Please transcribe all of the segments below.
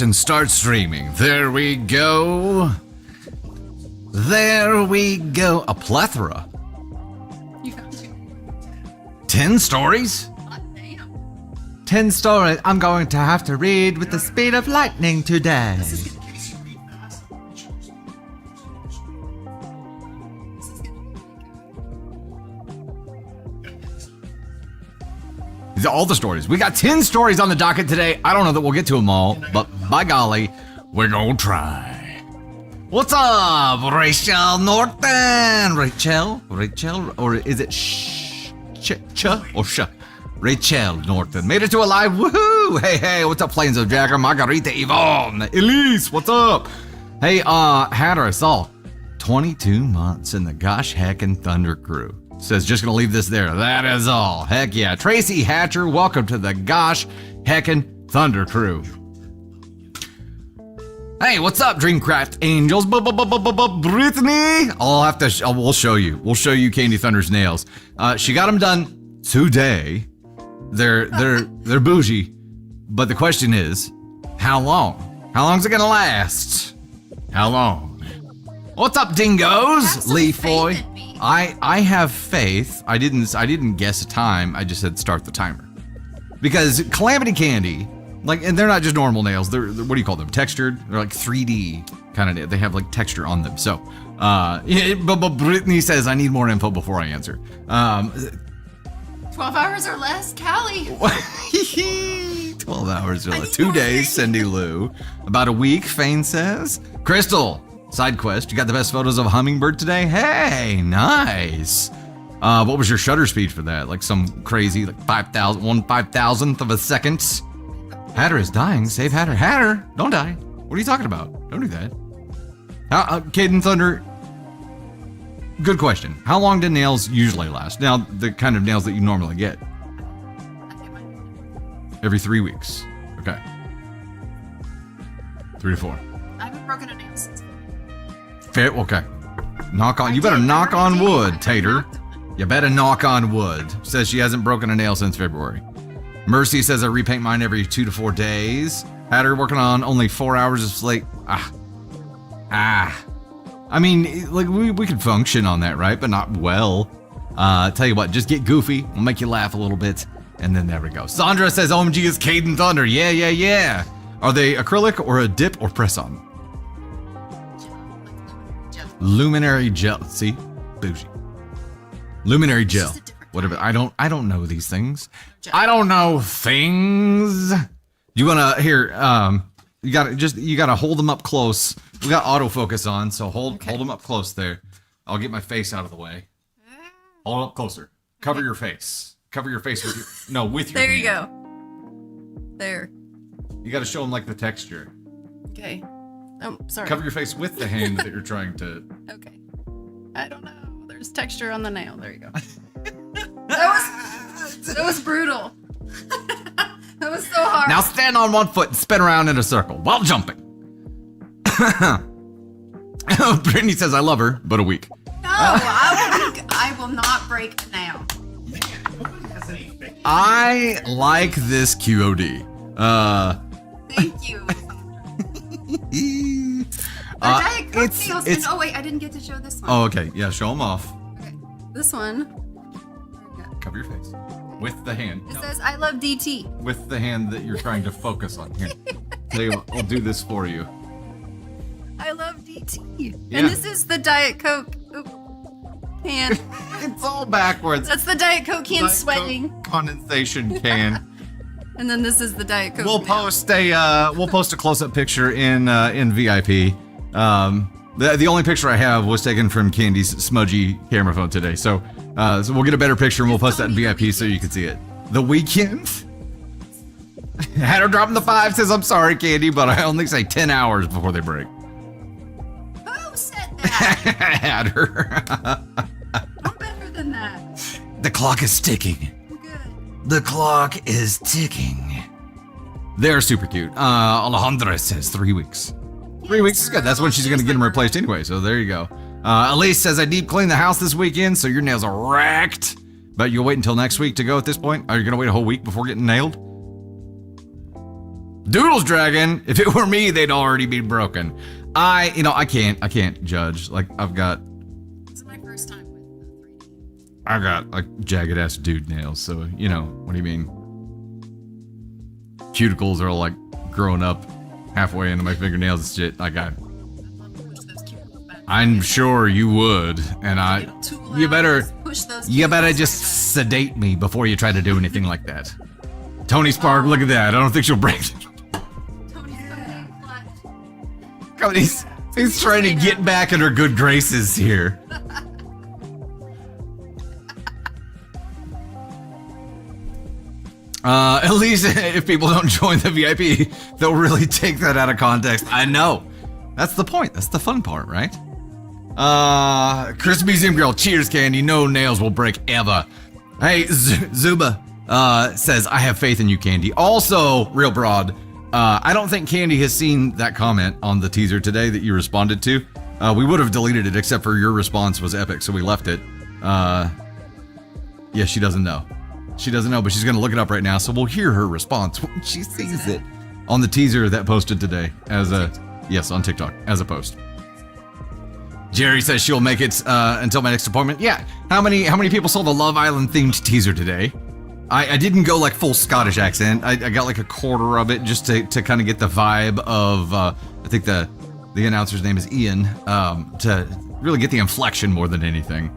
and start streaming. There we go. There we go. A plethora. You got to. 10 stories? Hot damn. 10 stories I'm going to have to read with the speed of lightning today. This is gonna be These are all the stories. We got 10 stories on the docket today. I don't know that we'll get to them all, but by golly, we're gonna try. What's up, Rachel Norton? Rachel, or is it or sh? Rachel Norton made it to a live. Woohoo! Hey, what's up, Plains of Jacker, Margarita, Yvonne, Elise, what's up? Hey, Hatter, I saw 22 months in the gosh heckin' Thunder crew. Says just gonna leave this there. That is all. Heck yeah. Tracy Hatcher, welcome to the gosh heckin' Thunder crew. Hey, what's up, Dreamcraft Angels? Brittany. We'll show you. We'll show you Candy Thunder's nails. She got them done today. They're bougie, but the question is, how long? How long's it gonna last? How long? What's up, dingoes? Lee Foy. I have faith. I didn't guess a time. I just said start the timer. Because Calamity Candy, and they're not just normal nails. They're what do you call them? Textured. They're like 3D kind of. They have like texture on them. So, but Brittany says I need more info before I answer. 12 hours or less, Callie. 12 hours or less. 2 days, Cindy Lou. About a week, Fane says. Crystal. Side quest, you got the best photos of a hummingbird today? Hey, nice. What was your shutter speed for that? Like some crazy, like 5,000th of a second? Hatter is dying. Save Hatter. Hatter, don't die. What are you talking about? Don't do that. Caden Thunder, good question. How long do nails usually last? Now, the kind of nails that you normally get. Every 3 weeks. Okay. 3 to 4. I haven't broken a nail since. Fair, okay. You better knock on wood, Tater. You better knock on wood. Says she hasn't broken a nail since February. Mercy says I repaint mine every 2 to 4 days. Hatter working on only 4 hours of sleep. I mean, we could function on that, right? But not well. Tell you what, just get goofy. We'll make you laugh a little bit. And then there we go. Sandra says OMG is Caden Thunder. Yeah. Are they acrylic or a dip or press on? Luminary gel. See? Bougie. Luminary gel. Whatever. I don't know these things. I don't know things. You wanna you gotta hold them up close. We got autofocus on, so hold them up close there. I'll get my face out of the way. Hold up closer. Cover your face. Cover your face with your with your There hand. you go. There. You gotta show them like the texture. Okay. Oh, sorry. Cover your face with the hand that you're trying to. Okay. I don't know. There's texture on the nail. There you go. That was brutal. That was so hard. Now stand on one foot and spin around in a circle while jumping. Brittany says I love her, but a week. No, I will not break a nail. I like this QOD. Thank you. Diet Coke nails. Oh wait, I didn't get to show this one. Oh, okay. Yeah, show them off. Okay. This one. Cover your face with the hand. It says I love DT. With the hand that you're trying to focus on. Here, tell you what, I'll do this for you. I love DT. Yeah. And this is the Diet Coke can. It's all backwards. That's the Diet Coke can sweating. Coke condensation can. And then this is the Diet Coke. We'll post a close-up picture in VIP. The only picture I have was taken from Candy's smudgy camera phone today. So we'll get a better picture and we'll post that in VIP so you can see it. The Weekend. Hatter dropping the 5 says I'm sorry, Candy, but I only say 10 hours before they break. Who said that? Hatter. I'm better than that. The clock is ticking. Good. The clock is ticking. They're super cute. Alejandra says 3 weeks. 3 weeks is good. That's when she's going to get them replaced anyway, so there you go. Elise says, I deep cleaned the house this weekend, so your nails are wrecked. But you'll wait until next week to go at this point? Are you going to wait a whole week before getting nailed? Doodle's dragon. If it were me, they'd already be broken. I can't judge. Like, This is my first time with 3D. I got like jagged ass dude nails. So, what do you mean? Cuticles are like growing up halfway into my fingernails and shit. I'm sure you would. And you better just sedate me before you try to do anything like that. Tony Spark, look at that. I don't think she'll break it. He's trying to get back in her good graces here. At least if people don't join the VIP, they'll really take that out of context. I know. That's the point. That's the fun part, right? Chris Museum Girl, cheers, Candy. No nails will break ever. Hey, Zuba says, I have faith in you, Candy. Also, Real Broad, I don't think Candy has seen that comment on the teaser today that you responded to. We would have deleted it except for your response was epic, so we left it. Yeah, she doesn't know. She doesn't know, but she's going to look it up right now, so we'll hear her response when she sees it on the teaser that posted today yes, on TikTok, as a post. Jerry says she'll make it until my next appointment. Yeah, how many people saw the Love Island themed teaser today? I didn't go like full Scottish accent. I got like a quarter of it just to kind of get the vibe of, I think the announcer's name is Ian, to really get the inflection more than anything.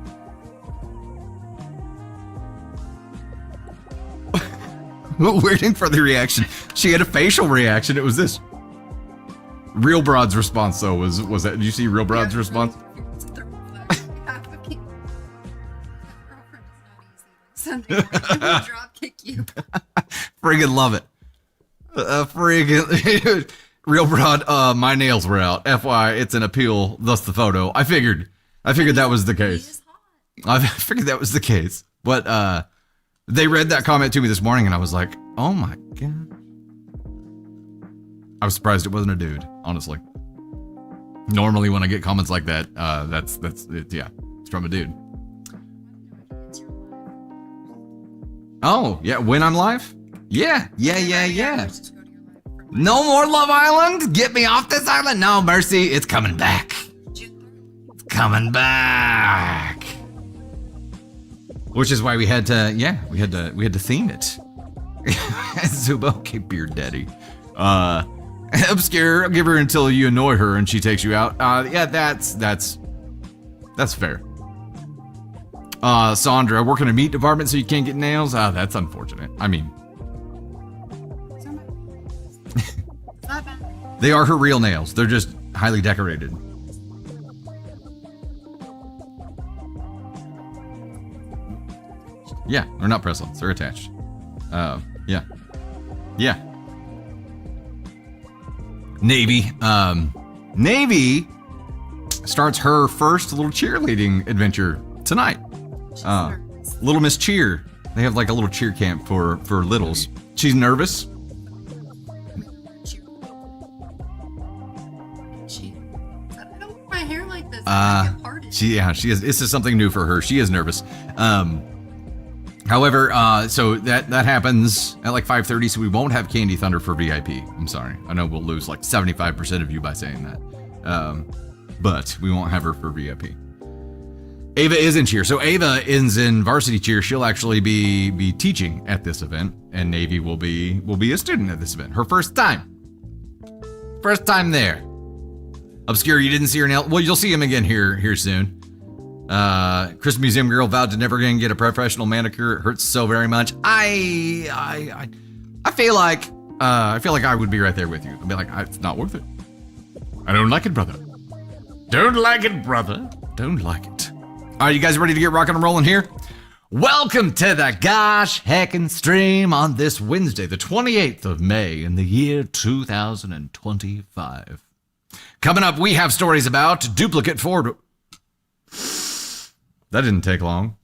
Waiting for the reaction. She had a facial reaction. It was this. Real Broad's response, though, was that? Did you see Real Broad's response? Drop kick you. Friggin' love it. Real Broad. My nails were out. FY, it's an appeal. Thus the photo. I figured that was the case. I figured that was the case. But they read that comment to me this morning, and I was like, oh my god. I was surprised it wasn't a dude, honestly. Normally when I get comments like that, that's it, yeah, it's from a dude. Oh, yeah, when I'm live? Yeah. No more Love Island? Get me off this island? No, Mercy, it's coming back. It's coming back. Which is why we had to theme it. Zubo, okay, Beard Daddy. Obscure, give her until you annoy her and she takes you out. Yeah, that's fair. Sandra, I work in a meat department so you can't get nails. That's unfortunate. I mean, they are her real nails. They're just highly decorated. Yeah, they're not press-ons. They're attached. Yeah. Navy starts her first little cheerleading adventure tonight. Little Miss Cheer. They have like a little cheer camp for littles. She's nervous. I don't want my hair like this. She is. This is something new for her. She is nervous. However, so that happens at like 5:30, so we won't have Candy Thunder for VIP. I'm sorry. I know we'll lose like 75% of you by saying that. But we won't have her for VIP. Ava is in cheer. So Ava is in varsity cheer. She'll actually be teaching at this event, and Navy will be a student at this event. Her first time. First time there. Obscure, you didn't see her nail. Well, you'll see him again here soon. Chris Museum Girl vowed to never again get a professional manicure. It hurts so very much. I feel like I would be right there with you. I'd be like, it's not worth it. I don't like it, brother. Don't like it, brother. Don't like it. All right, you guys ready to get rocking and rolling here? Welcome to the gosh heckin' stream on this Wednesday, the 28th of May in the year 2025. Coming up, we have stories about duplicate Ford. That didn't take long.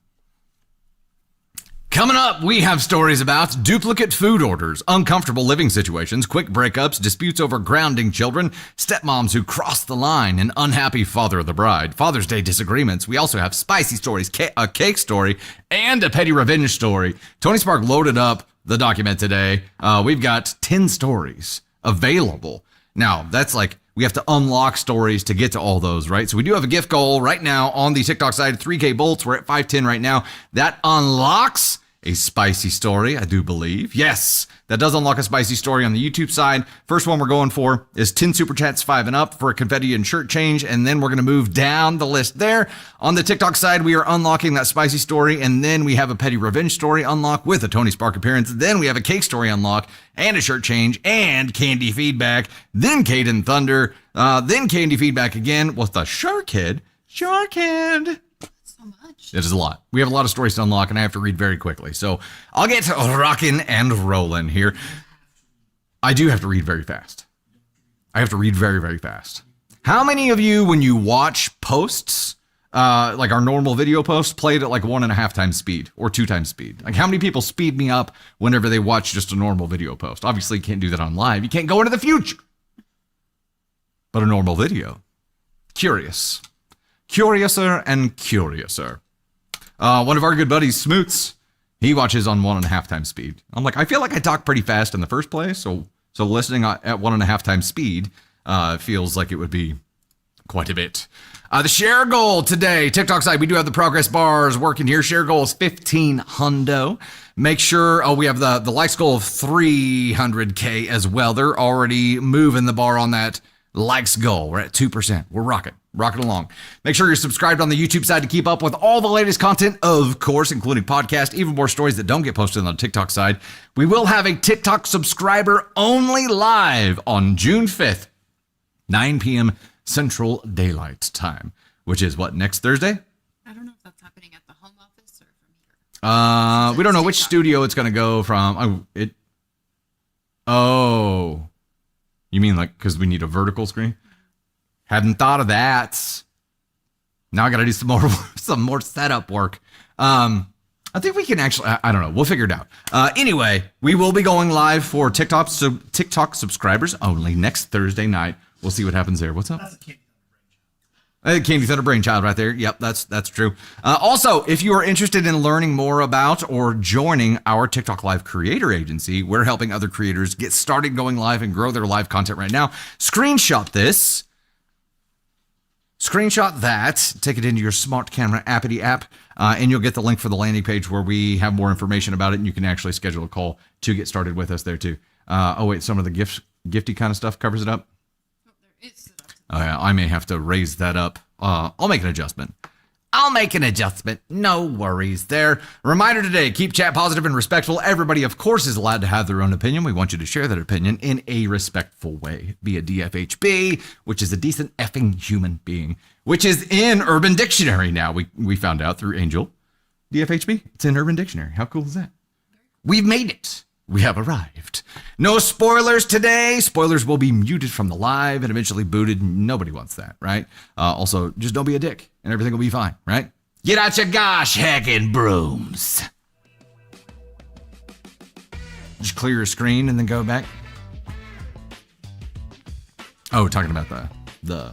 Coming up, we have stories about duplicate food orders, uncomfortable living situations, quick breakups, disputes over grounding children, stepmoms who cross the line, an unhappy father of the bride, Father's Day disagreements. We also have spicy stories, a cake story, and a petty revenge story. Tony Spark loaded up the document today. We've got 10 stories available. Now, that's like, we have to unlock stories to get to all those, right? So we do have a gift goal right now on the TikTok side, 3K bolts. We're at 510 right now. That unlocks a spicy story, I do believe. Yes, that does unlock a spicy story on the YouTube side. First one we're going for is 10 super chats, 5 and up for a confetti and shirt change. And then we're going to move down the list there. On the TikTok side, we are unlocking that spicy story. And then we have a petty revenge story unlock with a Tony Spark appearance. Then we have a cake story unlock and a shirt change and candy feedback. Then Caden Thunder. Then candy feedback again with the Shark Head. Shark Head. So much. It is a lot. We have a lot of stories to unlock, and I have to read very quickly. So I'll get rocking and rolling here. I do have to read very fast. I have to read very, very fast. How many of you, when you watch posts, like our normal video posts, played at like 1.5 times speed or 2 times speed? Like how many people speed me up whenever they watch just a normal video post? Obviously, you can't do that on live. You can't go into the future. But a normal video. Curious. Curiouser and curiouser. One of our good buddies, Smoots, he watches on 1.5 times speed. I'm like, I feel like I talk pretty fast in the first place, so listening at 1.5 times speed feels like it would be quite a bit. The share goal today, TikTok side, we do have the progress bars working here. Share goal is 15 hundo. Make sure, we have the likes goal of 300K as well. They're already moving the bar on that likes goal. We're at 2%. We're rocking along. Make sure you're subscribed on the YouTube side to keep up with all the latest content, of course, including podcast, even more stories that don't get posted on the TikTok side. We will have a TikTok subscriber only live on June 5th, 9 p.m. Central Daylight Time, which is what, next Thursday? I don't know if that's happening at the home office or from here. We don't know which studio it's going to go from. You mean like because we need a vertical screen? Hadn't thought of that. Now I got to do some more setup work. I think we can actually, I don't know. We'll figure it out. Anyway, we will be going live for TikTok subscribers only next Thursday night. We'll see what happens there. What's up? That's a Candy Thunder brainchild. Candy Thunder brainchild right there. Yep, that's true. Also, if you are interested in learning more about or joining our TikTok Live creator agency, we're helping other creators get started going live and grow their live content right now. Screenshot this. Screenshot that, take it into your smart camera appity app, and you'll get the link for the landing page where we have more information about it, and you can actually schedule a call to get started with us there too. Some of the gifty kind of stuff covers it up. Oh, there is setup. Oh yeah, I may have to raise that up. I'll make an adjustment. No worries there. Reminder today, keep chat positive and respectful. Everybody, of course, is allowed to have their own opinion. We want you to share that opinion in a respectful way. Be a DFHB, which is a decent effing human being, which is in Urban Dictionary now. We found out through Angel. DFHB, it's in Urban Dictionary. How cool is that? We've made it. We have arrived. No spoilers today. Spoilers will be muted from the live and eventually booted. Nobody wants that, right? Also, just don't be a dick and everything will be fine, right? Get out your gosh hacking brooms. Just clear your screen and then go back. Oh, talking about the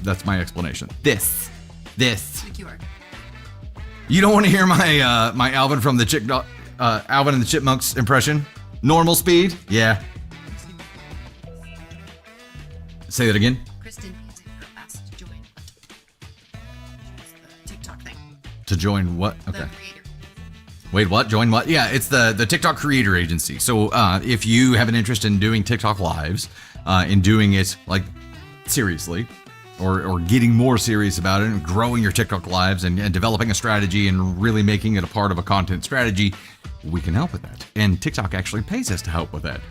that's my explanation. This. The QR. You don't want to hear my my Alvin from the Alvin and the Chipmunks impression? Normal speed? Yeah. Say that again. Kristen using her asked to join the TikTok thing. To join what? The Okay. creator. Wait, what? Join what? Yeah, it's the TikTok creator agency. So if you have an interest in doing TikTok lives, in doing it like seriously, or getting more serious about it and growing your TikTok lives and developing a strategy and really making it a part of a content strategy, we can help with that. And TikTok actually pays us to help with that.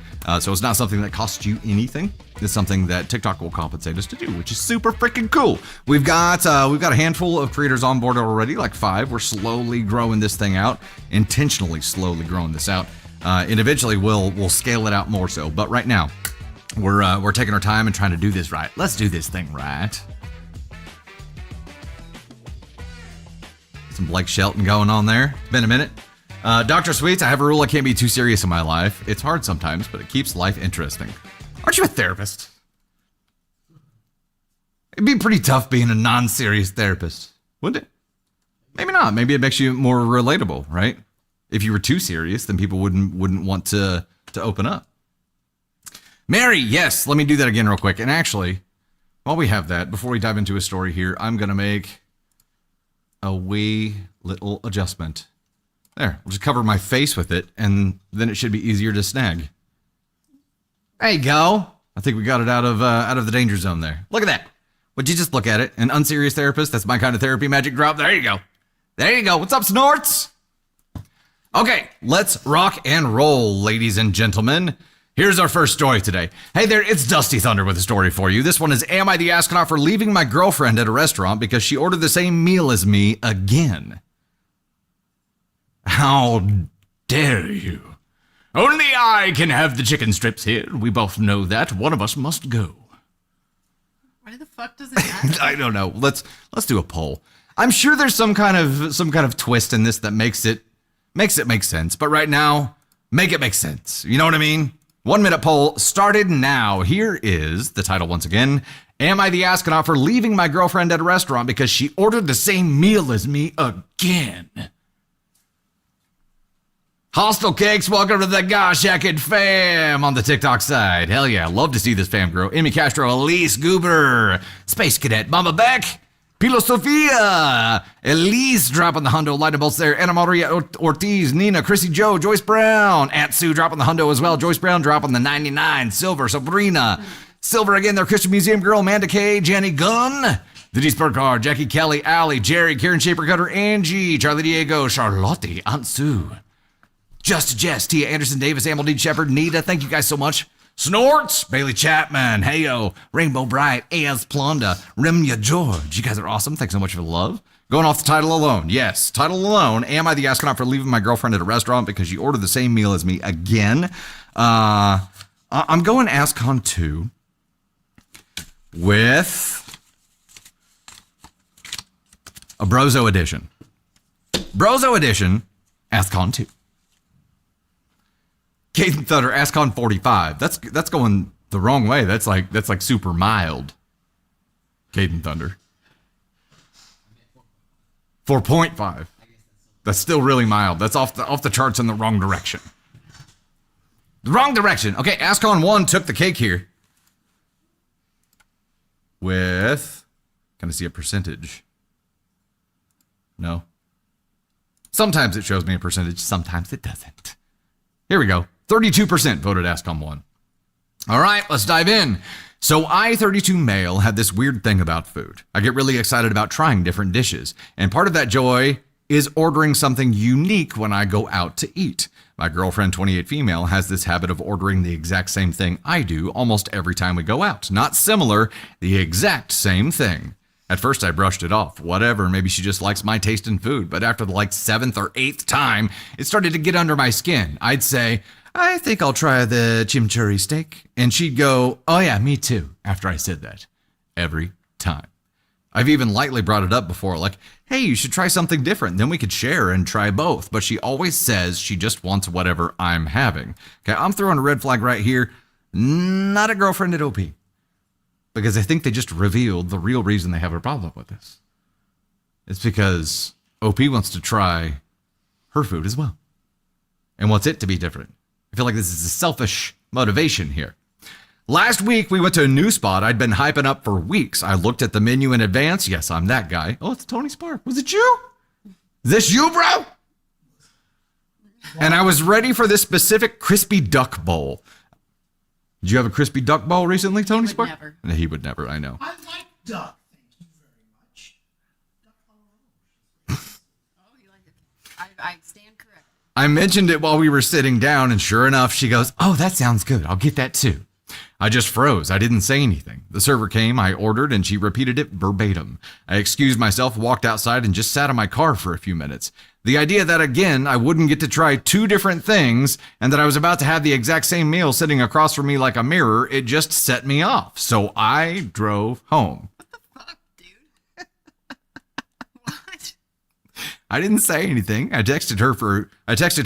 So it's not something that costs you anything. It's something that TikTok will compensate us to do, which is super freaking cool. We've got a handful of creators on board already, like 5. We're slowly growing this thing out, intentionally slowly growing this out. And eventually we'll scale it out more so. But right now, we're taking our time and trying to do this right. Let's do this thing right. Some Blake Shelton going on there. It's been a minute. Dr. Sweets, I have a rule: I can't be too serious in my life. It's hard sometimes, but it keeps life interesting. Aren't you a therapist? It'd be pretty tough being a non-serious therapist, wouldn't it? Maybe not. Maybe it makes you more relatable, right? If you were too serious, then people wouldn't want to to open up. Mary, yes, let me do that again real quick. And actually, while we have that, before we dive into a story here, I'm going to make a wee little adjustment. There, we'll just cover my face with it, and then it should be easier to snag. There you go. I think we got it out of the danger zone there. Look at that. Would you just look at it? An unserious therapist, that's my kind of therapy magic drop. There you go. There you go. What's up, Snorts? Okay, let's rock and roll, ladies and gentlemen. Here's our first story today. Hey there, it's Dusty Thunder with a story for you. This one is, am I the astronaut for leaving my girlfriend at a restaurant because she ordered the same meal as me again? How dare you? Only I can have the chicken strips here. We both know that. One of us must go. Why the fuck does it matter? I don't know. Let's do a poll. I'm sure there's some kind of twist in this that makes it make sense. But right now, make it make sense. You know what I mean? 1 minute poll started now. Here is the title once again. Am I the astronaut for leaving my girlfriend at a restaurant because she ordered the same meal as me again? Hostile Cakes, welcome to the Gosh Hackin' fam on the TikTok side. Hell yeah, love to see this fam grow. Amy Castro, Elise Goober, Space Cadet, Mama Beck, Pilo Sofia, Elise dropping the hundo, light bolts there, Anna Maria Ortiz, Nina, Chrissy Joe, Joyce Brown, Aunt Sue dropping the hundo as well, Joyce Brown dropping the 99, Silver, Sabrina, Silver again there, Christian Museum Girl, Amanda K, Jenny Gunn, the D Spurcar, Jackie Kelly, Allie, Jerry, Karen Shaper Cutter, Angie, Charlie Diego, Charlotte, Aunt Sue, Just Jess, Tia Anderson, Davis, Ameldine Shepard, Nita, thank you guys so much. Snorts, Bailey Chapman, Heyo, Rainbow Bright, A.S. Plonda, Remya George. You guys are awesome. Thanks so much for the love. Going off the title alone. Yes, title alone. Am I the astronaut for leaving my girlfriend at a restaurant because she ordered the same meal as me again? I'm going AskCon 2 with a Brozo edition. Brozo edition, AskCon 2. Caden Thunder, AskCon 45. That's going the wrong way. That's like super mild. Caden Thunder. 4.5. That's still really mild. That's off the charts in the wrong direction. The wrong direction. Okay, AskCon 1 took the cake here. With, can I see a percentage? No. Sometimes it shows me a percentage, sometimes it doesn't. Here we go. 32% voted AskCon 1. All right, let's dive in. So I, 32 male, had this weird thing about food. I get really excited about trying different dishes. And part of that joy is ordering something unique when I go out to eat. My girlfriend, 28 female, has this habit of ordering the exact same thing I do almost every time we go out. Not similar, the exact same thing. At first, I brushed it off. Whatever, maybe she just likes my taste in food. But after the 7th or 8th time, it started to get under my skin. I'd say, I think I'll try the chimichurri steak. And she'd go, oh yeah, me too, after I said that. Every time. I've even lightly brought it up before, like, hey, you should try something different. Then we could share and try both. But she always says she just wants whatever I'm having. Okay, I'm throwing a red flag right here. Not a girlfriend at OP. Because I think they just revealed the real reason they have a problem with this. It's because OP wants to try her food as well. And wants it to be different. I feel like this is a selfish motivation here. Last week, we went to a new spot I'd been hyping up for weeks. I looked at the menu in advance. Yes, I'm that guy. Oh, it's Tony Spark. Was it you? Is this you, bro? And I was ready for this specific crispy duck bowl. Did you have a crispy duck bowl recently, Tony Spark? Never. No, he would never, I know. I like duck. Thank you very much. Oh, you like it? I stand correct. I mentioned it while we were sitting down, and sure enough, she goes, oh, that sounds good. I'll get that too. I just froze. I didn't say anything. The server came, I ordered, and she repeated it verbatim. I excused myself, walked outside, and just sat in my car for a few minutes. The idea that, again, I wouldn't get to try two different things, and that I was about to have the exact same meal sitting across from me like a mirror, it just set me off. So I drove home. What the fuck, dude? What? I didn't say anything. I texted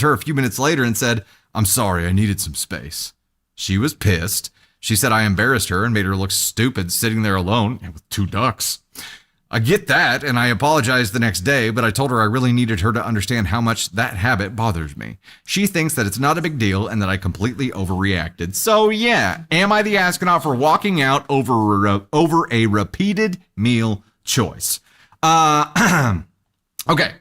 her a few minutes later and said, I'm sorry, I needed some space. She was pissed. She said I embarrassed her and made her look stupid sitting there alone with two ducks. I get that, and I apologized the next day, but I told her I really needed her to understand how much that habit bothers me. She thinks that it's not a big deal and that I completely overreacted. So yeah, am I the astronaut for walking out over a repeated meal choice? Okay.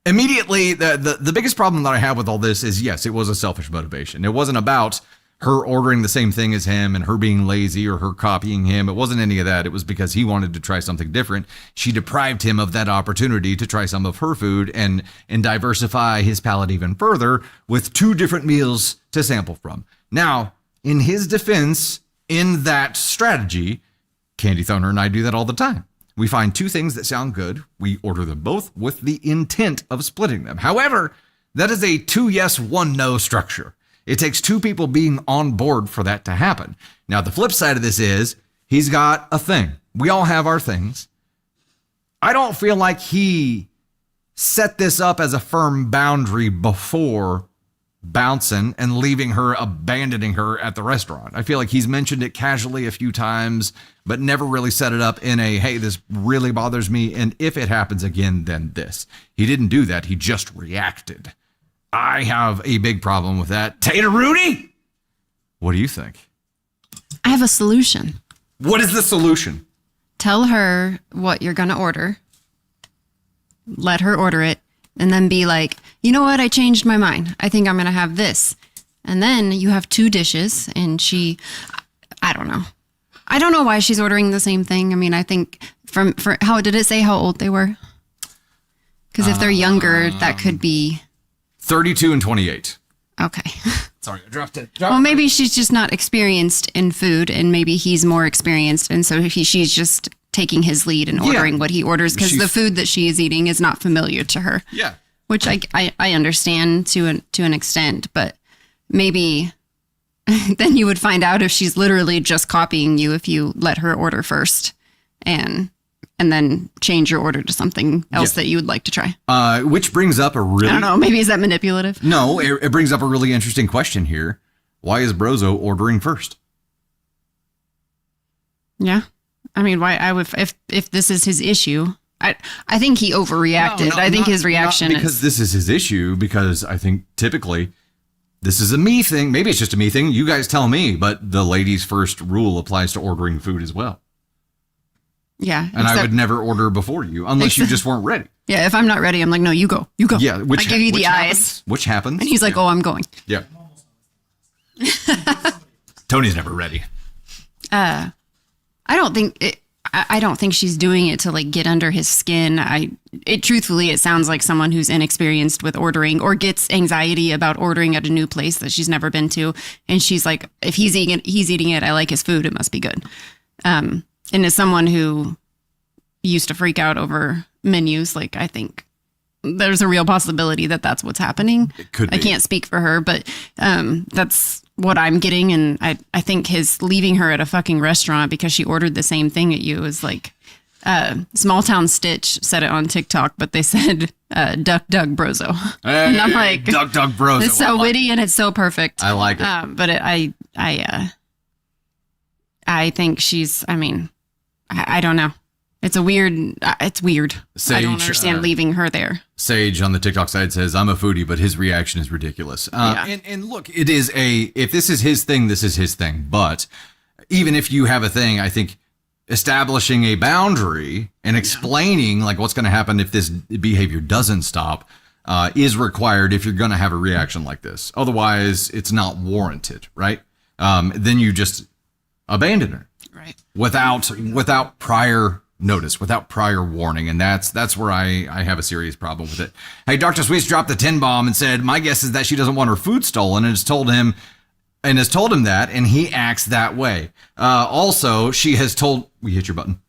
Immediately, the biggest problem that I have with all this is, yes, it was a selfish motivation. It wasn't about her ordering the same thing as him and her being lazy or her copying him. It wasn't any of that. It was because he wanted to try something different. She deprived him of that opportunity to try some of her food and diversify his palate even further with 2 different meals to sample from. Now, in his defense, in that strategy, Candy Thunder and I do that all the time. We find 2 things that sound good. We order them both with the intent of splitting them. However, that is a 2 yes, 1 no structure. It takes 2 people being on board for that to happen. Now, the flip side of this is he's got a thing. We all have our things. I don't feel like he set this up as a firm boundary before bouncing and leaving her, abandoning her at the restaurant. I feel like he's mentioned it casually a few times, but never really set it up in a, hey, this really bothers me, and if it happens again, then this. He didn't do that. He just reacted. I have a big problem with that. Tater Rooney, what do you think? I have a solution. What is the solution? Tell her what you're going to order. Let her order it. And then be like, you know what? I changed my mind. I think I'm going to have this. And then you have 2 dishes. And I don't know. I don't know why she's ordering the same thing. I mean, I think for how did it say how old they were? Because if they're younger, that could be 32 and 28. okay. Sorry, I dropped it. Well, maybe she's just not experienced in food, and maybe he's more experienced, and so she's just taking his lead and ordering what he orders because the food that she is eating is not familiar to her. Yeah, which I understand to an extent, but maybe then you would find out if she's literally just copying you if you let her order first, and then change your order to something else that you would like to try. Which brings up a really... I don't know. Maybe is that manipulative? No, it brings up a really interesting question here. Why is Brozo ordering first? Yeah. I mean, why I would... If this is his issue... I think he overreacted. I think his reaction not because this is his issue, because I think typically this is a me thing. Maybe it's just a me thing. You guys tell me, but the ladies first rule applies to ordering food as well. Yeah. And I would never order before you unless you just weren't ready. Yeah, if I'm not ready, I'm like, no, you go. You go. Yeah, I give you the eyes. Which happens. And he's like, oh, I'm going. Yeah. Tony's never ready. I don't think she's doing it to like get under his skin. Truthfully, it sounds like someone who's inexperienced with ordering or gets anxiety about ordering at a new place that she's never been to. And she's like, if he's eating it, I like his food. It must be good. And as someone who used to freak out over menus, like I think there's a real possibility that that's what's happening. It could be. I can't speak for her, but that's what I'm getting. And I think his leaving her at a fucking restaurant because she ordered the same thing at you is like Small Town Stitch said it on TikTok, but they said Duck Doug Brozo. Hey, and I'm like, Duck Doug Brozo. It's so witty and it's so perfect. I like it. But I think she's, I mean, I don't know. It's weird. I don't understand leaving her there. Sage on the TikTok side says, I'm a foodie, but his reaction is ridiculous. And look, it is if this is his thing, this is his thing. But even if you have a thing, I think establishing a boundary and explaining like what's going to happen if this behavior doesn't stop is required if you're going to have a reaction like this. Otherwise, it's not warranted, right? Then you just abandon her. Right. Without prior notice, without prior warning. And that's where I have a serious problem with it. Hey, Dr. Sweets dropped the 10 bomb and said, my guess is that she doesn't want her food stolen and has told him that, and he acts that way. Also, she has told, we hit your button.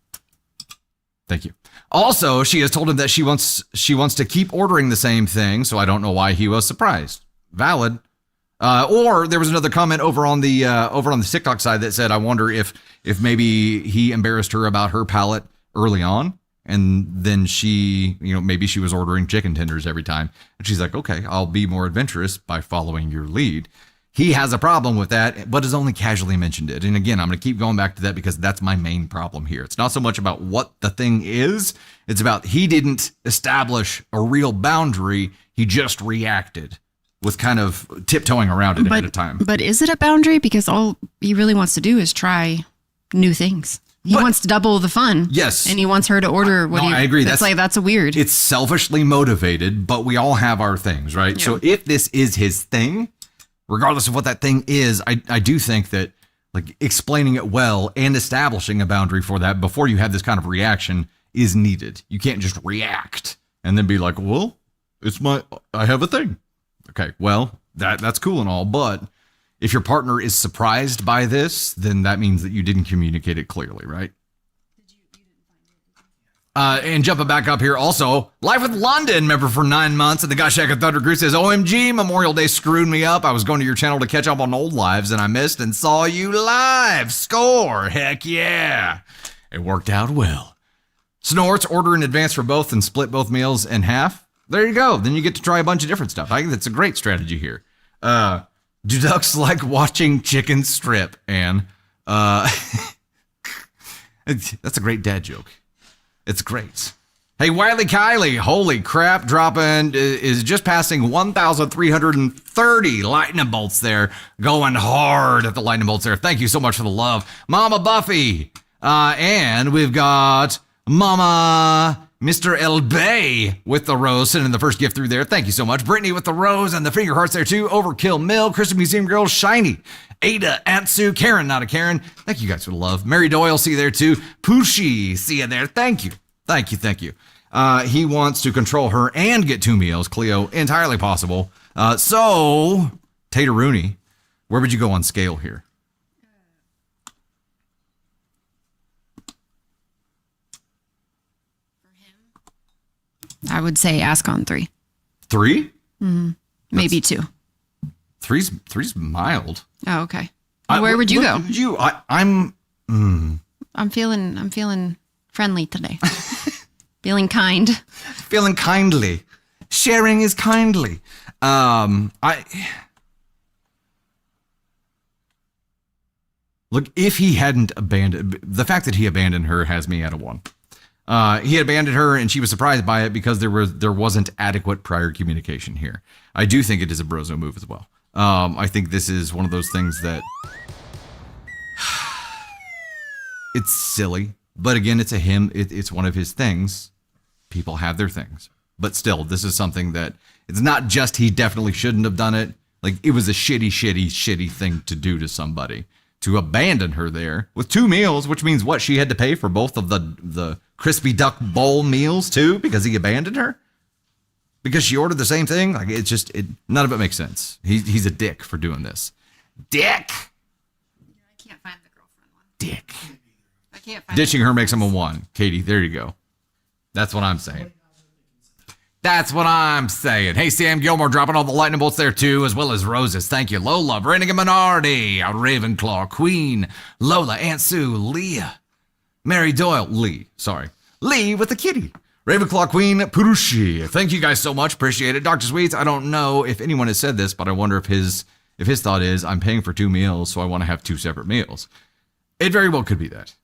Thank you. Also, she has told him that she wants to keep ordering the same thing. So I don't know why he was surprised. Valid. Or there was another comment over on the TikTok side that said, I wonder if maybe he embarrassed her about her palate early on. And then she, maybe she was ordering chicken tenders every time. And she's like, okay, I'll be more adventurous by following your lead. He has a problem with that, but has only casually mentioned it. And again, I'm going to keep going back to that because that's my main problem here. It's not so much about what the thing is. It's about he didn't establish a real boundary. He just reacted with kind of tiptoeing around it ahead of time. But is it a boundary? Because all he really wants to do is try new things. He wants to double the fun. Yes. And he wants her to order what I agree. That's a weird. It's selfishly motivated, but we all have our things, right? Yeah. So if this is his thing, regardless of what that thing is, I do think that like explaining it well and establishing a boundary for that before you have this kind of reaction is needed. You can't just react and then be like, well, I have a thing. Okay, well, that's cool and all, but if your partner is surprised by this, then that means that you didn't communicate it clearly, right? And jumping back up here, also, Life with London, member for 9 months, and the guy Caden Thunder Group says, OMG, Memorial Day screwed me up. I was going to your channel to catch up on old lives, and I missed and saw you live. Score. Heck yeah. It worked out well. Snorts, order in advance for both and split both meals in half. There you go. Then you get to try a bunch of different stuff. I think that's a great strategy here. Do ducks like watching chicken strip? And that's a great dad joke. It's great. Hey, Wiley Kylie, holy crap, dropping is just passing 1,330 lightning bolts there. Going hard at the lightning bolts there. Thank you so much for the love. Mama Buffy. And we've got Mama Mr. El Bay with the rose, sending the first gift through there. Thank you so much. Brittany with the rose and the finger hearts there too. Overkill Mill, Christian Museum Girl, Shiny, Ada, Antsu, Karen, not a Karen. Thank you guys for the love. Mary Doyle, see you there too. Poochie, see you there. Thank you. Thank you. Thank you. He wants to control her and get 2 meals. Cleo, entirely possible. So, Tater Rooney, where would you go on scale here? I would say ask on 3. 3? Maybe 2. Three's mild. Oh, okay. Where would you go? I'm feeling friendly today. Feeling kind. feeling kindly. Sharing is kindly. Look, if he hadn't abandoned, the fact that he abandoned her has me at a 1. He had abandoned her and she was surprised by it because there wasn't adequate prior communication here. I do think it is a brozo move as well. I think this is one of those things that it's silly, but again, it's it's one of his things. People have their things, but still, this is something that it's not just he definitely shouldn't have done it. Like it was a shitty thing to do to somebody, to abandon her there with 2 meals, which means what? She had to pay for both of the crispy duck bowl meals too because he abandoned her? Because she ordered the same thing? Like none of it makes sense. He's a dick for doing this. Dick! I can't find the girlfriend one. Dick. I can't find Ditching her makes him a 1. Katie, there you go. That's what I'm saying. That's what I'm saying. Hey, Sam Gilmore dropping all the lightning bolts there too, as well as roses. Thank you. Lola, Rennigan Minardi, Ravenclaw, Queen, Lola, Aunt Sue, Leah, Mary Doyle, Lee with the kitty. Ravenclaw, Queen, Purushi. Thank you guys so much. Appreciate it. Dr. Sweets, I don't know if anyone has said this, but I wonder if his thought is, I'm paying for 2 meals, so I want to have 2 separate meals. It very well could be that.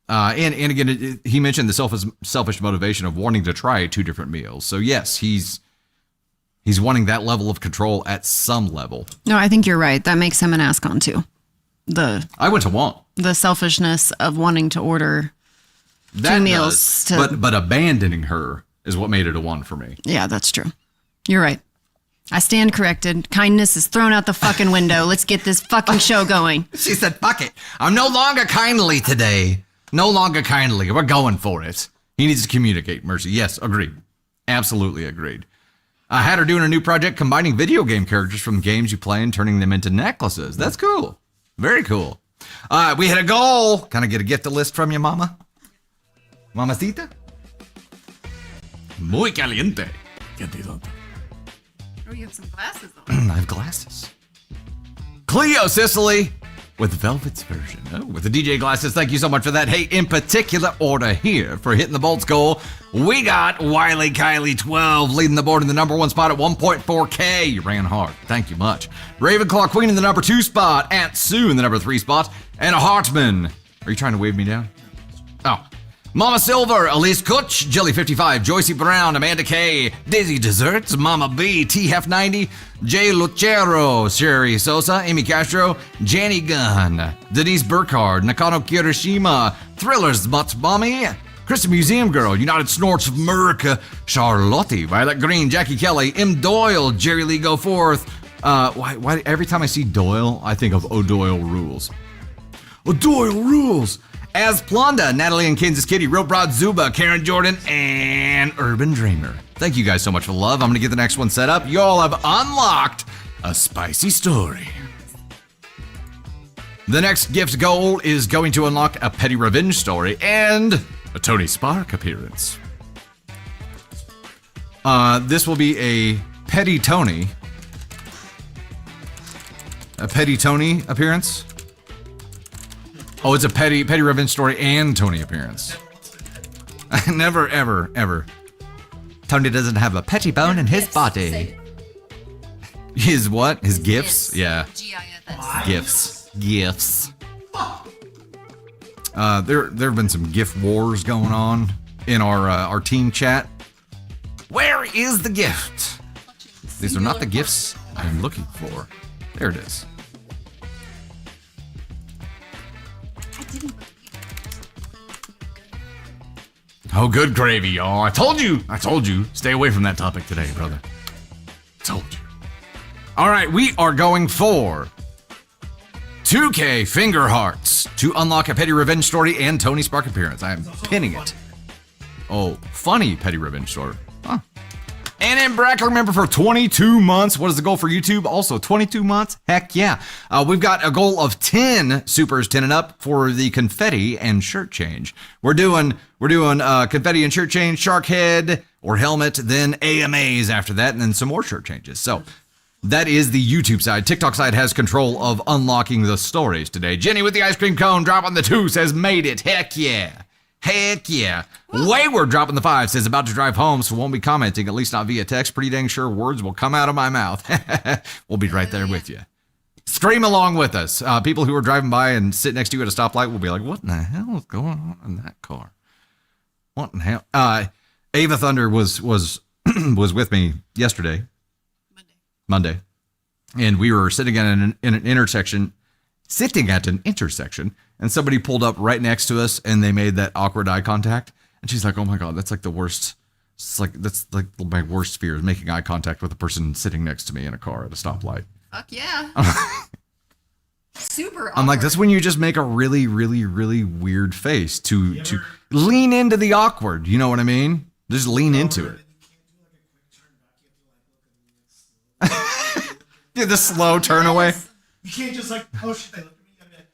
And again, he mentioned the selfish motivation of wanting to try 2 different meals. So yes, he's wanting that level of control at some level. No, I think you're right. That makes him an ask on 2. I went to 1. The selfishness of wanting to order 2 meals. But abandoning her is what made it a 1 for me. Yeah, that's true. You're right. I stand corrected. Kindness is thrown out the fucking window. Let's get this fucking show going. She said, fuck it. I'm no longer kindly today. No longer kindly. We're going for it. He needs to communicate, Mercy. Yes, agreed. Absolutely agreed. I had her doing a new project combining video game characters from games you play and turning them into necklaces. That's cool. Very cool. We hit a goal. Can I get a gift list from you, Mama? Mamacita? Muy caliente. Oh, you have some glasses on. I have glasses. Cleo Sicily. with Velvet's version. Oh, with the DJ glasses, thank you so much for that. Hey, in particular order here for hitting the Bolts goal, we got Wiley Kylie 12 leading the board in the number 1 spot at 1.4K. You ran hard. Thank you much. Ravenclaw Queen in the number 2 spot. Aunt Sue in the number 3 spot. And a Hartman. Are you trying to wave me down? Oh. Mama Silver, Elise Kutch, Jelly55, Joycey Brown, Amanda K, Dizzy Desserts, Mama B, TF90, Jay Lucero, Sherry Sosa, Amy Castro, Janny Gunn, Denise Burkhardt, Nakano Kirishima, Thrillers Butts Bommy, Kristen Museum Girl, United Snorts of America, Charlotte, Violet Green, Jackie Kelly, M. Doyle, Jerry Lee Go Forth. Why every time I see Doyle, I think of O'Doyle Rules. O'Doyle Rules! As Plonda, Natalie and Kansas Kitty, Rope Rod Zuba, Karen Jordan, and Urban Dreamer. Thank you guys so much for the love. I'm gonna get the next one set up. Y'all have unlocked a spicy story. The next gift goal is going to unlock a petty revenge story and a Tony Spark appearance. This will be a petty Tony. A petty Tony appearance. Oh, it's a petty revenge story and Tony appearance. Never, ever, ever. Tony doesn't have a petty bone in his body. His what? His gifts? Yeah. GIFs. Gifts. There have been some gift wars going on in our team chat. Where is the gift? These are not the gifts I'm looking for. There it is. Oh, good gravy, y'all. I told you. Stay away from that topic today, brother. Told you. All right, we are going for 2K finger hearts to unlock a petty revenge story and Tony Spark appearance. I am pinning it. Oh, funny petty revenge story. Huh. And in Brackler, remember, for 22 months. What is the goal for YouTube? Also 22 months? Heck yeah. We've got a goal of 10 supers 10 and up for the confetti and shirt change. We're doing confetti and shirt change, shark head or helmet, then AMAs after that, and then some more shirt changes. So that is the YouTube side. TikTok side has control of unlocking the stories today. Jenny with the ice cream cone dropping the 2 says made it. Heck yeah. Heck yeah. Wayward dropping the 5 says about to drive home, so won't be commenting, at least not via text. Pretty dang sure words will come out of my mouth. We'll be right there with you. Stream along with us. People who are driving by and sit next to you at a stoplight will be like, what in the hell is going on in that car? What in the hell? Ava Thunder was was with me yesterday. Monday. And we were sitting at an intersection, and somebody pulled up right next to us and they made that awkward eye contact. And she's like, oh my God, that's like the worst. That's like my worst fear is making eye contact with a person sitting next to me in a car at a stoplight. Fuck yeah. Super awkward. I'm like, that's when you just make a really, really, really weird face to lean into the awkward. You know what I mean? Just lean into it. Yeah, the slow turn away. You can't just like, oh shit, they look at me. You gotta be like,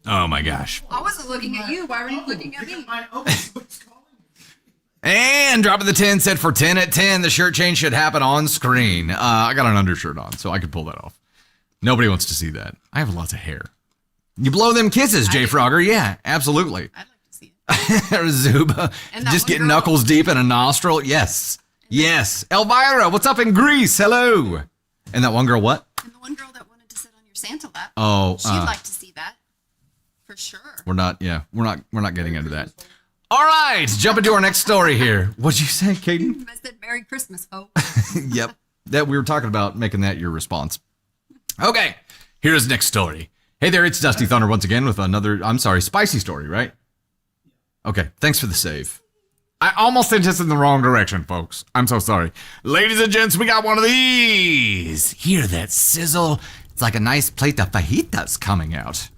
Oh my gosh. I wasn't looking at you. Why were you looking at me? What's calling me? And dropping the 10 said for 10 at 10, the shirt change should happen on screen. I got an undershirt on, so I could pull that off. Nobody wants to see that. I have lots of hair. You blow them kisses, Jay Frogger. Yeah, absolutely. I'd like to see it. Zuba, just getting knuckles deep in a nostril. Yes. Yes. Elvira, what's up in Greece? Hello. And that one girl, what? And the one girl that wanted to sit on your Santa lap. Oh, she'd like to see that. For sure. We're not getting into that. All right, jump into our next story here. What'd you say, Caden? I said Merry Christmas, ho. Yep. That we were talking about making that your response. Okay, here's the next story. Hey there, it's Dusty Thunder once again with another, spicy story, right? Okay, thanks for the save. I almost sent us in the wrong direction, folks. I'm so sorry. Ladies and gents, we got one of these. Hear that sizzle? It's like a nice plate of fajitas coming out.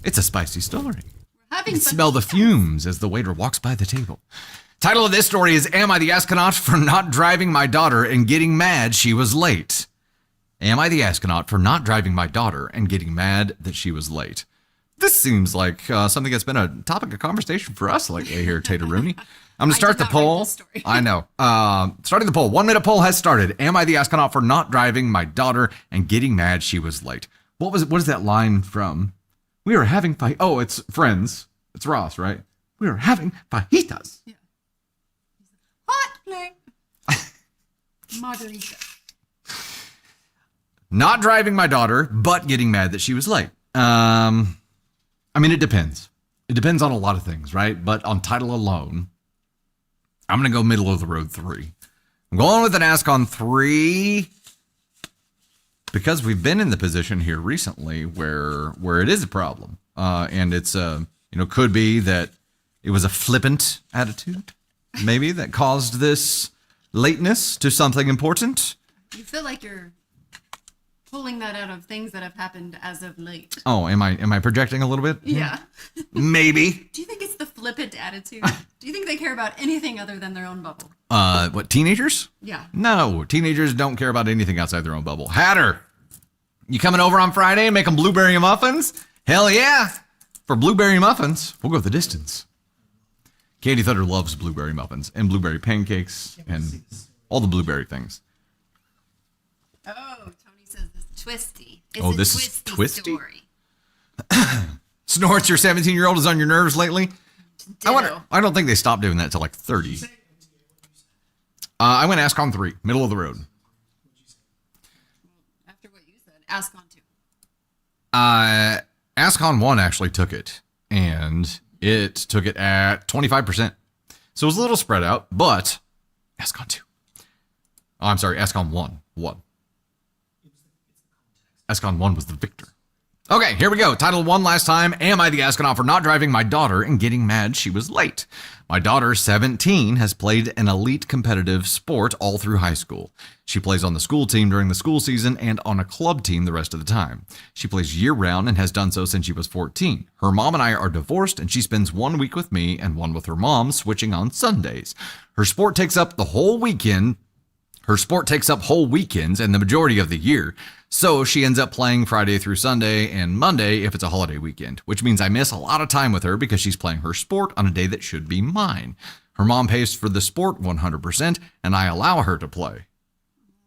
It's a spicy story. You can smell the fumes as the waiter walks by the table. Title of this story is, Am I the Astronaut for Not Driving My Daughter and Getting Mad She Was Late? Am I the astronaut for not driving my daughter and getting mad that she was late? This seems like something that's been a topic of conversation for us lately here, Tater Rooney. I'm going to start the poll. I know. Starting the poll. 1 minute poll has started. Am I the astronaut for not driving my daughter and getting mad she was late? What was it? What is that line from? We were having oh, it's Friends. It's Ross, right? We were having fajitas. Yeah. Hot plate. Margarita. Not driving my daughter, but getting mad that she was late. I mean, it depends. It depends on a lot of things, right? But on title alone, I'm going to go middle of the road 3. I'm going with an ask on 3 because we've been in the position here recently where it is a problem. And it's, could be that it was a flippant attitude, maybe, that caused this lateness to something important. You feel like you're pulling that out of things that have happened as of late. Oh, am I projecting a little bit? Yeah. Maybe. Do you think it's the flippant attitude? Do you think they care about anything other than their own bubble? What, teenagers? Yeah. No, teenagers don't care about anything outside their own bubble. Hatter, you coming over on Friday and making blueberry muffins? Hell yeah. For blueberry muffins, we'll go the distance. Caden Thunder loves blueberry muffins and blueberry pancakes and all the blueberry things. Oh, Tony says this is twisty. This is twisty? Story. Snorts, your 17-year-old is on your nerves lately? Ditto. I don't think they stopped doing that till like 30. I went ask on 3, middle of the road. After what you said, ask on 2. Ask on 1 actually took it, and it took it at 25%. So it was a little spread out, but ask on 2. Oh, I'm sorry, ask on 1. Ask on 1 was the victor. Okay, here we go. Title 1 last time. Am I the Astronaut for not driving my daughter and getting mad she was late? My daughter, 17, has played an elite competitive sport all through high school. She plays on the school team during the school season and on a club team the rest of the time. She plays year-round and has done so since she was 14. Her mom and I are divorced, and she spends 1 week with me and 1 with her mom, switching on Sundays. Her sport takes up whole weekends and the majority of the year, so she ends up playing Friday through Sunday and Monday if it's a holiday weekend, which means I miss a lot of time with her because she's playing her sport on a day that should be mine. Her mom pays for the sport 100%, and I allow her to play.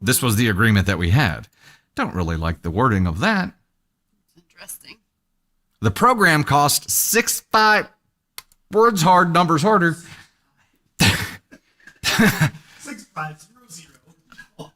This was the agreement that we had. Don't really like the wording of that. Interesting. The program cost 65 words hard, numbers harder. 6500.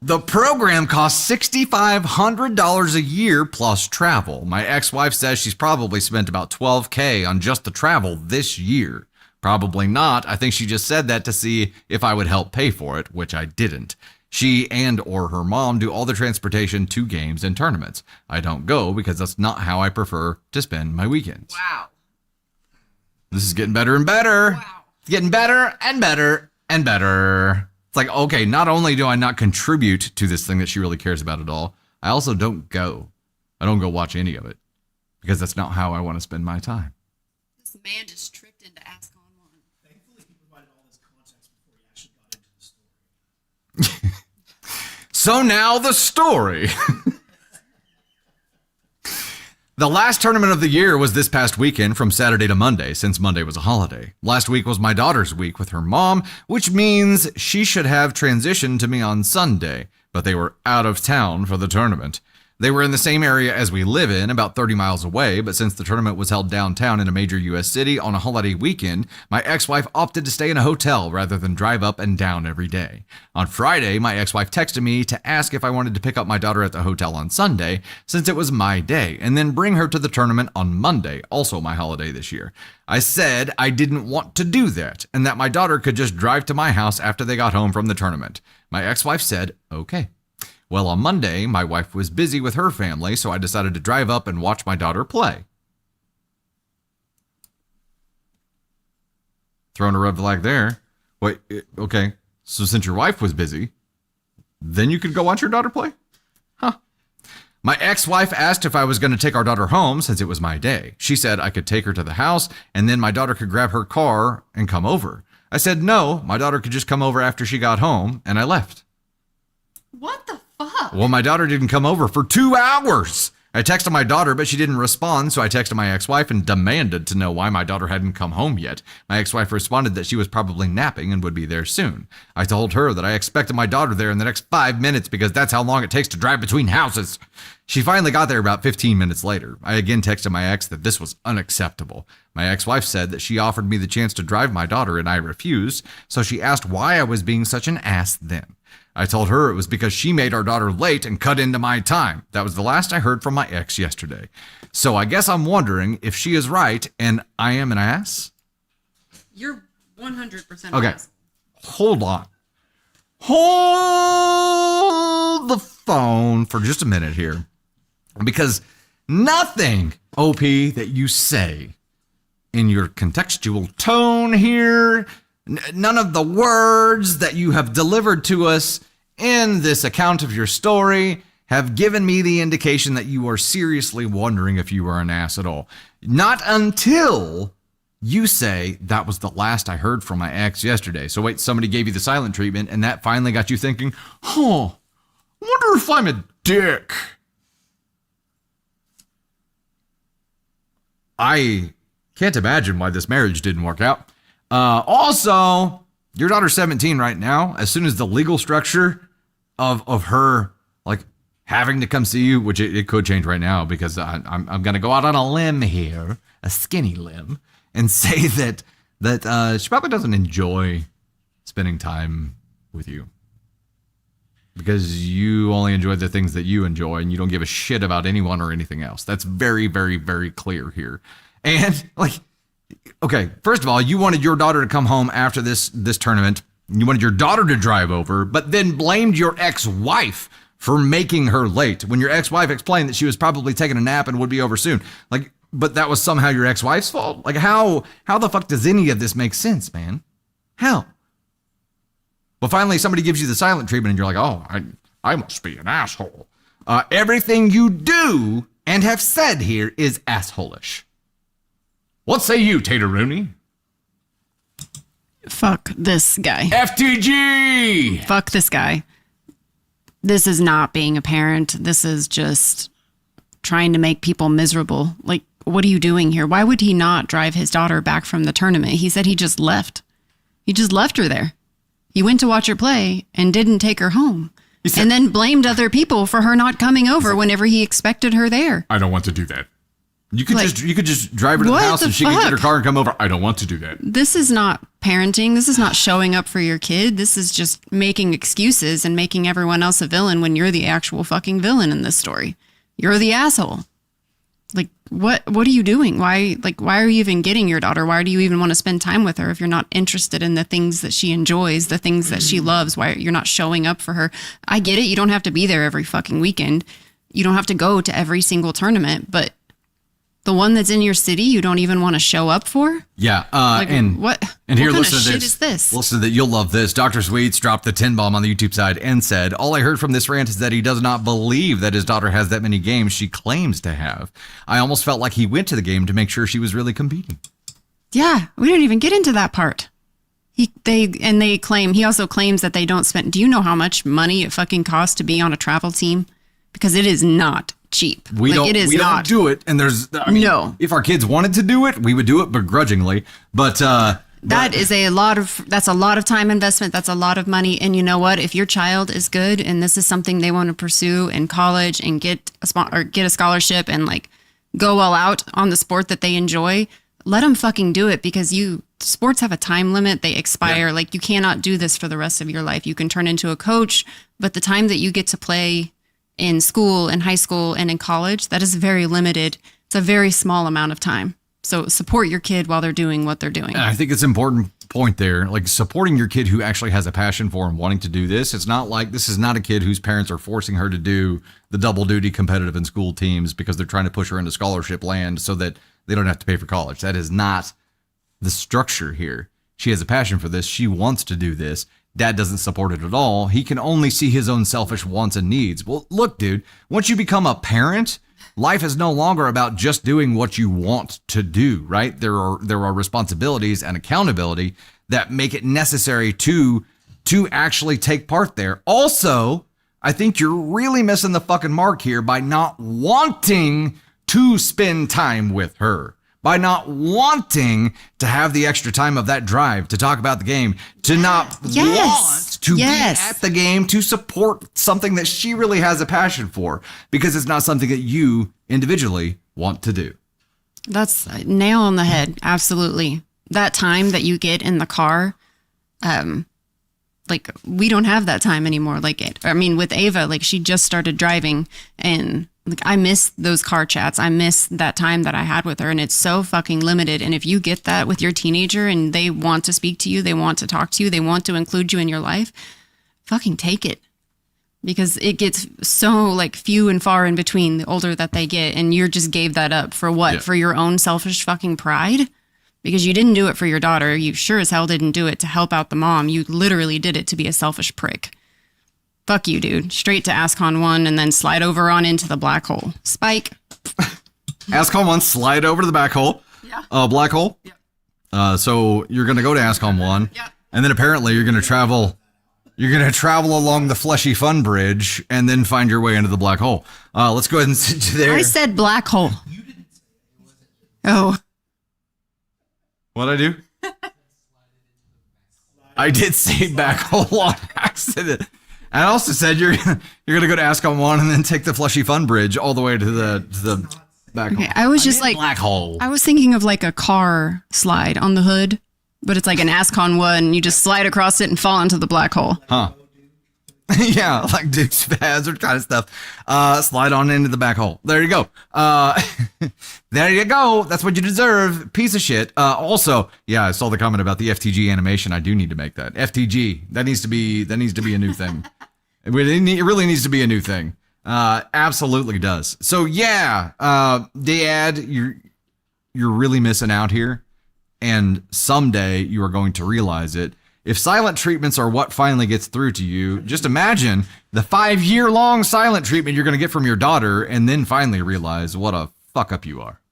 The program costs $6,500 a year plus travel. My ex-wife says she's probably spent about $12,000 on just the travel this year. Probably not. I think she just said that to see if I would help pay for it, which I didn't. She and or her mom do all the transportation to games and tournaments. I don't go because that's not how I prefer to spend my weekends. Wow. This is getting better and better. Wow. It's getting better and better and better. It's like, okay, not only do I not contribute to this thing that she really cares about at all, I also don't go. I don't go watch any of it because that's not how I want to spend my time. This man just tricked into Ask on 1. Thankfully, he provided all this context before he actually got into the story. So now the story. The last tournament of the year was this past weekend from Saturday to Monday, since Monday was a holiday. Last week was my daughter's week with her mom, which means she should have transitioned to me on Sunday, but they were out of town for the tournament. They were in the same area as we live in, about 30 miles away, but since the tournament was held downtown in a major U.S. city on a holiday weekend, my ex-wife opted to stay in a hotel rather than drive up and down every day. On Friday, my ex-wife texted me to ask if I wanted to pick up my daughter at the hotel on Sunday, since it was my day, and then bring her to the tournament on Monday, also my holiday this year. I said I didn't want to do that, and that my daughter could just drive to my house after they got home from the tournament. My ex-wife said, okay. Well, on Monday, my wife was busy with her family, so I decided to drive up and watch my daughter play. Throwing a red flag there. Wait, okay. So since your wife was busy, then you could go watch your daughter play? Huh. My ex-wife asked if I was going to take our daughter home since it was my day. She said I could take her to the house and then my daughter could grab her car and come over. I said no, my daughter could just come over after she got home, and I left. What the fuck? Well, my daughter didn't come over for 2 hours. I texted my daughter, but she didn't respond, so I texted my ex-wife and demanded to know why my daughter hadn't come home yet. My ex-wife responded that she was probably napping and would be there soon. I told her that I expected my daughter there in the next 5 minutes because that's how long it takes to drive between houses. She finally got there about 15 minutes later. I again texted my ex that this was unacceptable. My ex-wife said that she offered me the chance to drive my daughter and I refused, so she asked why I was being such an ass then. I told her it was because she made our daughter late and cut into my time. That was the last I heard from my ex yesterday. So I guess I'm wondering if she is right and I am an ass? You're 100% Okay. ass. Hold on. Hold the phone for just a minute here. Because nothing, OP, that you say in your contextual tone here, none of the words that you have delivered to us in this account of your story have given me the indication that you are seriously wondering if you are an ass at all. Not until you say that was the last I heard from my ex yesterday. So wait, somebody gave you the silent treatment and that finally got you thinking, wonder if I'm a dick. I can't imagine why this marriage didn't work out. Also, your daughter's 17 right now. As soon as the legal structure of her like having to come see you, which it could change right now because I'm gonna go out on a limb here, a skinny limb, and say that she probably doesn't enjoy spending time with you because you only enjoy the things that you enjoy and you don't give a shit about anyone or anything else. That's very, very, very clear here. And like, okay, first of all, you wanted your daughter to come home after this tournament. You wanted your daughter to drive over, but then blamed your ex-wife for making her late when your ex-wife explained that she was probably taking a nap and would be over soon. Like, but that was somehow your ex-wife's fault? Like, how the fuck does any of this make sense, man? How? Well, finally, somebody gives you the silent treatment and you're like, oh, I must be an asshole. Everything you do and have said here is assholish. What say you, Tater Rooney? Fuck this guy. FTG! Fuck this guy. This is not being a parent. This is just trying to make people miserable. Like, what are you doing here? Why would he not drive his daughter back from the tournament? He said he just left. He just left her there. He went to watch her play and didn't take her home. And then blamed other people for her not coming over whenever he expected her there. I don't want to do that. You could Like, just drive her to the what house the and she can get fuck? her car and come over. I don't want to do that. This is not parenting. This is not showing up for your kid. This is just making excuses and making everyone else a villain when you're the actual fucking villain in this story. You're the asshole. Like, what are you doing? Why are you even getting your daughter? Why do you even want to spend time with her if you're not interested in the things that she enjoys, the things that she loves? Why you're not showing up for her? I get it. You don't have to be there every fucking weekend. You don't have to go to every single tournament, but the one that's in your city, you don't even want to show up for? Yeah. Like, and what? And here, what kind listen of to shit this. is this? Listen that you'll love this. Dr. Sweets dropped the 10 bomb on the YouTube side and said, all I heard from this rant is that he does not believe that his daughter has that many games she claims to have. I almost felt like he went to the game to make sure she was really competing. Yeah, we didn't even get into that part. He also claims that they don't spend. Do you know how much money it fucking costs to be on a travel team? Because it is not cheap. We don't do it, and No. if our kids wanted to do it, we would do it begrudgingly. But that's a lot of time investment. That's a lot of money. And you know what? If your child is good and this is something they want to pursue in college and get a scholarship and like go all out on the sport that they enjoy, let them fucking do it because sports have a time limit. They expire. Yeah. Like you cannot do this for the rest of your life. You can turn into a coach, but the time that you get to play in school, in high school, and in college, that is very limited. It's a very small amount of time. So support your kid while they're doing what they're doing. I think it's an important point there, like supporting your kid who actually has a passion for and wanting to do this. It's not like this is not a kid whose parents are forcing her to do the double duty competitive and school teams because they're trying to push her into scholarship land so that they don't have to pay for college. That is not the structure here. She has a passion for this. She wants to do this. Dad doesn't support it at all. He can only see his own selfish wants and needs. Well, look, dude, once you become a parent, life is no longer about just doing what you want to do, right? There are responsibilities and accountability that make it necessary to actually take part there. Also, I think you're really missing the fucking mark here by not wanting to spend time with her, by not wanting to have the extra time of that drive to talk about the game, to not want to be at the game, to support something that she really has a passion for, because it's not something that you individually want to do. That's a nail on the head. Absolutely. That time that you get in the car, like we don't have that time anymore. With Ava, like she just started driving, and like I miss those car chats. I miss that time that I had with her, and it's so fucking limited. And if you get that with your teenager and they want to speak to you, they want to talk to you, they want to include you in your life, fucking take it. Because it gets so like few and far in between the older that they get, and you just gave that up for what? Yeah. For your own selfish fucking pride? Because you didn't do it for your daughter. You sure as hell didn't do it to help out the mom. You literally did it to be a selfish prick. Fuck you, dude. Straight to ASCON 1 and then slide over on into the black hole. Spike. ASCON 1, slide over to the back hole. Yeah. Black hole. Yeah. So you're going to go to ASCON 1. Yeah. And then apparently you're going to travel along the Fleshy Fun Bridge and then find your way into the black hole. Let's go ahead and sit you there. I said black hole. Oh. What'd I do? I did say back hole on accident. I also said you're gonna go to ASCON 1 and then take the Fleshy Fun Bridge all the way to the back hole. I was just like black hole. I was thinking of like a car slide on the hood, but it's like an ASCON 1. You just slide across it and fall into the black hole. Huh. Yeah, like Dukes of Hazzard kind of stuff. Slide on into the back hole. There you go. There you go. That's what you deserve. Piece of shit. Also, yeah, I saw the comment about the FTG animation. I do need to make that. FTG. That needs to be a new thing. It really needs to be a new thing. Absolutely does. So yeah, Dad, you're really missing out here. And someday you are going to realize it. If silent treatments are what finally gets through to you, just imagine the 5-year-long silent treatment you're going to get from your daughter and then finally realize what a fuck up you are.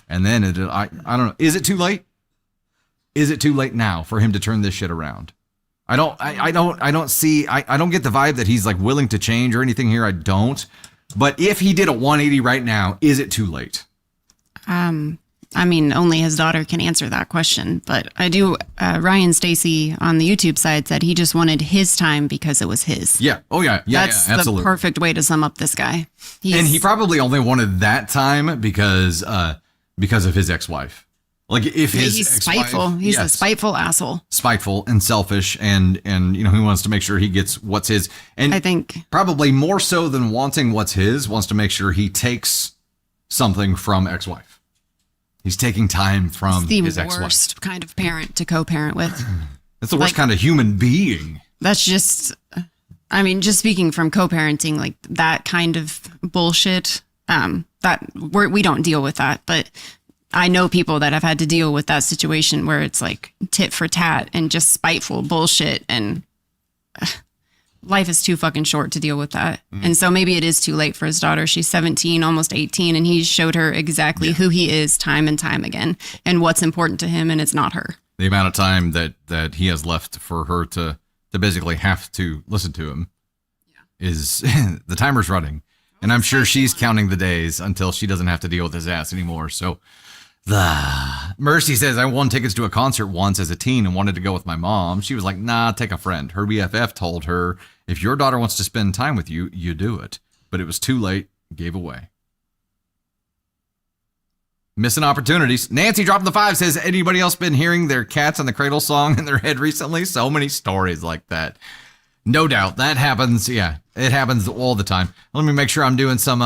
And then I don't know. Is it too late? Is it too late now for him to turn this shit around? I don't get the vibe that he's like willing to change or anything here. I don't. But if he did a 180 right now, is it too late? I mean, only his daughter can answer that question. But I do. Ryan Stacy on the YouTube side said he just wanted his time because it was his. Yeah. Oh, yeah. Yeah. That's absolutely. the perfect way to sum up this guy. And he probably only wanted that time because of his ex-wife. Like if he's spiteful. He's a spiteful asshole. Spiteful and selfish, and he wants to make sure he gets what's his. And I think probably more so than wanting what's his, wants to make sure he takes something from ex-wife. He's taking time from his ex-wife. The worst kind of parent to co-parent with. That's the worst kind of human being. That's just, I mean, just speaking from co-parenting, like that kind of bullshit, we don't deal with that. But I know people that have had to deal with that situation where it's like tit for tat and just spiteful bullshit, and life is too fucking short to deal with that. And so maybe it is too late for his daughter. She's 17, almost 18, and he showed her exactly who he is time and time again and what's important to him, and it's not her. The amount of time that he has left for her to basically have to listen to him is the timer's running. And I'm sure she's counting the days until she doesn't have to deal with his ass anymore. So Mercy says, I won tickets to a concert once as a teen and wanted to go with my mom. She was like, nah, take a friend. Her BFF told her, if your daughter wants to spend time with you, you do it. But it was too late. Gave away. Missing opportunities. Nancy dropping the 5 says, anybody else been hearing their Cats on the Cradle song in their head recently? So many stories like that. No doubt that happens. Yeah, it happens all the time. Let me make sure I'm doing some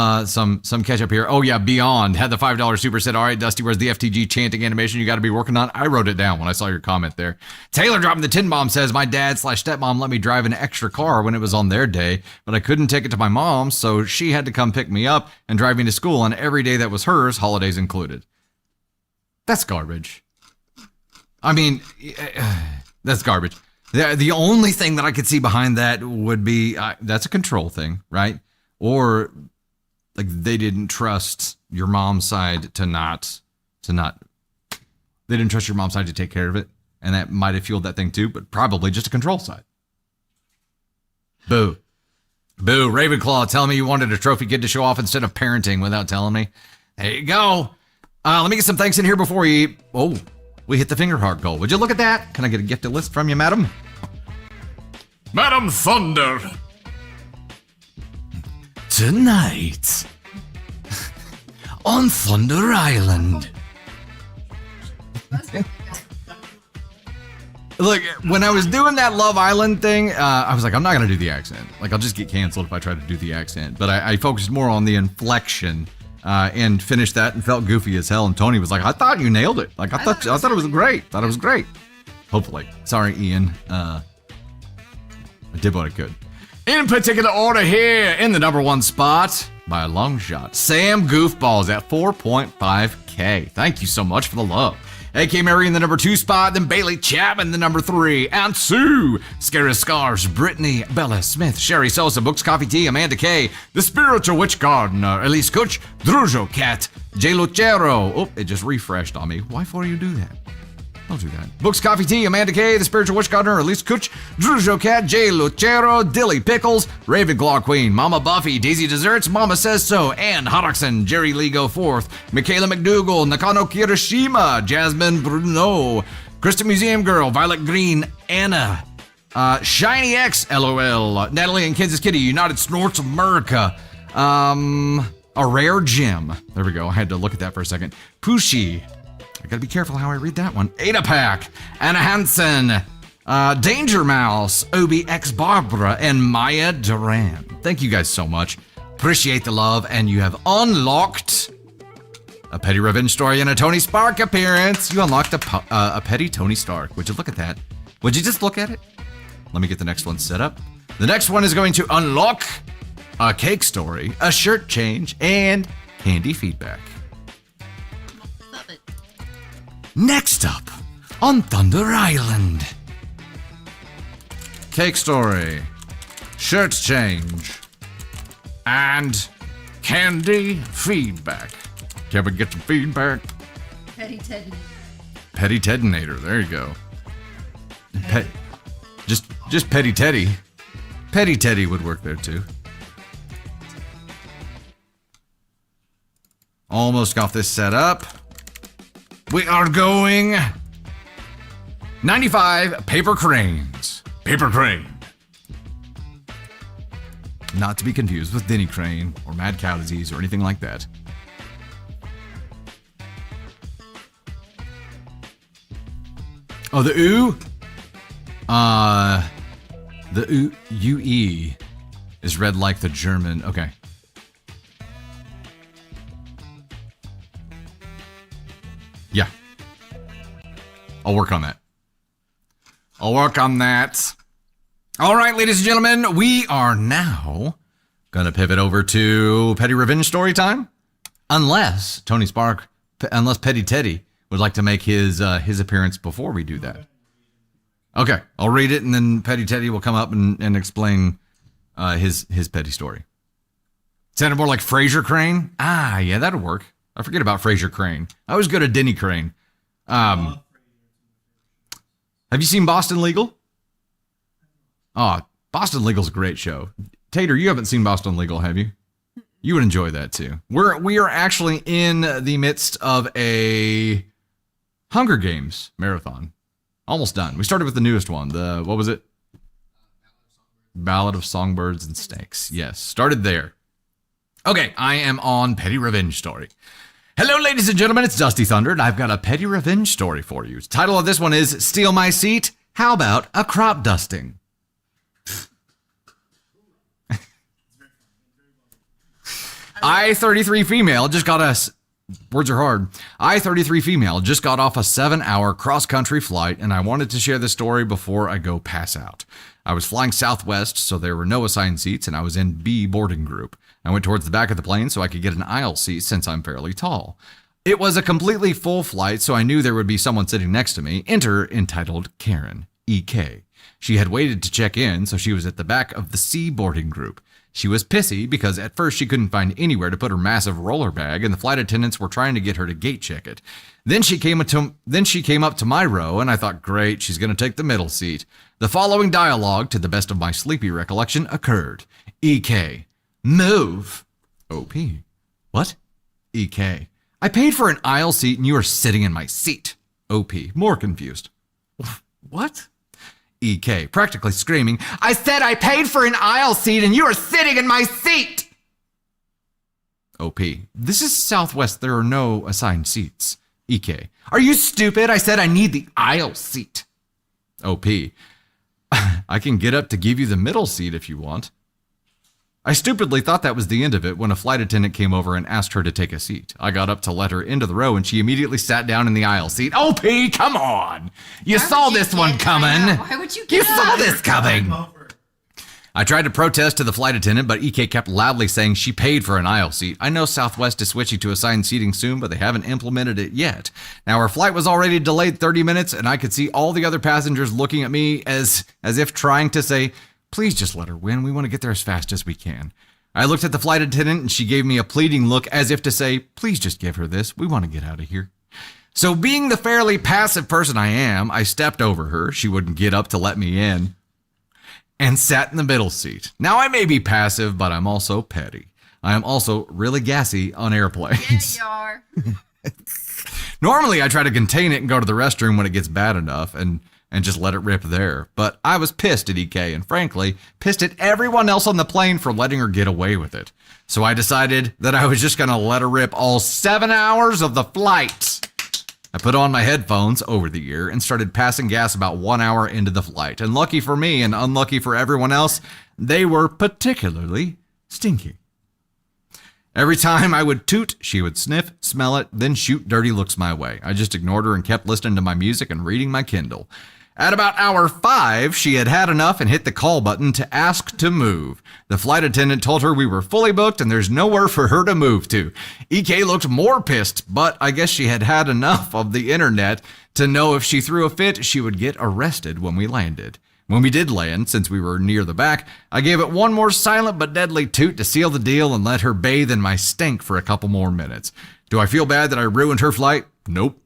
catch up here. Oh yeah, Beyond had the $5 super set. All right, Dusty, where's the FTG chanting animation you got to be working on? I wrote it down when I saw your comment there. Taylor dropping the 10 bomb says, my dad/stepmom let me drive an extra car when it was on their day, but I couldn't take it to my mom, so she had to come pick me up and drive me to school on every day that was hers, holidays included. That's garbage. I mean, that's garbage. The only thing that I could see behind that would be that's a control thing, right? Or like they didn't trust your mom's side to not. They didn't trust your mom's side to take care of it, and that might have fueled that thing too. But probably just a control side. Boo. Boo, Ravenclaw, tell me you wanted a trophy kid to show off instead of parenting without telling me. There you go. Let me get some thanks in here before we eat. Oh, we hit the finger heart goal. Would you look at that? Can I get a gifted list from you, madam? Madam Thunder. Tonight on Thunder Island. Look, when I was doing that Love Island thing, I was like, I'm not going to do the accent. Like, I'll just get canceled if I try to do the accent. But I focused more on the inflection and finished that and felt goofy as hell. And Tony was like, I thought you nailed it. Like, I thought it was great. Thought it was great. Hopefully. Sorry, Ian. I did what I could. In particular order here, in the number one spot, by a long shot, Sam Goofballs at 4.5K. Thank you so much for the love. AK Mary in the number 2 spot, then Bailey Chapman, the number 3, and Sue, Scary Scars, Brittany, Bella Smith, Sherry Sosa, Books Coffee Tea, Amanda K, The Spiritual Witch Gardener, Elise Kutch, Drujo Cat, J Lucero. Oh, it just refreshed on me. Why for you do that? Don't do that. Books Coffee Tea, Amanda K, The Spiritual Witch Gardener, Elise Kutch, Drujo Cat, J Lucero, Dilly Pickles, Ravenclaw Queen, Mama Buffy, Daisy Desserts, Mama Says So, Ann Hodgson, Jerry Lee Go Forth, Michaela McDougal, Nakano Kirishima, Jasmine Bruno, Kristen Museum Girl, Violet Green, Anna, Shiny X, LOL, Natalie and Kansas Kitty, United Snorts of America, A Rare Gem. There we go. I had to look at that for a second. Pushy. I gotta be careful how I read that one. Ada Pack, Anna Hansen, Danger Mouse, Obi X Barbara, and Maya Duran. Thank you guys so much. Appreciate the love, and you have unlocked a petty revenge story and a Tony Stark appearance. You unlocked a petty Tony Stark. Would you look at that? Would you just look at it? Let me get the next one set up. The next one is going to unlock a cake story, a shirt change, and candy feedback. Next up on Thunder Island. Cake story, shirt change, and candy feedback. Can we get some feedback? Petty Teddy. Petty Teddinator, there you go. Just Petty Teddy. Petty Teddy would work there too. Almost got this set up. We are going 95 paper cranes. Paper crane. Not to be confused with Denny Crane or mad cow disease or anything like that. Oh, the ooh? The UE is read like the German. Okay. Yeah. I'll work on that. All right, ladies and gentlemen, we are now going to pivot over to Petty Revenge story time. Unless Petty Teddy would like to make his appearance before we do that. Okay, I'll read it, and then Petty Teddy will come up and explain his petty story. Sounded more like Fraser Crane? Ah, yeah, that'll work. I forget about Fraser Crane. I was good at Denny Crane. Have you seen Boston Legal? Oh, Boston Legal's a great show. Tater, you haven't seen Boston Legal, have you? You would enjoy that too. We are actually in the midst of a Hunger Games marathon. Almost done. We started with the newest one. What was it? Ballad of Songbirds and Snakes. Yes, started there. Okay, I am on Petty Revenge Story. Hello, ladies and gentlemen, it's Dusty Thunder, and I've got a Petty Revenge Story for you. The title of this one is Steal My Seat? How about a crop dusting? I-33 female just got us. Words are hard. I-33 female just got off a 7-hour cross-country flight, and I wanted to share this story before I go pass out. I was flying Southwest, so there were no assigned seats, and I was in B boarding group. I went towards the back of the plane so I could get an aisle seat since I'm fairly tall. It was a completely full flight, so I knew there would be someone sitting next to me. Enter entitled Karen, E.K. She had waited to check in, so she was at the back of the C boarding group. She was pissy because at first she couldn't find anywhere to put her massive roller bag, and the flight attendants were trying to get her to gate check it. Then she came up to my row, and I thought, great, she's going to take the middle seat. The following dialogue, to the best of my sleepy recollection, occurred. EK. Move. OP. What? EK. I paid for an aisle seat and you are sitting in my seat. OP. More confused. What? EK. Practically screaming, I said I paid for an aisle seat and you are sitting in my seat. OP. This is Southwest. There are no assigned seats. EK. Are you stupid? I said I need the aisle seat. OP. I can get up to give you the middle seat if you want. I stupidly thought that was the end of it when a flight attendant came over and asked her to take a seat. I got up to let her into the row and she immediately sat down in the aisle seat. OP, come on. You saw this one coming. Why would you You get saw up? this coming. I tried to protest to the flight attendant, but EK kept loudly saying she paid for an aisle seat. I know Southwest is switching to assigned seating soon, but they haven't implemented it yet. Now, our flight was already delayed 30 minutes, and I could see all the other passengers looking at me as if trying to say, please just let her win. We want to get there as fast as we can. I looked at the flight attendant, and she gave me a pleading look as if to say, please just give her this. We want to get out of here. So being the fairly passive person I am, I stepped over her. She wouldn't get up to let me in. And sat in the middle seat. Now, I may be passive, but I'm also petty. I am also really gassy on airplanes. Yeah, you are. Normally, I try to contain it and go to the restroom when it gets bad enough and just let it rip there. But I was pissed at EK and frankly, pissed at everyone else on the plane for letting her get away with it. So I decided that I was just going to let her rip all 7 hours of the flight. I put on my headphones over the ear and started passing gas about 1 hour into the flight. And lucky for me and unlucky for everyone else, they were particularly stinky. Every time I would toot, she would sniff, smell it, then shoot dirty looks my way. I just ignored her and kept listening to my music and reading my Kindle. At about hour 5, she had had enough and hit the call button to ask to move. The flight attendant told her we were fully booked and there's nowhere for her to move to. EK looked more pissed, but I guess she had had enough of the internet to know if she threw a fit, she would get arrested when we landed. When we did land, since we were near the back, I gave it one more silent but deadly toot to seal the deal and let her bathe in my stink for a couple more minutes. Do I feel bad that I ruined her flight? Nope.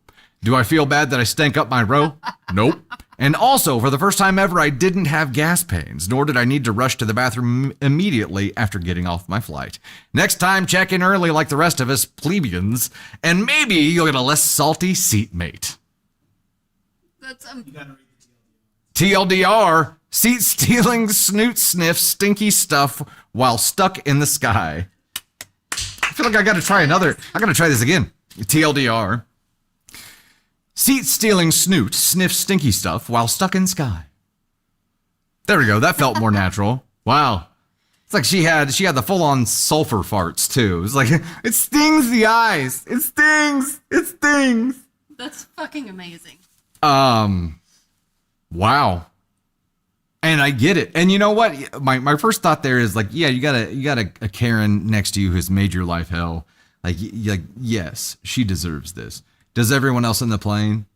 Do I feel bad that I stank up my row? Nope. And also, for the first time ever, I didn't have gas pains, nor did I need to rush to the bathroom immediately after getting off my flight. Next time, check in early like the rest of us plebeians, and maybe you'll get a less salty seatmate. That's You gotta read the TLDR. TLDR, seat stealing, snoot sniff, stinky stuff while stuck in the sky. I feel like I gotta try this again. TLDR. Seat stealing snoot sniff stinky stuff while stuck in sky. There we go. That felt more natural. Wow. It's like she had the full on sulfur farts too. It's like it stings the eyes. It stings. It stings. That's fucking amazing. Wow. And I get it. And you know what? My first thought there is like, yeah, you got a Karen next to you who's made your life hell. Like yes, she deserves this. Does everyone else in the plane?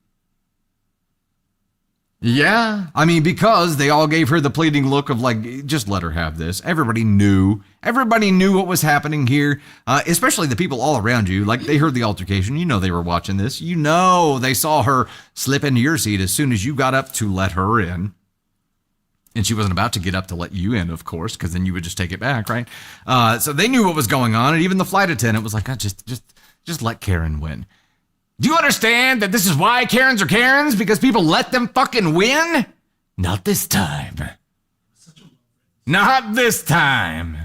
Yeah. I mean, because they all gave her the pleading look of like, just let her have this. Everybody knew what was happening here, especially the people all around you. Like they heard the altercation. You know they were watching this. You know they saw her slip into your seat as soon as you got up to let her in. And she wasn't about to get up to let you in, of course, because then you would just take it back, right? So they knew what was going on. And even the flight attendant was like, oh, just let Karen win. Do you understand that this is why Karens are Karens? Because people let them fucking win? Not this time. Not this time.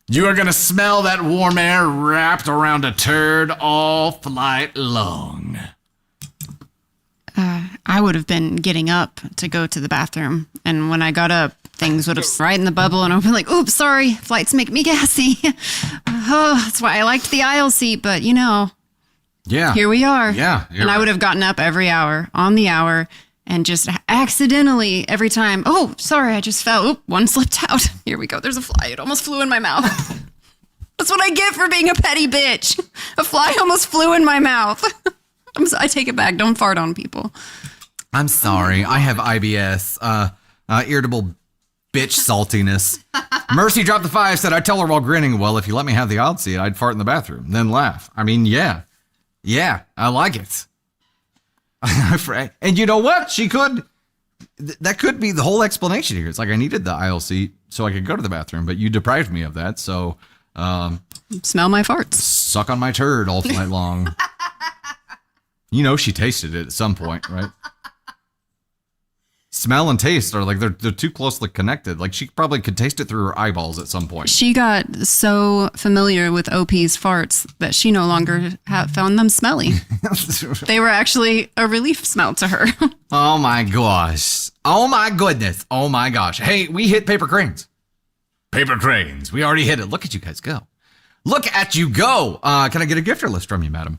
You are gonna smell that warm air wrapped around a turd all flight long. I would have been getting up to go to the bathroom. And when I got up, things would have right in the bubble and I've been like, oops, sorry, flights make me gassy. Oh, that's why I liked the aisle seat, but you know. Yeah. Here we are. Yeah. And I would have gotten up every hour on the hour and just accidentally every time, oh, sorry, I just fell. Oop, one slipped out. Here we go. There's a fly. It almost flew in my mouth. That's what I get for being a petty bitch. A fly almost flew in my mouth. I take it back. Don't fart on people. I'm sorry. I have IBS. Irritable bitch saltiness. Mercy dropped the 5, said, I tell her while grinning, well, if you let me have the odd seat, I'd fart in the bathroom, then laugh. I mean, yeah. Yeah, I like it. And you know what? She could. that could be the whole explanation here. It's like I needed the aisle seat so I could go to the bathroom, but you deprived me of that. So Smell my farts. suck on my turd all night long. You know she tasted it at some point, right? Smell and taste are like they're too closely connected. Like she probably could taste it through her eyeballs at some point. She got so familiar with OP's farts that she no longer found them smelly. They were actually a relief smell to her. Oh my gosh. Oh my goodness. Oh my gosh. Hey, we hit paper cranes. Paper cranes. We already hit it. Look at you guys go. Look at you go. Can I get a gifter list from you, madam?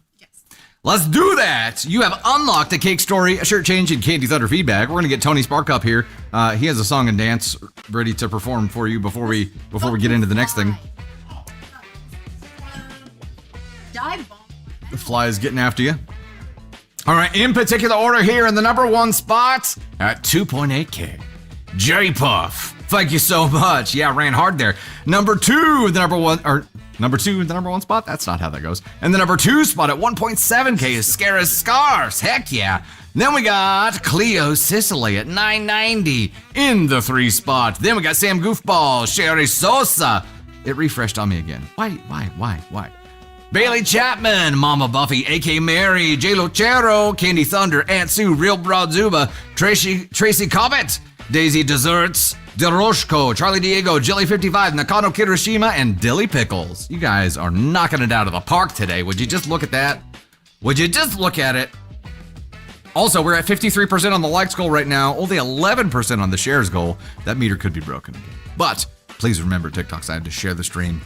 Let's do that. You have unlocked a cake story, a shirt change, and Caden Thunder feedback. We're gonna get Tony Spark up here. He has a song and dance ready to perform for you before we get into the next thing. The fly is getting after you. All right, in particular order here in the number one spot at 2.8K. J Puff. Thank you so much. Yeah, ran hard there. Number two, the number one spot. That's not how that goes. And the number two spot at 1.7K is Scara Scars. Heck yeah. Then we got Cleo Sicily at 990 in the three spot. Then we got Sam Goofball, Sherry Sosa. It refreshed on me again. Why? Bailey Chapman, Mama Buffy, AK Mary, J Lucero, Candy Thunder, Aunt Sue, Real Broad Zuba, Tracy Cobbett, Daisy Desserts, DeRoshko, Charlie Diego, Jelly55, Nakano Kirishima, and Dilly Pickles. You guys are knocking it out of the park today. Would you just look at that? Would you just look at it? Also, we're at 53% on the likes goal right now, only 11% on the shares goal. That meter could be broken again. But please remember, TikTok side, to share the stream.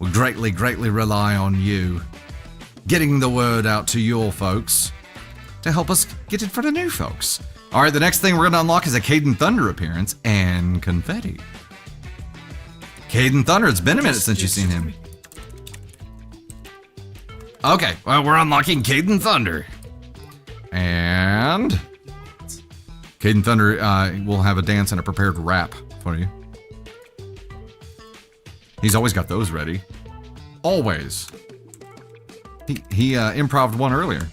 We greatly rely on you getting the word out to your folks to help us get in front of new folks. All right, the next thing we're going to unlock is a Caden Thunder appearance and confetti. Caden Thunder, it's been a minute since you've seen him. Okay, well, we're unlocking Caden Thunder. And Caden Thunder will have a dance and a prepared rap for you. He's always got those ready. Always. He improv'd one earlier.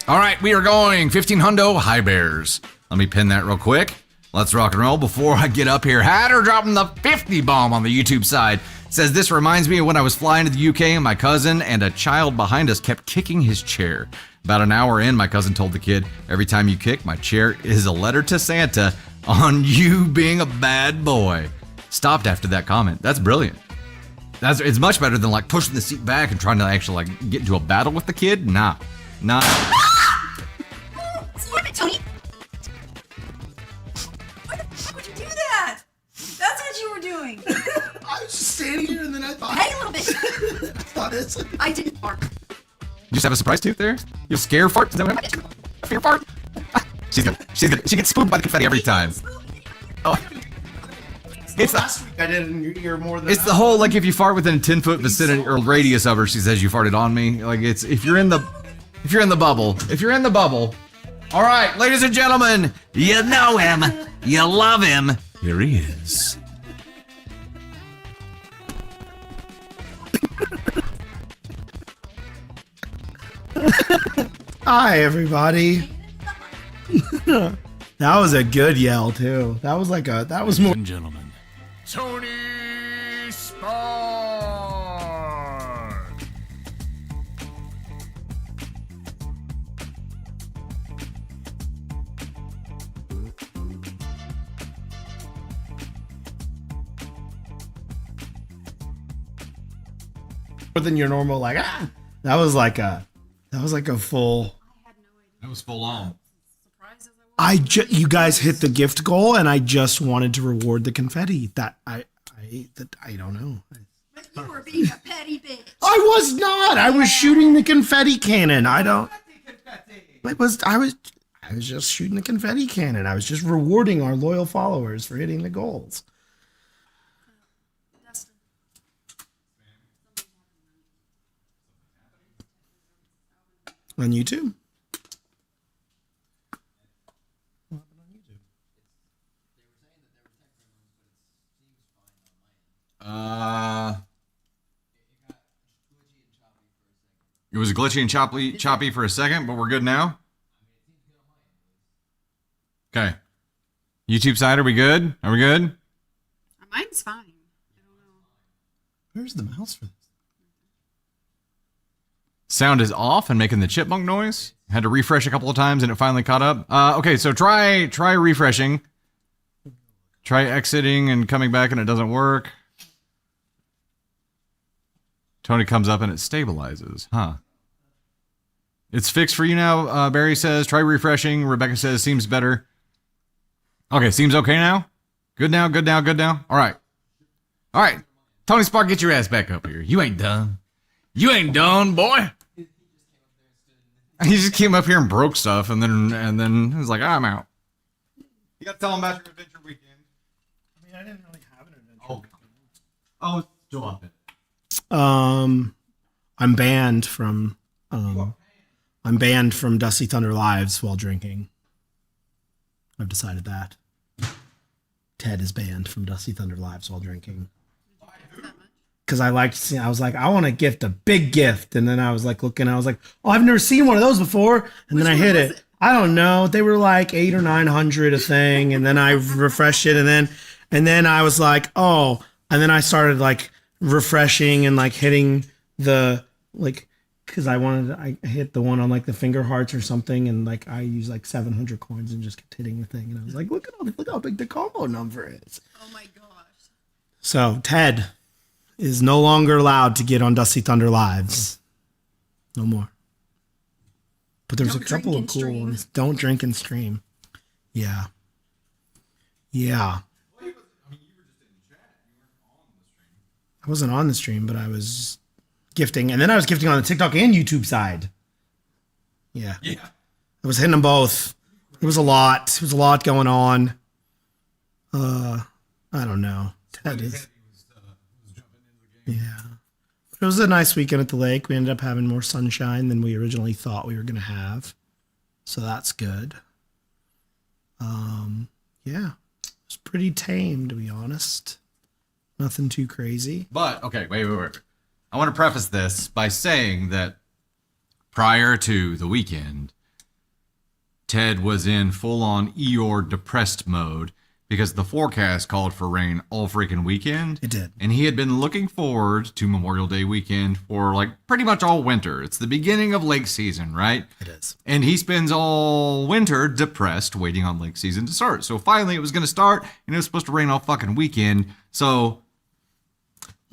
All right, we are going 15 hundo high bears. Let me pin that real quick. Let's rock and roll before I get up here. Hatter dropping the 50 bomb on the YouTube side. Says this reminds me of when I was flying to the UK and my cousin and a child behind us kept kicking his chair. About an hour in, my cousin told the kid, every time you kick, my chair is a letter to Santa on you being a bad boy. Stopped after that comment. That's brilliant. It's much better than like pushing the seat back and trying to actually like get into a battle with the kid. Nah. Stop it, Tony! Why the fuck would you do that? That's what you were doing. I was just standing here and then I thought. Hey, a little bit. I thought it's. I didn't bark. You just have a surprise tooth there? You scare fart? Is that what happened? Fear fart? She gets spooked by the confetti every time. Oh. It's Last week I did it in your ear more than. It's the whole like if you fart within a 10-foot vicinity or radius of her, she says you farted on me. Like it's if you're in the bubble. All right, ladies and gentlemen, you know him, you love him. Here he is. Hi, everybody. That was a good yell too. That was more. And gentlemen, Tony Spark. Than your normal like that was like a full. That was full on. You guys hit the gift goal and I just wanted to reward the confetti. I don't know. But you were being a petty bitch. I was not. I was shooting the confetti cannon. I was just shooting the confetti cannon. I was just rewarding our loyal followers for hitting the goals. On YouTube. It was glitchy and choppy for a second, but we're good now. Okay. YouTube side, are we good? Are we good? Mine's fine. Where's the mouse for this? Sound is off and making the chipmunk noise. Had to refresh a couple of times and it finally caught up. Okay, so try refreshing. Try exiting and coming back and it doesn't work. Tony comes up and it stabilizes. Huh. It's fixed for you now, Barry says. Try refreshing. Rebecca says, seems better. Okay, seems okay now? Good now, good now, good now? All right. All right. Tony Spark, get your ass back up here. You ain't done. You ain't done, boy. He just came up here and broke stuff, and then he was like, I'm out. You got to tell him about your adventure weekend. I mean, I didn't really have an adventure. Oh, still up it. I'm banned from Dusty Thunder Lives while drinking. I've decided that. Ted is banned from Dusty Thunder Lives while drinking. Because I was like, I want to gift a big gift. And then I was like looking, I was like, oh, I've never seen one of those before. And then I hit it. I don't know. They were like 800 or 900 a thing. And then I refreshed it. And then I was like, oh, and then I started like refreshing and like hitting the, like, because I hit the one on like the finger hearts or something. And like, I used like 700 coins and just kept hitting the thing. And I was like, look how big the combo number is. Oh my gosh. So Ted is no longer allowed to get on Dusty Thunder Lives. No more. But there's a couple of cool ones. Don't drink and stream. Yeah. Yeah. I wasn't on the stream, but I was gifting. And then I was gifting on the TikTok and YouTube side. Yeah. Yeah. I was hitting them both. It was a lot. It was a lot going on. I don't know. Ted is... Yeah. But it was a nice weekend at the lake. We ended up having more sunshine than we originally thought we were going to have. So that's good. Yeah. It was pretty tame, to be honest. Nothing too crazy. But, okay, wait. I want to preface this by saying that prior to the weekend, Ted was in full-on Eeyore depressed mode because the forecast called for rain all freaking weekend. It did. And he had been looking forward to Memorial Day weekend for like pretty much all winter. It's the beginning of lake season, right? It is. And he spends all winter depressed waiting on lake season to start. So finally it was going to start and it was supposed to rain all fucking weekend. So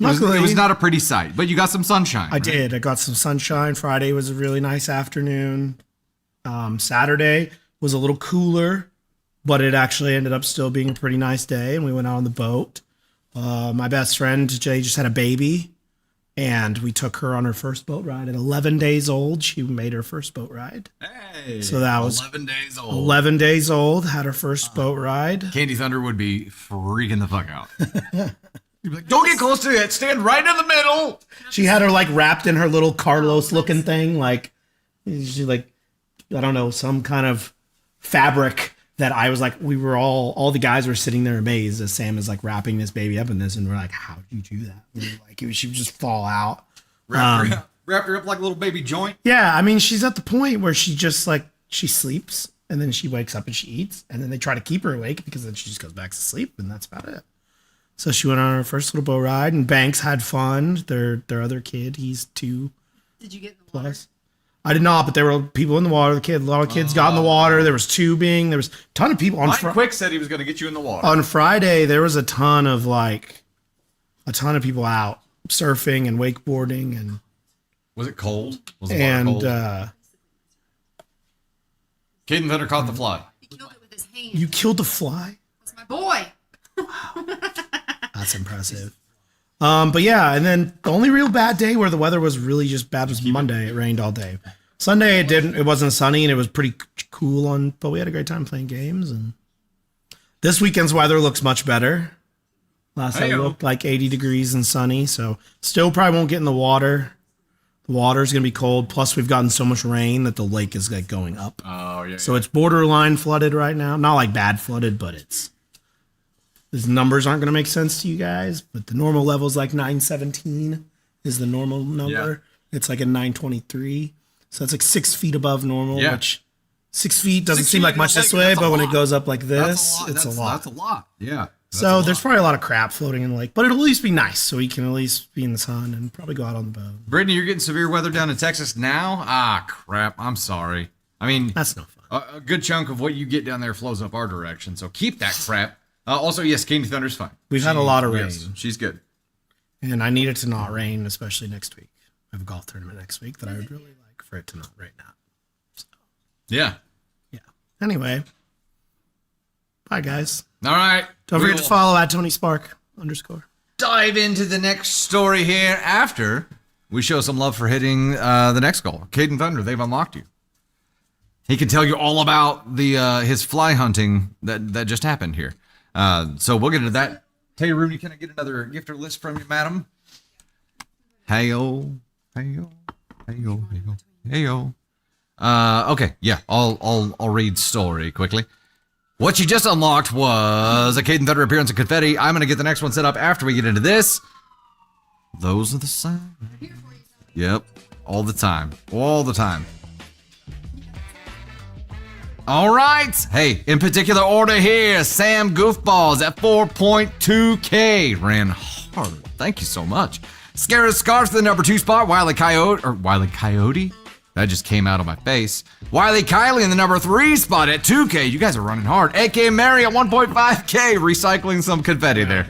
it was not a pretty sight, but you got some sunshine. I did. I got some sunshine. Friday was a really nice afternoon. Saturday was a little cooler, but it actually ended up still being a pretty nice day, and we went out on the boat. My best friend, Jay, just had a baby, and we took her on her first boat ride. At 11 days old, she made her first boat ride. Hey, so that was 11 days old. 11 days old, had her first boat ride. Caden Thunder would be freaking the fuck out. He'd be like, don't get close to it. Stand right in the middle. She had her, like, wrapped in her little Carlos-looking thing. Like, she, like, I don't know, some kind of fabric that I was like, we were all the guys were sitting there amazed as Sam is like wrapping this baby up in this, and we're like, how did you do that? We were like, she would just fall out. Wrapped her up like a little baby joint. Yeah, I mean, she's at the point where she just like, she sleeps, and then she wakes up and she eats, and then they try to keep her awake because then she just goes back to sleep, and that's about it. So she went on her first little boat ride, and Banks had fun. Their other kid, he's 2. Did you get in the water? Plus. I did not, but there were people in the water. A lot of kids got in the water. There was tubing. There was a ton of people. Mike Quick said he was going to get you in the water. On Friday, there was a ton of people out surfing and wakeboarding. And was it cold? Was the water cold? Caden Thunder caught the fly. He killed it with his hand. You killed the fly? That's my boy. That's impressive. But yeah, and then the only real bad day where the weather was really just bad was Monday. It rained all day. Sunday it wasn't sunny and it was pretty cool but we had a great time playing games. And this weekend's weather looks much better. Last night looked like 80 degrees and sunny, so still probably won't get in the water. The water's gonna be cold. Plus we've gotten so much rain that the lake is like going up. Oh yeah. So it's borderline flooded right now. Not like bad flooded, but these numbers aren't going to make sense to you guys, but the normal level is like 917 is the normal number. Yeah. It's like a 923. So it's like 6 feet above normal, which 6 feet doesn't 6 seem like feet, much this like, way, that's a but when lot. it goes up like That's this, it's a lot. That's a lot. Yeah. That's So a there's lot. probably a lot of crap floating in the lake, but it'll at least be nice. So he can at least be in the sun and probably go out on the boat. Brittany, you're getting severe weather down in Texas now? Ah, crap. I'm sorry. I mean, That's no fun. a good chunk of what you get down there flows up our direction, so keep that crap. Also, yes, Caden Thunder's fine. We've had a lot of Yes, rain. she's good. And I need it to not rain, especially next week. I have a golf tournament next week that I would really like for it to not rain now. Yeah. Yeah. Anyway. Bye, guys. All right. Don't We forget to will follow at @TonySpark_. dive into the next story here after we show some love for hitting the next goal. Caden Thunder, they've unlocked you. He can tell you all about the his fly hunting that just happened here. So we'll get into that. Hey, Rooney, can I get another gifter list from you, madam? Hey-o, hey-o, hey-o, hey-o, hey-o. Okay, yeah, I'll read story quickly. What you just unlocked was a Caden Thunder appearance of confetti. I'm going to get the next one set up after we get into this. Those are the signs. Yep, all the time. All the time. All right. Hey, in particular order here, Sam Goofballs at 4.2K. Ran hard. Thank you so much. Scared Scarf to the number 2 spot. Wiley Coyote? That just came out of my face. Wiley Kylie in the number 3 spot at 2K. You guys are running hard. AK Mary at 1.5K. Recycling some confetti there.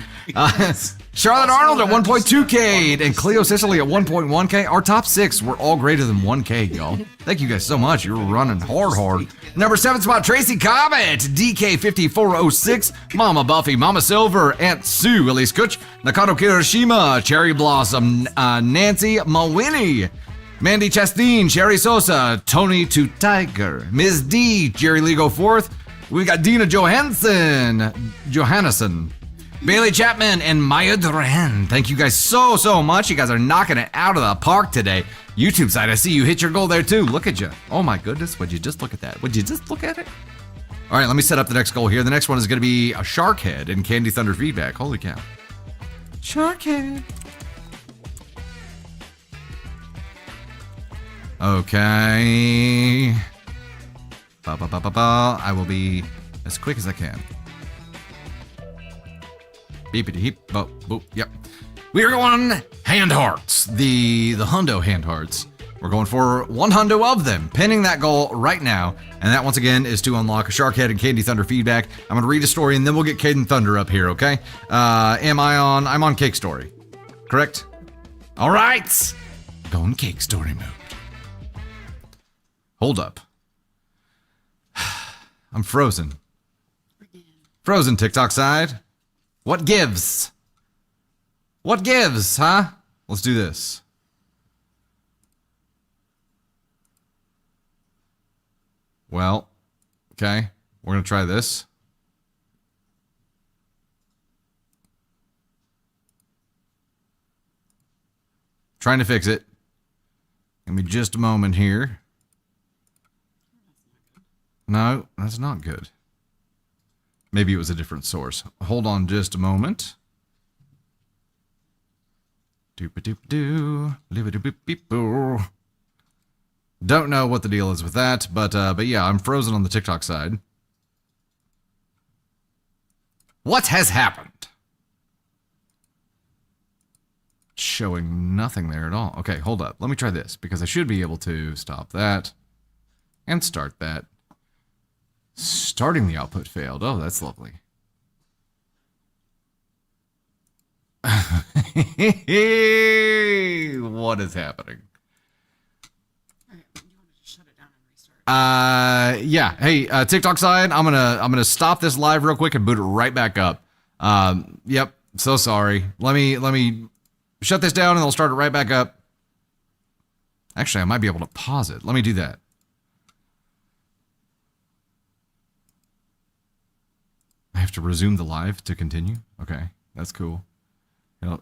Charlotte Arnold at 1.2K and Cleo Sicily at 1.1K. Our top 6 were all greater than 1K, y'all. Thank you guys so much. You're running hard. Number 7 spot, Tracy Cobbett, DK5406, Mama Buffy, Mama Silver, Aunt Sue, Elise Kutch, Nakato Kirishima, Cherry Blossom, Nancy Mawini, Mandy Chasteen, Sherry Sosa, Tony to Tiger, Ms. D, Jerry Lego 4th. We got Dina Johansson, Bailey Chapman, and Maya Duran. Thank you guys so much. You guys are knocking it out of the park today. YouTube side, I see you hit your goal there too. Look at you. Oh my goodness, would you just look at that? Would you just look at it? All right, let me set up the next goal here. The next one is going to be a shark head and Candy Thunder feedback. Holy cow. Shark head. Okay. I will be as quick as I can. Beepity heap, boop, boop, yep. We are going hand hearts, the hundo hand hearts. We're going for 1 hundo of them, pinning that goal right now. And that once again is to unlock a shark head and Candy Thunder feedback. I'm gonna read a story and then we'll get Caden Thunder up here, okay? I'm on cake story, correct? All right, going cake story mode. Hold up. I'm frozen. Frozen, TikTok side. What gives? What gives, huh? Let's do this. Well, okay. We're going to try this. Trying to fix it. Give me just a moment here. No, that's not good. Maybe it was a different source. Hold on just a moment. Doop-a-doop-doo. Don't know what the deal is with that, but yeah, I'm frozen on the TikTok side. What has happened? Showing nothing there at all. Okay, hold up. Let me try this, because I should be able to stop that and start that. Starting the output failed. Oh, that's lovely. What is happening? Yeah. Hey, TikTok side, I'm gonna stop this live real quick and boot it right back up. Yep. So sorry. Let me shut this down and I'll start it right back up. Actually, I might be able to pause it. Let me do that. I have to resume the live to continue? Okay, that's cool. You know,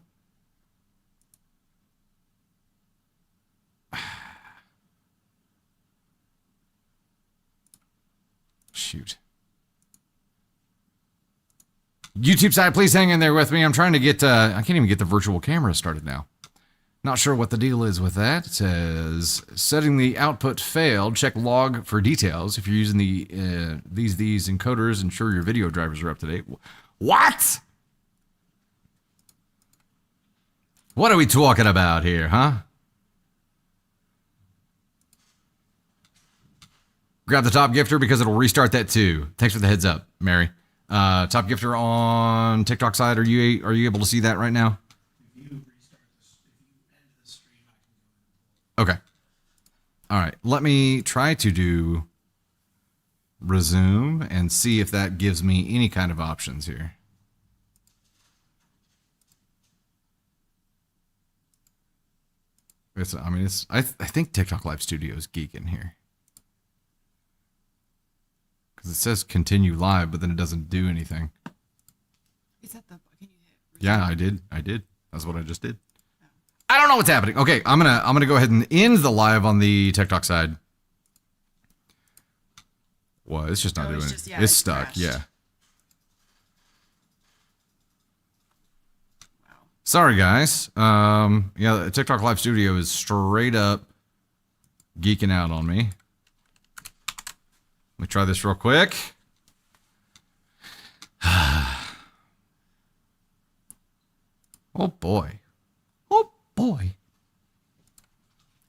shoot. YouTube side, please hang in there with me. I'm trying to get, I can't even get the virtual camera started now. Not sure what the deal is with that. It says, setting the output failed. Check log for details. If you're using the these encoders, ensure your video drivers are up to date. What? What are we talking about here, huh? Grab the top gifter because it'll restart that too. Thanks for the heads up, Mary. Top gifter on TikTok side. Are you able to see that right now? Okay. All right. Let me try to do resume and see if that gives me any kind of options here. I think TikTok Live Studio is geeking here. Because it says continue live, but then it doesn't do anything. Is that the? Can you hit? Yeah, I did. That's what I just did. I don't know what's happening. Okay, I'm gonna go ahead and end the live on the TikTok side. Well, it's just not doing it. Yeah, it's stuck. crashed. Yeah. Wow. Sorry, guys. Yeah, TikTok Live Studio is straight up geeking out on me. Let me try this real quick. Oh boy. Oh boy.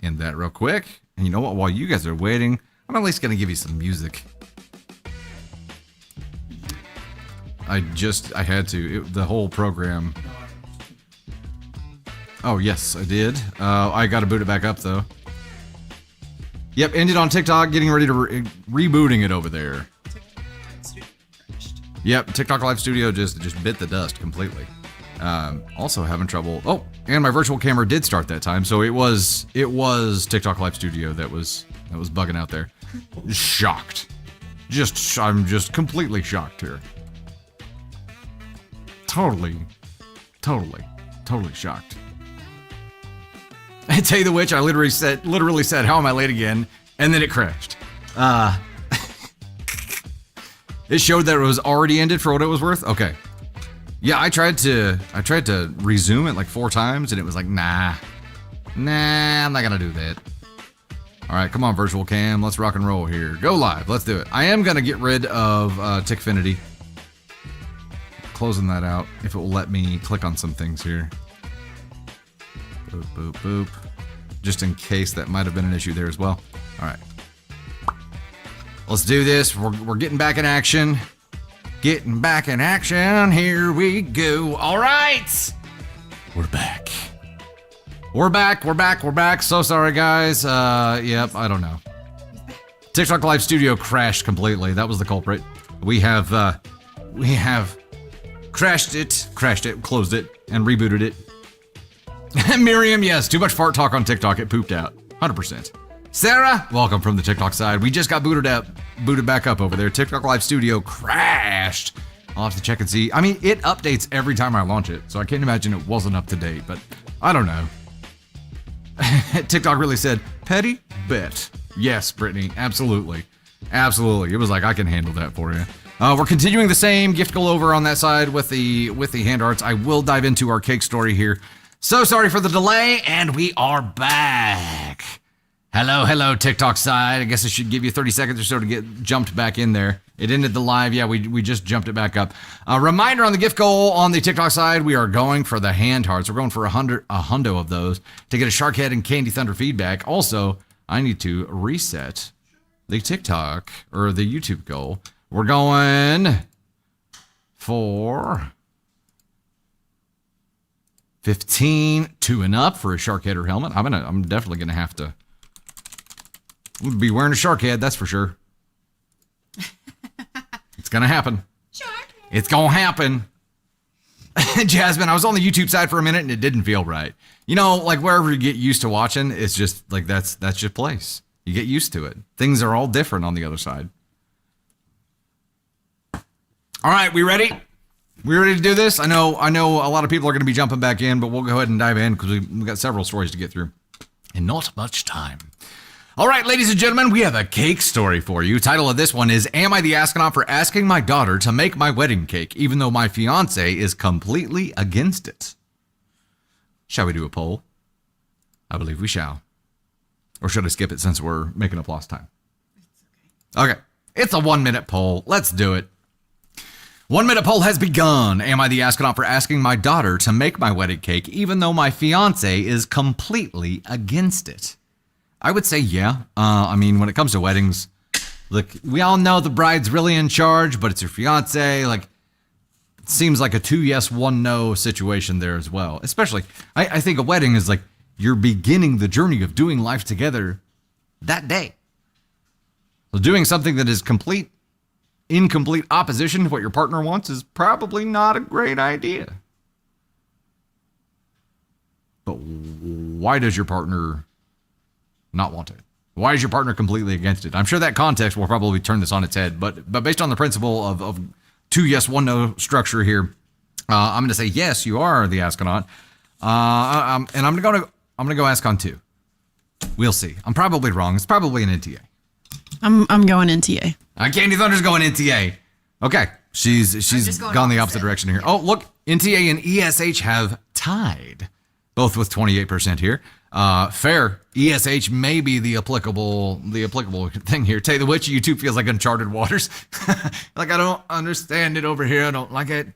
End that real quick. And you know what? While you guys are waiting, I'm at least going to give you some music. I had to. The whole program. Oh, yes, I did. I got to boot it back up, though. Yep, ended on TikTok, getting ready to rebooting it over there. Yep, TikTok Live Studio just bit the dust completely. Also having trouble. Oh, and my virtual camera did start that time, so it was TikTok Live Studio that was bugging out there. Shocked. I'm just completely shocked here. Totally shocked. I tell you the which, I literally said, how am I late again? And then it crashed. It showed that it was already ended for what it was worth. Okay. Yeah, I tried to resume it like 4 times and it was like, nah, I'm not gonna do that. All right, come on, virtual cam, let's rock and roll here. Go live, let's do it. I am gonna get rid of Tickfinity. Closing that out if it will let me click on some things here. Boop, boop, boop. Just in case that might have been an issue there as well. All right. Let's do this. We're getting back in action. Getting back in action. Here we go. All right. We're back. We're back. So sorry, guys. Yep, I don't know. TikTok Live Studio crashed completely. That was the culprit. We have crashed it, closed it, and rebooted it. Miriam, yes, too much fart talk on TikTok. It pooped out. 100%. Sarah, welcome from the TikTok side. We just got booted back up over there. TikTok Live Studio crashed. I'll have to check and see. I mean, it updates every time I launch it, so I can't imagine it wasn't up to date, but I don't know. TikTok really said, petty bet. Yes, Brittany, absolutely. Absolutely. It was like, I can handle that for you. We're continuing the same gift goal over on that side with the hand arts. I will dive into our cake story here. So sorry for the delay, and we are back. Hello, TikTok side. I guess I should give you 30 seconds or so to get jumped back in there. It ended the live. Yeah, we just jumped it back up. Reminder on the gift goal on the TikTok side, we are going for the hand hearts. We're going for a hundo of those to get a Shark Head and Candy Thunder feedback. Also, I need to reset the TikTok or the YouTube goal. We're going for 15 2 and up for a Shark Head or helmet. I'm definitely gonna have to be wearing a Shark Head, that's for sure. It's gonna happen. It's gonna happen. Jasmine, I was on the YouTube side for a minute and it didn't feel right. You know, like wherever you get used to watching, it's just like that's your place. You get used to it. Things are all different on the other side. All right, we ready? We ready to do this? I know a lot of people are going to be jumping back in, but we'll go ahead and dive in because we've got several stories to get through and not much time. All right, ladies and gentlemen, we have a cake story for you. Title of this one is, Am I the Astronaut for asking my daughter to make my wedding cake, even though my fiance is completely against it? Shall we do a poll? I believe we shall. Or should I skip it since we're making up lost time? Okay. It's a 1-minute poll. Let's do it. 1-minute poll has begun. Am I the astronaut for asking my daughter to make my wedding cake even though my fiance is completely against it? I would say yeah. I mean, when it comes to weddings, look, we all know the bride's really in charge, but it's your fiance. Like, it seems like a 2 yes, 1 no situation there as well. Especially, I think a wedding is like you're beginning the journey of doing life together that day. So doing something that is in complete opposition to what your partner wants is probably not a great idea. But why does your partner not want it? Why is your partner completely against it? I'm sure that context will probably turn this on its head, but based on the principle of 2 yes, 1 no structure here, I'm going to say yes, you are the astronaut, and I'm going to go ask on 2. We'll see. I'm probably wrong. It's probably an NTA. I'm going NTA. Candy Thunder's going NTA. Okay, she's gone the opposite direction here. Oh, look, NTA and ESH have tied, both with 28% here. Fair. ESH may be the applicable thing here. Tay the Witch, YouTube feels like uncharted waters. Like, I don't understand it over here. I don't like it.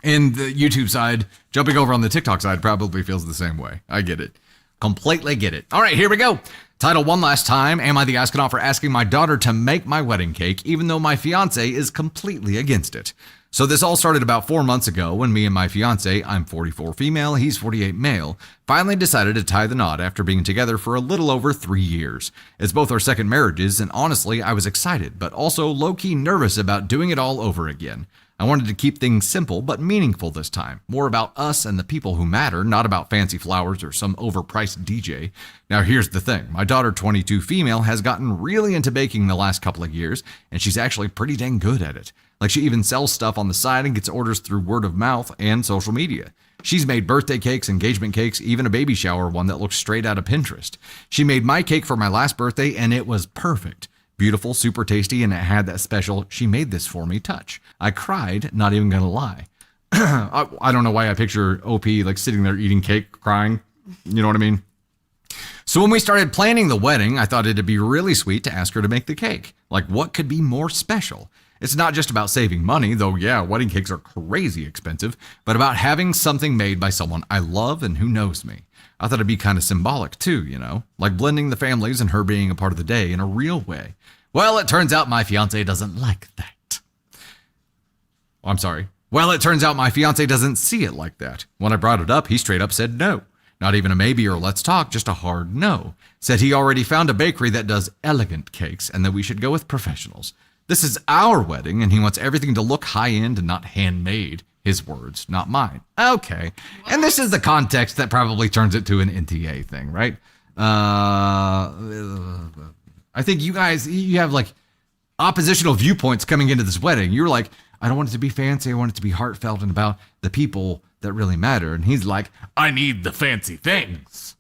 And the YouTube side, jumping over on the TikTok side, probably feels the same way. I get it. Completely get it. All right, here we go. Title one last time. Am I the astronaut for asking my daughter to make my wedding cake, even though my fiance is completely against it? So this all started about 4 months ago when me and my fiance, I'm 44 female, he's 48 male, finally decided to tie the knot after being together for a little over 3 years. It's both our second marriages, and honestly, I was excited, but also low-key nervous about doing it all over again. I wanted to keep things simple but meaningful this time, more about us and the people who matter, not about fancy flowers or some overpriced DJ. Now here's the thing, my daughter, 22 female, has gotten really into baking the last couple of years, and she's actually pretty dang good at it. Like, she even sells stuff on the side and gets orders through word of mouth and social media. She's made birthday cakes, engagement cakes, even a baby shower one that looks straight out of Pinterest. She made my cake for my last birthday and it was perfect. Beautiful, super tasty, and it had that special "she made this for me" touch. I cried, not even gonna lie. I don't know why I picture OP like sitting there eating cake, crying. You know what I mean? So when we started planning the wedding, I thought it'd be really sweet to ask her to make the cake. Like, what could be more special? It's not just about saving money, though, yeah, wedding cakes are crazy expensive, but about having something made by someone I love and who knows me. I thought it'd be kind of symbolic too, you know, like blending the families and her being a part of the day in a real way. Well, it turns out my fiance doesn't like that. I'm sorry. Well, it turns out my fiance doesn't see it like that. When I brought it up, he straight up said no. Not even a maybe or let's talk, just a hard no. Said he already found a bakery that does elegant cakes and that we should go with professionals. This is our wedding and he wants everything to look high-end and not handmade. His words, not mine. Okay. And this is the context that probably turns it to an NTA thing, right? I think you guys, you have like oppositional viewpoints coming into this wedding. You're like, I don't want it to be fancy. I want it to be heartfelt and about the people that really matter. And he's like, I need the fancy things.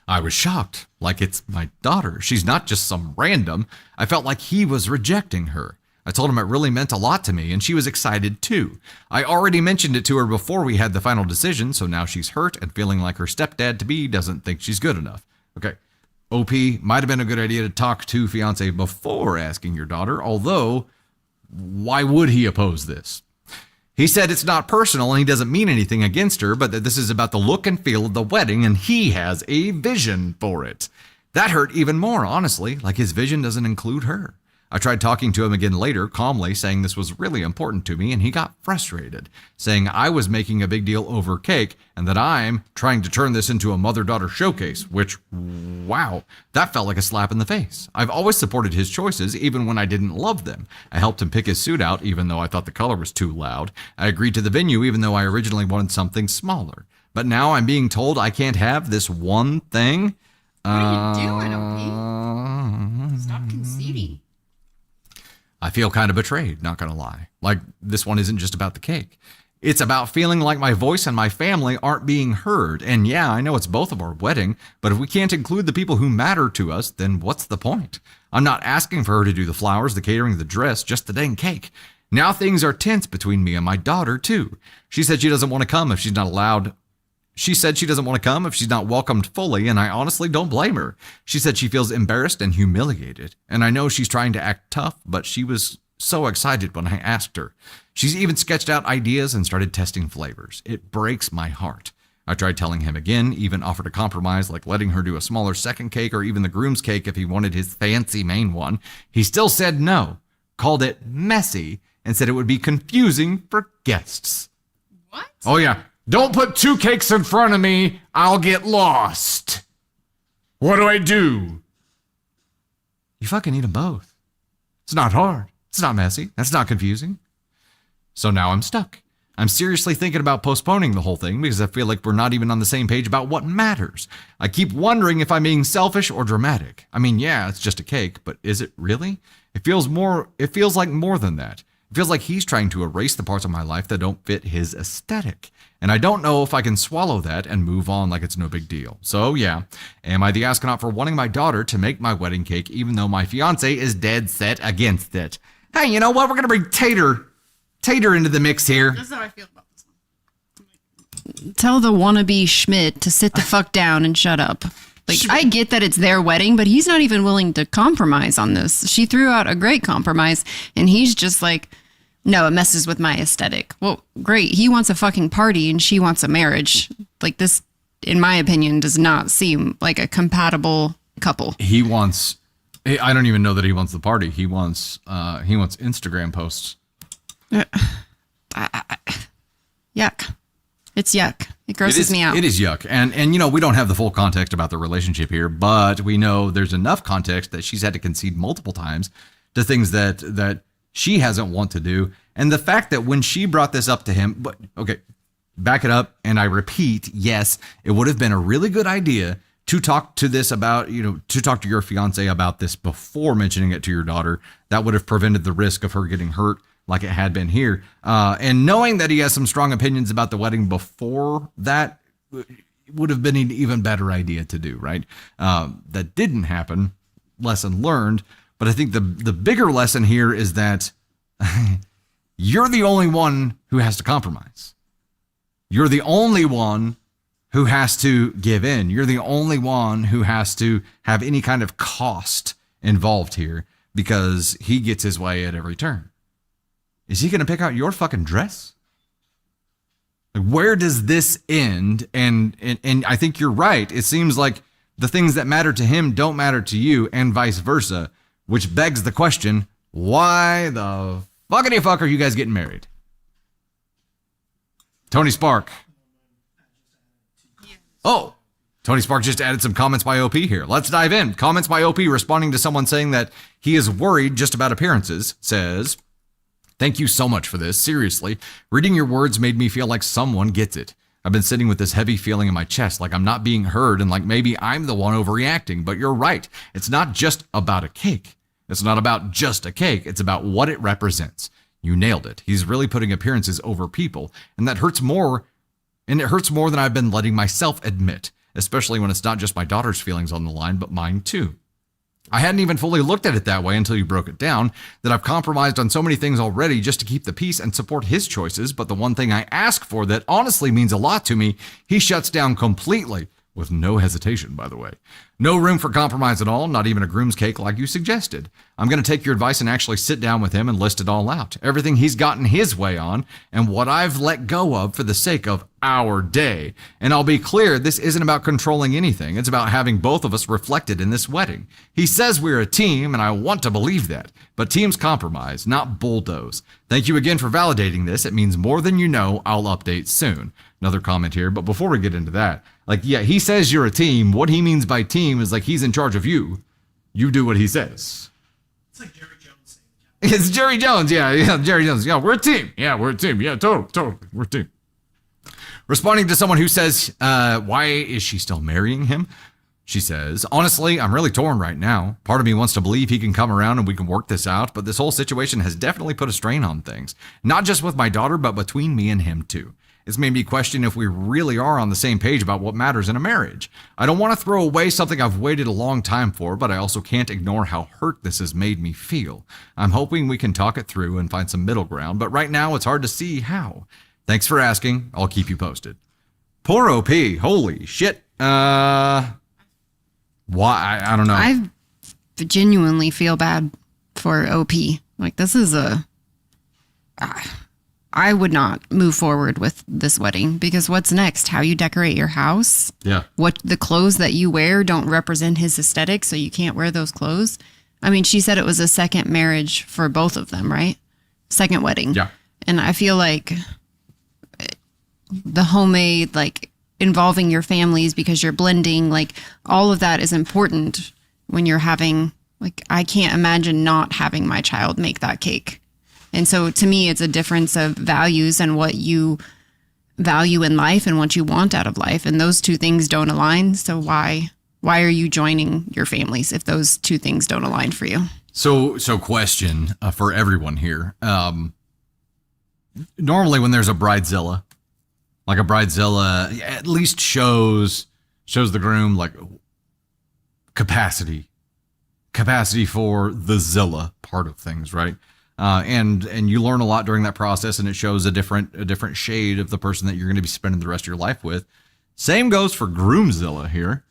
I was shocked. Like, it's my daughter. She's not just some random. I felt like he was rejecting her. I told him it really meant a lot to me, and she was excited too. I already mentioned it to her before we had the final decision, so now she's hurt and feeling like her stepdad-to-be doesn't think she's good enough. Okay, OP, might have been a good idea to talk to fiance before asking your daughter, although, why would he oppose this? He said it's not personal and he doesn't mean anything against her, but that this is about the look and feel of the wedding and he has a vision for it. That hurt even more, honestly, like his vision doesn't include her. I tried talking to him again later, calmly, saying this was really important to me, and he got frustrated, saying I was making a big deal over cake and that I'm trying to turn this into a mother-daughter showcase, which, wow, that felt like a slap in the face. I've always supported his choices, even when I didn't love them. I helped him pick his suit out, even though I thought the color was too loud. I agreed to the venue, even though I originally wanted something smaller. But now I'm being told I can't have this one thing. What are you doing, OP? Stop conceding. I feel kind of betrayed, not gonna lie. Like, this one isn't just about the cake. It's about feeling like my voice and my family aren't being heard. And yeah, I know it's both of our wedding, but if we can't include the people who matter to us, then what's the point? I'm not asking for her to do the flowers, the catering, the dress, just the dang cake. Now things are tense between me and my daughter, too. She said she doesn't want to come if she's not allowed. She said she doesn't want to come if she's not welcomed fully, and I honestly don't blame her. She said she feels embarrassed and humiliated, and I know she's trying to act tough, but she was so excited when I asked her. She's even sketched out ideas and started testing flavors. It breaks my heart. I tried telling him again, even offered a compromise like letting her do a smaller second cake or even the groom's cake if he wanted his fancy main one. He still said no, called it messy, and said it would be confusing for guests. What? Oh, yeah. Don't put 2 cakes in front of me. I'll get lost. What do I do? You fucking eat them both. It's not hard. It's not messy. That's not confusing. So now I'm stuck. I'm seriously thinking about postponing the whole thing because I feel like we're not even on the same page about what matters. I keep wondering if I'm being selfish or dramatic. I mean, yeah, it's just a cake, but is it really? It feels like more than that. It feels like he's trying to erase the parts of my life that don't fit his aesthetic. And I don't know if I can swallow that and move on like it's no big deal. So yeah, am I the astronaut for wanting my daughter to make my wedding cake even though my fiance is dead set against it? Hey, you know what? We're going to bring Tater into the mix here. That's how I feel about this one. Tell the wannabe Schmidt to sit the fuck down and shut up. Like, I get that it's their wedding, but he's not even willing to compromise on this. She threw out a great compromise, and he's just like, no, it messes with my aesthetic. Well, great. He wants a fucking party, and she wants a marriage. Like, this, in my opinion, does not seem like a compatible couple. He wants, I don't even know that he wants the party. He wants Instagram posts. Yuck. It's yuck. It grosses me out. It is yuck. And you know, we don't have the full context about the relationship here, but we know there's enough context that she's had to concede multiple times to things that she hasn't want to do. And the fact that when she brought this up to him, but okay, back it up. And I repeat, yes, it would have been a really good idea to talk to your fiance about this before mentioning it to your daughter. That would have prevented the risk of her getting hurt like it had been here. And knowing that he has some strong opinions about the wedding before that would have been an even better idea to do, right? That didn't happen. Lesson learned. But I think the bigger lesson here is that you're the only one who has to compromise. You're the only one who has to give in. You're the only one who has to have any kind of cost involved here because he gets his way at every turn. Is he going to pick out your fucking dress? Like, where does this end? And I think you're right. It seems like the things that matter to him don't matter to you and vice versa, which begs the question, why the fuckity fuck are you guys getting married? Tony Spark. Oh, Tony Spark just added some comments by OP here. Let's dive in. Comments by OP responding to someone saying that he is worried just about appearances says, thank you so much for this. Seriously, reading your words made me feel like someone gets it. I've been sitting with this heavy feeling in my chest, like I'm not being heard and like maybe I'm the one overreacting, but you're right. It's not just about a cake. It's not about just a cake. It's about what it represents. You nailed it. He's really putting appearances over people, and that hurts more. And it hurts more than I've been letting myself admit, especially when it's not just my daughter's feelings on the line, but mine too. I hadn't even fully looked at it that way until you broke it down, that I've compromised on so many things already just to keep the peace and support his choices. But the one thing I ask for that honestly means a lot to me, he shuts down completely with no hesitation, by the way. No room for compromise at all, not even a groom's cake like you suggested. I'm going to take your advice and actually sit down with him and list it all out. Everything he's gotten his way on and what I've let go of for the sake of our day. And I'll be clear, this isn't about controlling anything. It's about having both of us reflected in this wedding. He says we're a team, and I want to believe that. But teams compromise, not bulldoze. Thank you again for validating this. It means more than you know. I'll update soon. Another comment here, but before we get into that, like, yeah, he says you're a team. What he means by team is like he's in charge of you. You do what he says. It's like Jerry Jones saying. It's Jerry Jones. Yeah, Jerry Jones. Yeah, we're a team. Yeah, we're a team. Yeah, totally. We're a team. Responding to someone who says, why is she still marrying him? She says, honestly, I'm really torn right now. Part of me wants to believe he can come around and we can work this out, but this whole situation has definitely put a strain on things. Not just with my daughter, but between me and him too. It's made me question if we really are on the same page about what matters in a marriage. I don't want to throw away something I've waited a long time for, but I also can't ignore how hurt this has made me feel. I'm hoping we can talk it through and find some middle ground, but right now it's hard to see how. Thanks for asking. I'll keep you posted. Poor OP. Holy shit. Why? I don't know. I genuinely feel bad for OP. Like, this is I would not move forward with this wedding, because what's next? How you decorate your house? Yeah. What the clothes that you wear don't represent his aesthetic, so you can't wear those clothes. I mean, she said it was a second marriage for both of them, right? Second wedding. Yeah. And I feel like the homemade, like, involving your families because you're blending, like, all of that is important when you're having, like, I can't imagine not having my child make that cake. And so to me, it's a difference of values and what you value in life and what you want out of life. And those two things don't align. So why are you joining your families if those two things don't align for you? So question for everyone here. Normally when there's a bridezilla, like a bridezilla at least shows the groom like capacity for the zilla part of things, right? And you learn a lot during that process, and it shows a different shade of the person that you're going to be spending the rest of your life with. Same goes for Groomzilla here.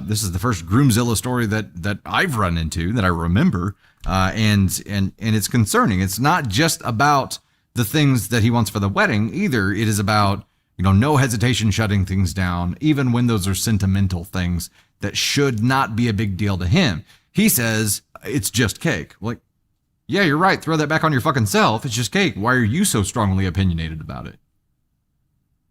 This is the first Groomzilla story that I've run into that I remember, and it's concerning. It's not just about the things that he wants for the wedding either. It is about, no hesitation shutting things down, even when those are sentimental things that should not be a big deal to him. He says it's just cake. Like, yeah, you're right. Throw that back on your fucking self. It's just cake. Why are you so strongly opinionated about it?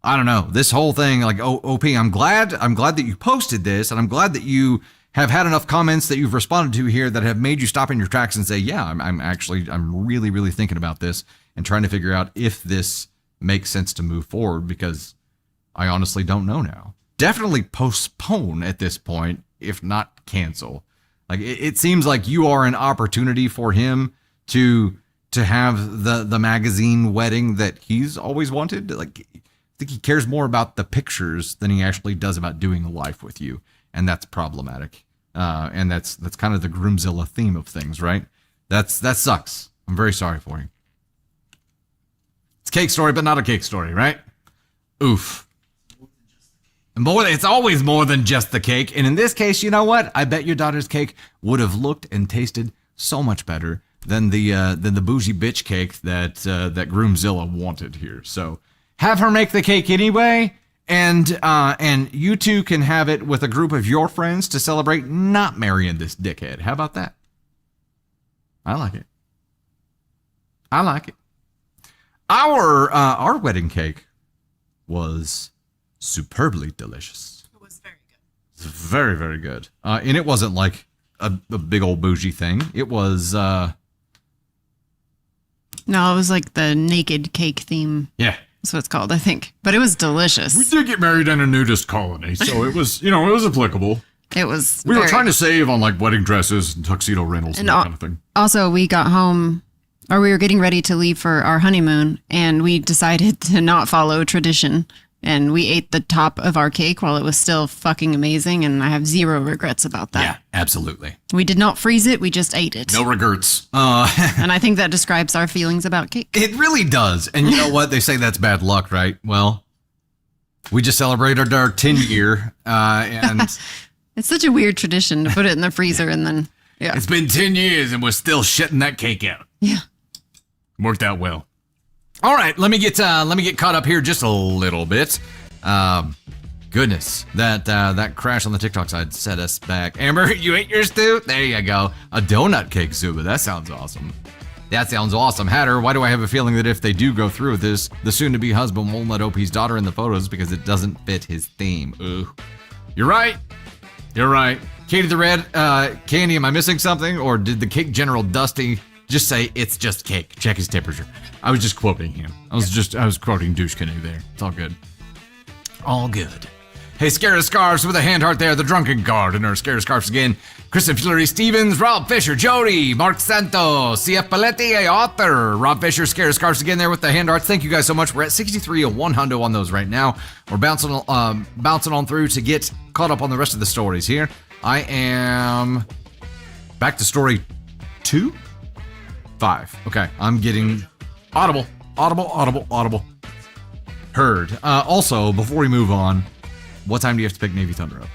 I don't know. This whole thing, like, OP, I'm glad that you posted this, and I'm glad that you have had enough comments that you've responded to here that have made you stop in your tracks and say, yeah, I'm really, really thinking about this and trying to figure out if this makes sense to move forward, because I honestly don't know now. Definitely postpone at this point, if not cancel. Like, it seems like you are an opportunity for him to have the magazine wedding that he's always wanted. Like, I think he cares more about the pictures than he actually does about doing life with you, and that's problematic. And that's kind of the Groomzilla theme of things, right? That sucks. I'm very sorry for you. It's a cake story, but not a cake story, right? Oof. It's always more than just the cake. And in this case, you know what? I bet your daughter's cake would have looked and tasted so much better than the bougie bitch cake that Groomzilla wanted here. So have her make the cake anyway, and you two can have it with a group of your friends to celebrate not marrying this dickhead. How about that? I like it. Our wedding cake was superbly delicious. It was very good. It's very, very good. And it wasn't like a big old bougie thing. It was No, it was like the naked cake theme. yeah. That's what it's called, I think. But it was delicious. We did get married in a nudist colony, so it was, it was applicable. It was. We were trying to save on like wedding dresses and tuxedo rentals and that kind of thing. Also, we got home, or we were getting ready to leave for our honeymoon, and we decided to not follow tradition. And we ate the top of our cake while it was still fucking amazing, and I have zero regrets about that. Yeah, absolutely. We did not freeze it, we just ate it. No regrets. And I think that describes our feelings about cake. It really does. And you know what? They say that's bad luck, right? Well, we just celebrated our 10-year, and It's such a weird tradition to put it in the freezer and then, yeah. It's been 10 years and we're still shitting that cake out. Yeah. Worked out well. all right, let me get caught up here just a little bit. Goodness, that crash on the TikTok side set us back. Amber, you ate yours too? There you go. A donut cake, Zuba. That sounds awesome. Hatter, why do I have a feeling that if they do go through with this, the soon-to-be husband won't let OP's daughter in the photos because it doesn't fit his theme? Ooh. You're right. Katie the Red, Candy, am I missing something? Or did the cake general Dusty just say it's just cake? Check his temperature. I was just quoting him. I was quoting Douche Canoe there. It's all good. All good. Hey, Scared of Scarves with a hand heart there, the Drunken Gardener. Scared of Scarves again. Kristen Fleury Stevens, Rob Fisher, Jody, Mark Santos, CF Paletti, author. Rob Fisher, Scared of Scarves again there with the hand hearts. Thank you guys so much. We're at 63 and 1 hundo on those right now. We're bouncing on through to get caught up on the rest of the stories here. I am back to story 2? 5. Okay, I'm getting audible. Heard. Also, before we move on, what time do you have to pick Navy Thunder up?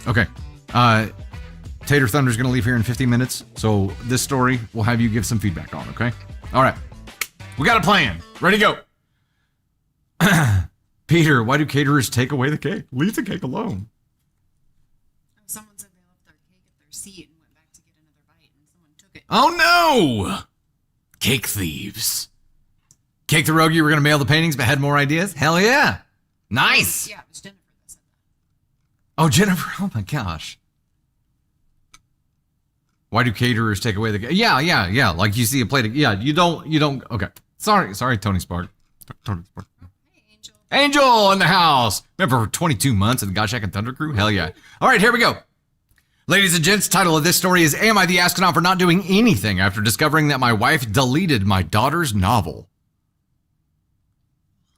Okay. Tater Thunder's going to leave here in 15 minutes, so this story we'll have you give some feedback on, okay? All right. We got a plan. Ready to go. Peter, why do caterers take away the cake? Leave the cake alone. Someone said they left their cake at their seat and went back to get another bite, and someone took it. Oh, no! Cake thieves. Cake the Rogue, you were going to mail the paintings but had more ideas? Hell yeah. Nice. Yeah, it was Jennifer that said that. Oh, Jennifer. Oh, my gosh. Why do caterers take away the cake? Yeah. Like you see a plate of... Yeah, you don't... Okay. Sorry, Tony Spark. Tony Spark. Hey, Angel. Angel in the house. Remember for 22 months in the Goshak and Thunder crew? Hell yeah. All right, here we go. Ladies and gents, title of this story is Am I the Astronaut for Not Doing Anything After Discovering That My Wife Deleted My Daughter's Novel?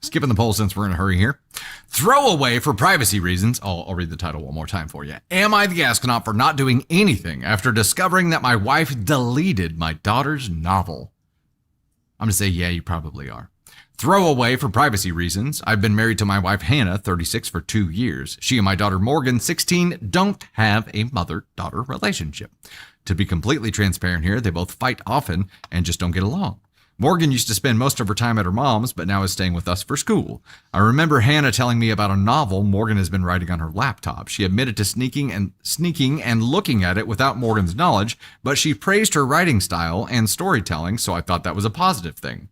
Skipping the poll since we're in a hurry here. Throwaway for privacy reasons. I'll read the title one more time for you. Am I the astronaut for not doing anything after discovering that my wife deleted my daughter's novel? I'm going to say, yeah, you probably are. Throwaway for privacy reasons. I've been married to my wife, Hannah, 36, for 2 years. She and my daughter, Morgan, 16, don't have a mother-daughter relationship. To be completely transparent here, they both fight often and just don't get along. Morgan used to spend most of her time at her mom's, but now is staying with us for school. I remember Hannah telling me about a novel Morgan has been writing on her laptop. She admitted to sneaking and looking at it without Morgan's knowledge, but she praised her writing style and storytelling, so I thought that was a positive thing.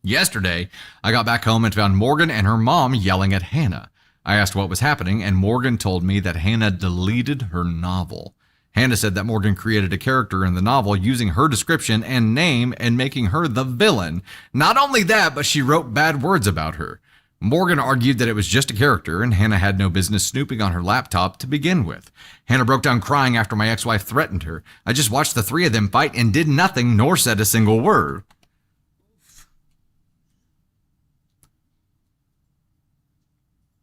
Yesterday, I got back home and found Morgan and her mom yelling at Hannah. I asked what was happening, and Morgan told me that Hannah deleted her novel. Hannah said that Morgan created a character in the novel using her description and name and making her the villain. Not only that, but she wrote bad words about her. Morgan argued that it was just a character and Hannah had no business snooping on her laptop to begin with. Hannah broke down crying after my ex-wife threatened her. I just watched the three of them fight and did nothing nor said a single word.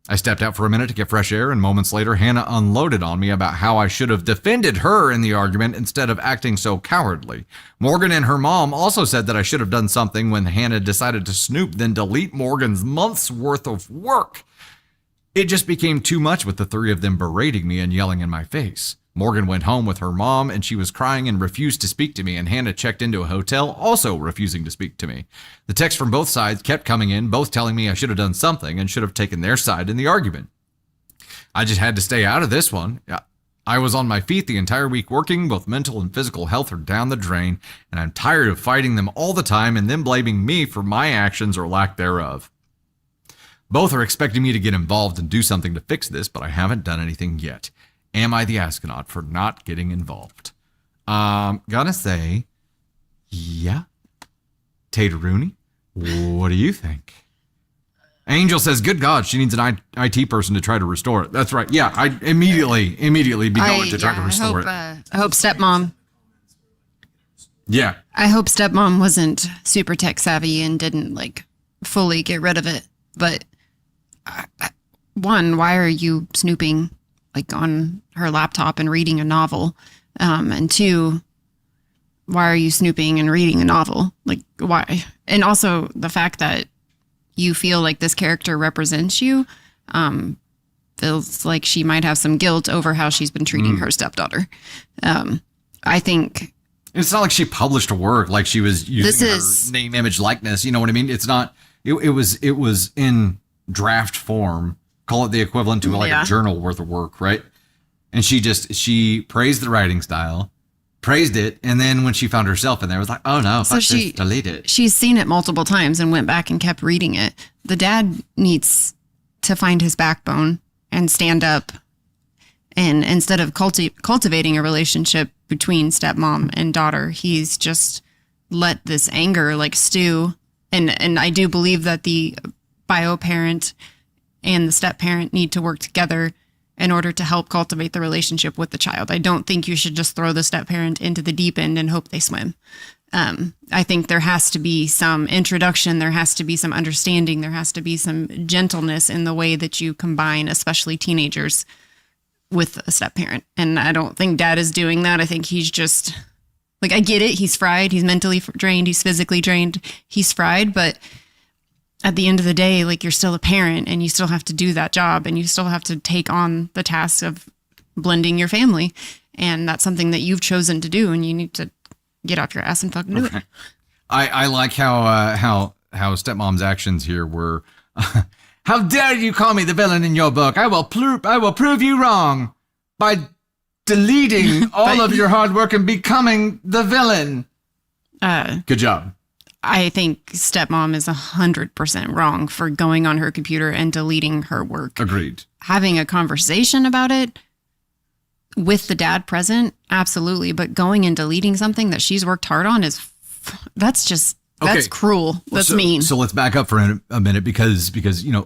I stepped out for a minute to get fresh air, and moments later, Hannah unloaded on me about how I should have defended her in the argument instead of acting so cowardly. Morgan and her mom also said that I should have done something when Hannah decided to snoop, then delete Morgan's month's worth of work. It just became too much with the three of them berating me and yelling in my face. Morgan went home with her mom, and she was crying and refused to speak to me, and Hannah checked into a hotel, also refusing to speak to me. The texts from both sides kept coming in, both telling me I should have done something and should have taken their side in the argument. I just had to stay out of this one. I was on my feet the entire week working. Both mental and physical health are down the drain, and I'm tired of fighting them all the time and them blaming me for my actions or lack thereof. Both are expecting me to get involved and do something to fix this, but I haven't done anything yet. Am I the astronaut for not getting involved? Gotta say, yeah. Tater Rooney, what do you think? Angel says, good God, she needs an IT person to try to restore it. That's right. Yeah, I immediately be going to try to restore it. I hope stepmom. Yeah. I hope stepmom wasn't super tech savvy and didn't like fully get rid of it. But one, why are you snooping like on her laptop and reading a novel? And two, why are you snooping and reading a novel? Like, why? And also the fact that you feel like this character represents you, feels like she might have some guilt over how she's been treating her stepdaughter. I think it's not like she published a work, like she was using her name, image, likeness. You know what I mean? It's not. It was in draft form. Call it the equivalent to like a journal worth of work, right? And she praised the writing style, praised it, and then when she found herself in there, it was like, oh no, fuck this, delete it. She's seen it multiple times and went back and kept reading it. The dad needs to find his backbone and stand up, and instead of cultivating a relationship between stepmom and daughter, he's just let this anger like stew. And I do believe that the bio parent and the step parent need to work together in order to help cultivate the relationship with the child. I don't think you should just throw the step parent into the deep end and hope they swim. I think there has to be some introduction. There has to be some understanding. There has to be some gentleness in the way that you combine, especially teenagers, with a step parent. And I don't think dad is doing that. I think he's just Like, I get it. He's fried. He's mentally drained. He's physically drained. He's fried. But at the end of the day, like, you're still a parent and you still have to do that job and you still have to take on the task of blending your family. And that's something that you've chosen to do, and you need to get off your ass and fucking do it. I like how stepmom's actions here were, how dare you call me the villain in your book? I will prove you wrong by deleting all of your hard work and becoming the villain. Good job. I think stepmom is 100% wrong for going on her computer and deleting her work. Agreed. Having a conversation about it with the dad present, absolutely. But going and deleting something that she's worked hard on that's cruel. That's mean. So let's back up for a minute because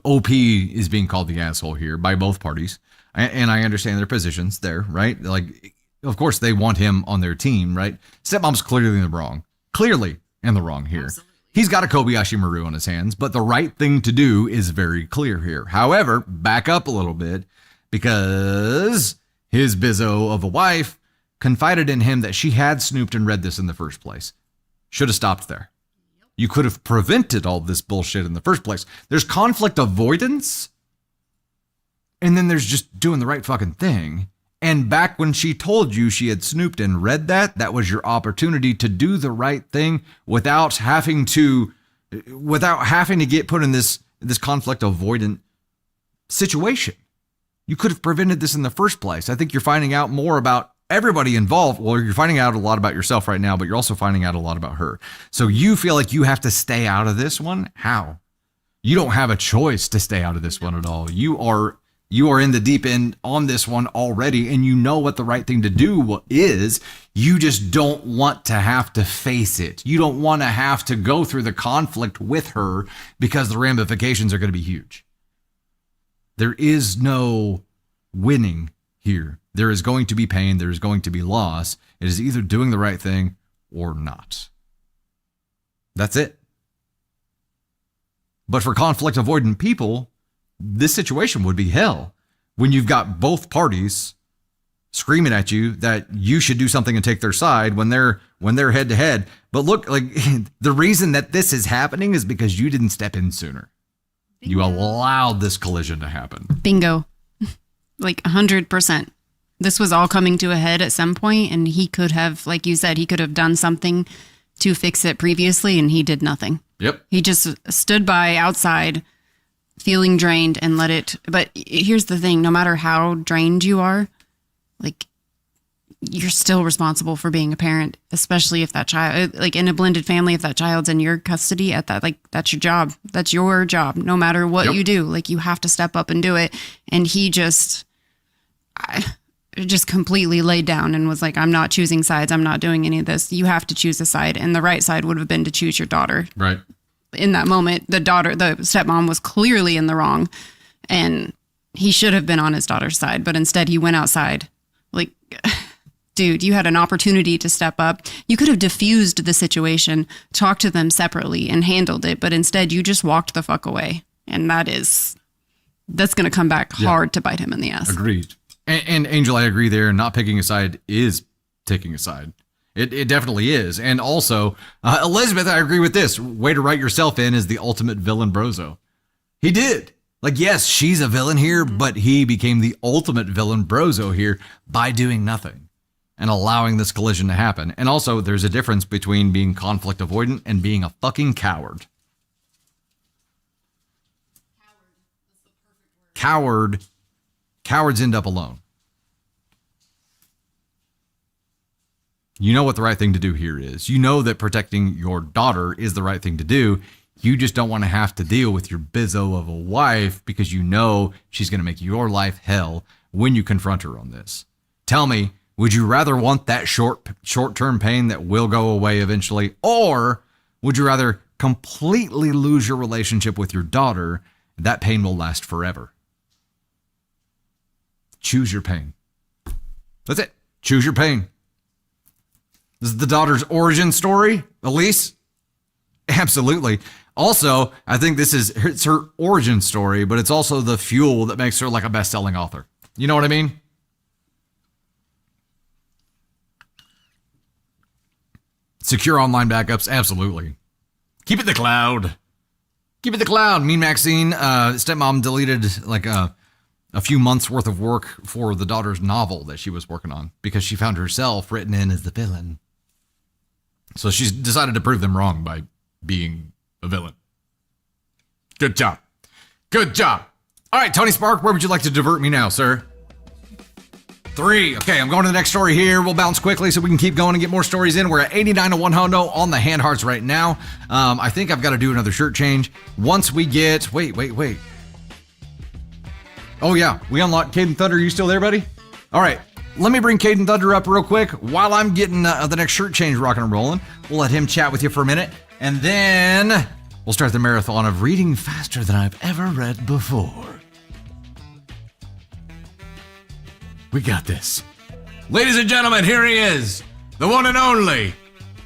OP is being called the asshole here by both parties. And I understand their positions there, right? Like, of course, they want him on their team, right? Stepmom's clearly in the wrong. Clearly in the wrong here. Absolutely. He's got a Kobayashi Maru on his hands, but the right thing to do is very clear here. However, back up a little bit because his bizzo of a wife confided in him that she had snooped and read this in the first place. Should have stopped there. You could have prevented all this bullshit in the first place. There's conflict avoidance. And then there's just doing the right fucking thing. And back when she told you she had snooped and read that was your opportunity to do the right thing without having to get put in this conflict avoidant situation. You could have prevented this in the first place. I think you're finding out more about everybody involved. Well, you're finding out a lot about yourself right now, but you're also finding out a lot about her. So you feel like you have to stay out of this one? How? You don't have a choice to stay out of this one at all. You are in the deep end on this one already, and you know what the right thing to do is. You just don't want to have to face it. You don't want to have to go through the conflict with her because the ramifications are going to be huge. There is no winning here. There is going to be pain. There is going to be loss. It is either doing the right thing or not. That's it. But for conflict avoidant people, this situation would be hell when you've got both parties screaming at you that you should do something and take their side when they're head to head. But look, like, the reason that this is happening is because you didn't step in sooner. You allowed this collision to happen. Bingo. Like 100%. This was all coming to a head at some point, and he could have, like you said, he could have done something to fix it previously, and he did nothing. Yep. He just stood by outside feeling drained and let it. But here's the thing, no matter how drained you are, like, you're still responsible for being a parent, especially if that child, like in a blended family, if that child's in your custody at that, like, that's your job. That's your job. No matter what you do, like, you have to step up and do it. And he just completely laid down and was like, I'm not choosing sides. I'm not doing any of this. You have to choose a side. And the right side would have been to choose your daughter. Right. In that moment, the stepmom was clearly in the wrong, and he should have been on his daughter's side, but instead he went outside. Like, dude, you had an opportunity to step up. You could have diffused the situation, talked to them separately, and handled it, but instead you just walked the fuck away. And that's going to come back hard to bite him in the ass. Agreed. And Angel, I agree there. Not picking a side is taking a side. It definitely is. And also, Elizabeth, I agree with this. Way to write yourself in as the ultimate villain brozo. He did. Like, yes, she's a villain here, but he became the ultimate villain brozo here by doing nothing and allowing this collision to happen. And also, there's a difference between being conflict avoidant and being a fucking coward. Coward. Cowards end up alone. You know what the right thing to do here is. You know that protecting your daughter is the right thing to do. You just don't want to have to deal with your bizzo of a wife because you know she's going to make your life hell when you confront her on this. Tell me, would you rather want that short-term pain that will go away eventually, or would you rather completely lose your relationship with your daughter? That pain will last forever. Choose your pain. That's it. Choose your pain. This is the daughter's origin story, Elise? Absolutely. Also, I think it's her origin story, but it's also the fuel that makes her like a best-selling author. You know what I mean? Secure online backups, absolutely. Keep it in the cloud. Keep it in the cloud. Mean Maxine, stepmom deleted like a few months worth of work for the daughter's novel that she was working on because she found herself written in as the villain. So she's decided to prove them wrong by being a villain. Good job. Good job. All right, Tony Spark, where would you like to divert me now, sir? 3. Okay, I'm going to the next story here. We'll bounce quickly so we can keep going and get more stories in. We're at 89 to 1 hundo on the hand hearts right now. I think I've got to do another shirt change. Once we get... Wait. Oh, yeah. We unlocked Caden Thunder. Are you still there, buddy? All right. Let me bring Caden Thunder up real quick while I'm getting the next shirt change rocking and rolling. We'll let him chat with you for a minute. And then we'll start the marathon of reading faster than I've ever read before. We got this. Ladies and gentlemen, here he is. The one and only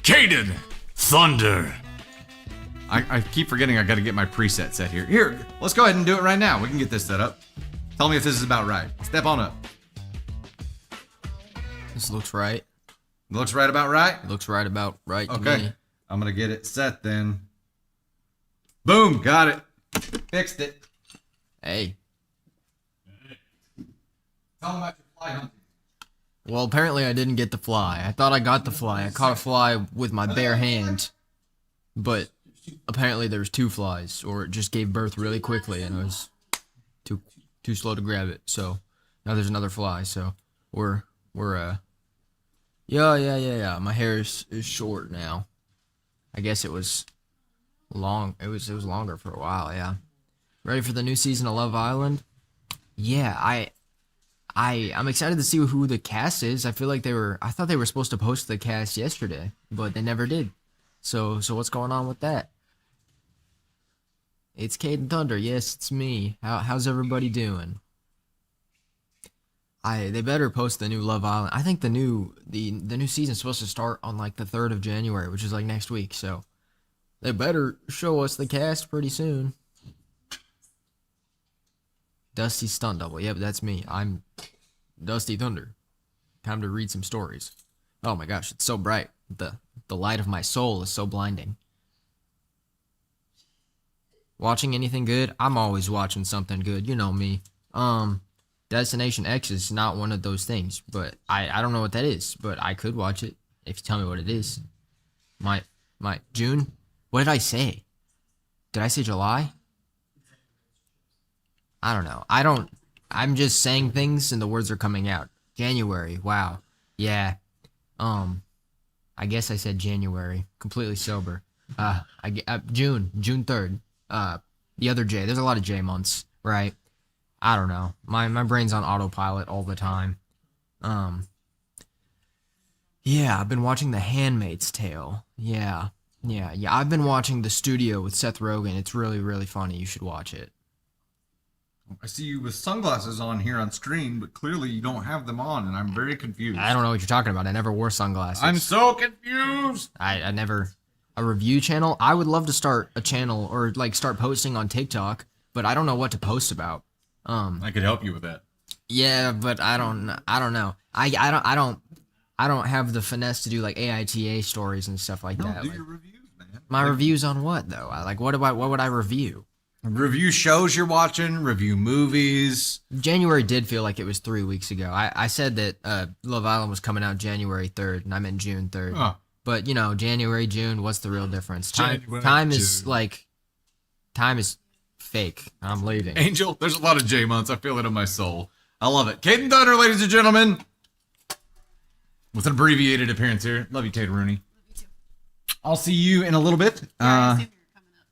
Caden Thunder. I keep forgetting I got to get my preset set here. Here, let's go ahead and do it right now. We can get this set up. Tell me if this is about right. Step on up. This looks right. Looks right about right? Looks right about right to Okay. me. I'm going to get it set then. Boom. Got it. Fixed it. Hey. Tell them about your fly hunting. Well, apparently I didn't get the fly. I thought I got the fly. I caught a fly with my bare hand. But apparently there was 2 flies, or it just gave birth really quickly and I was too slow to grab it. So now there's another fly. So we're yeah. My hair is short now. I guess it was long. It was longer for a while. Yeah. Ready for the new season of Love Island? Yeah, I'm excited to see who the cast is. I feel like I thought they were supposed to post the cast yesterday, but they never did. So what's going on with that? It's Caden Thunder. Yes, it's me. How's everybody doing? They better post the new Love Island. I think the new season's supposed to start on like the 3rd of January, which is like next week. So they better show us the cast pretty soon. Dusty stunt double. Yep, that's me. I'm Dusty Thunder. Time to read some stories. Oh my gosh, it's so bright. The light of my soul is so blinding. Watching anything good? I'm always watching something good. You know me. Destination X is not one of those things, but I don't know what that is, but I could watch it if you tell me what it is. My June? What did I say? Did I say July? I don't know. I'm just saying things and the words are coming out. January. Wow. Yeah. I guess I said January. Completely sober. June 3rd. The other J. There's a lot of J months, right? I don't know. My brain's on autopilot all the time. Yeah, I've been watching The Handmaid's Tale. Yeah. I've been watching The Studio with Seth Rogen. It's really, really funny. You should watch it. I see you with sunglasses on here on screen, but clearly you don't have them on, and I'm very confused. I don't know what you're talking about. I never wore sunglasses. I'm so confused. I never... A review channel? I would love to start a channel or like start posting on TikTok, but I don't know what to post about. I could help you with that. Yeah, but I don't know. I don't have the finesse to do like AITA stories and stuff like that. Do Like, your reviews, man. my reviews on what though? What would I review? Review shows you're watching, review movies. January did feel like it was 3 weeks ago. I said that Love Island was coming out January 3rd, and I meant June 3rd. Oh. But you know, January, June, what's the real difference? Time is fake. I'm leaving. Angel, there's a lot of J months. I feel it in my soul. I love it. Caden Thunder, ladies and gentlemen. With an abbreviated appearance here. Love you, Tate Rooney. I'll see you in a little bit.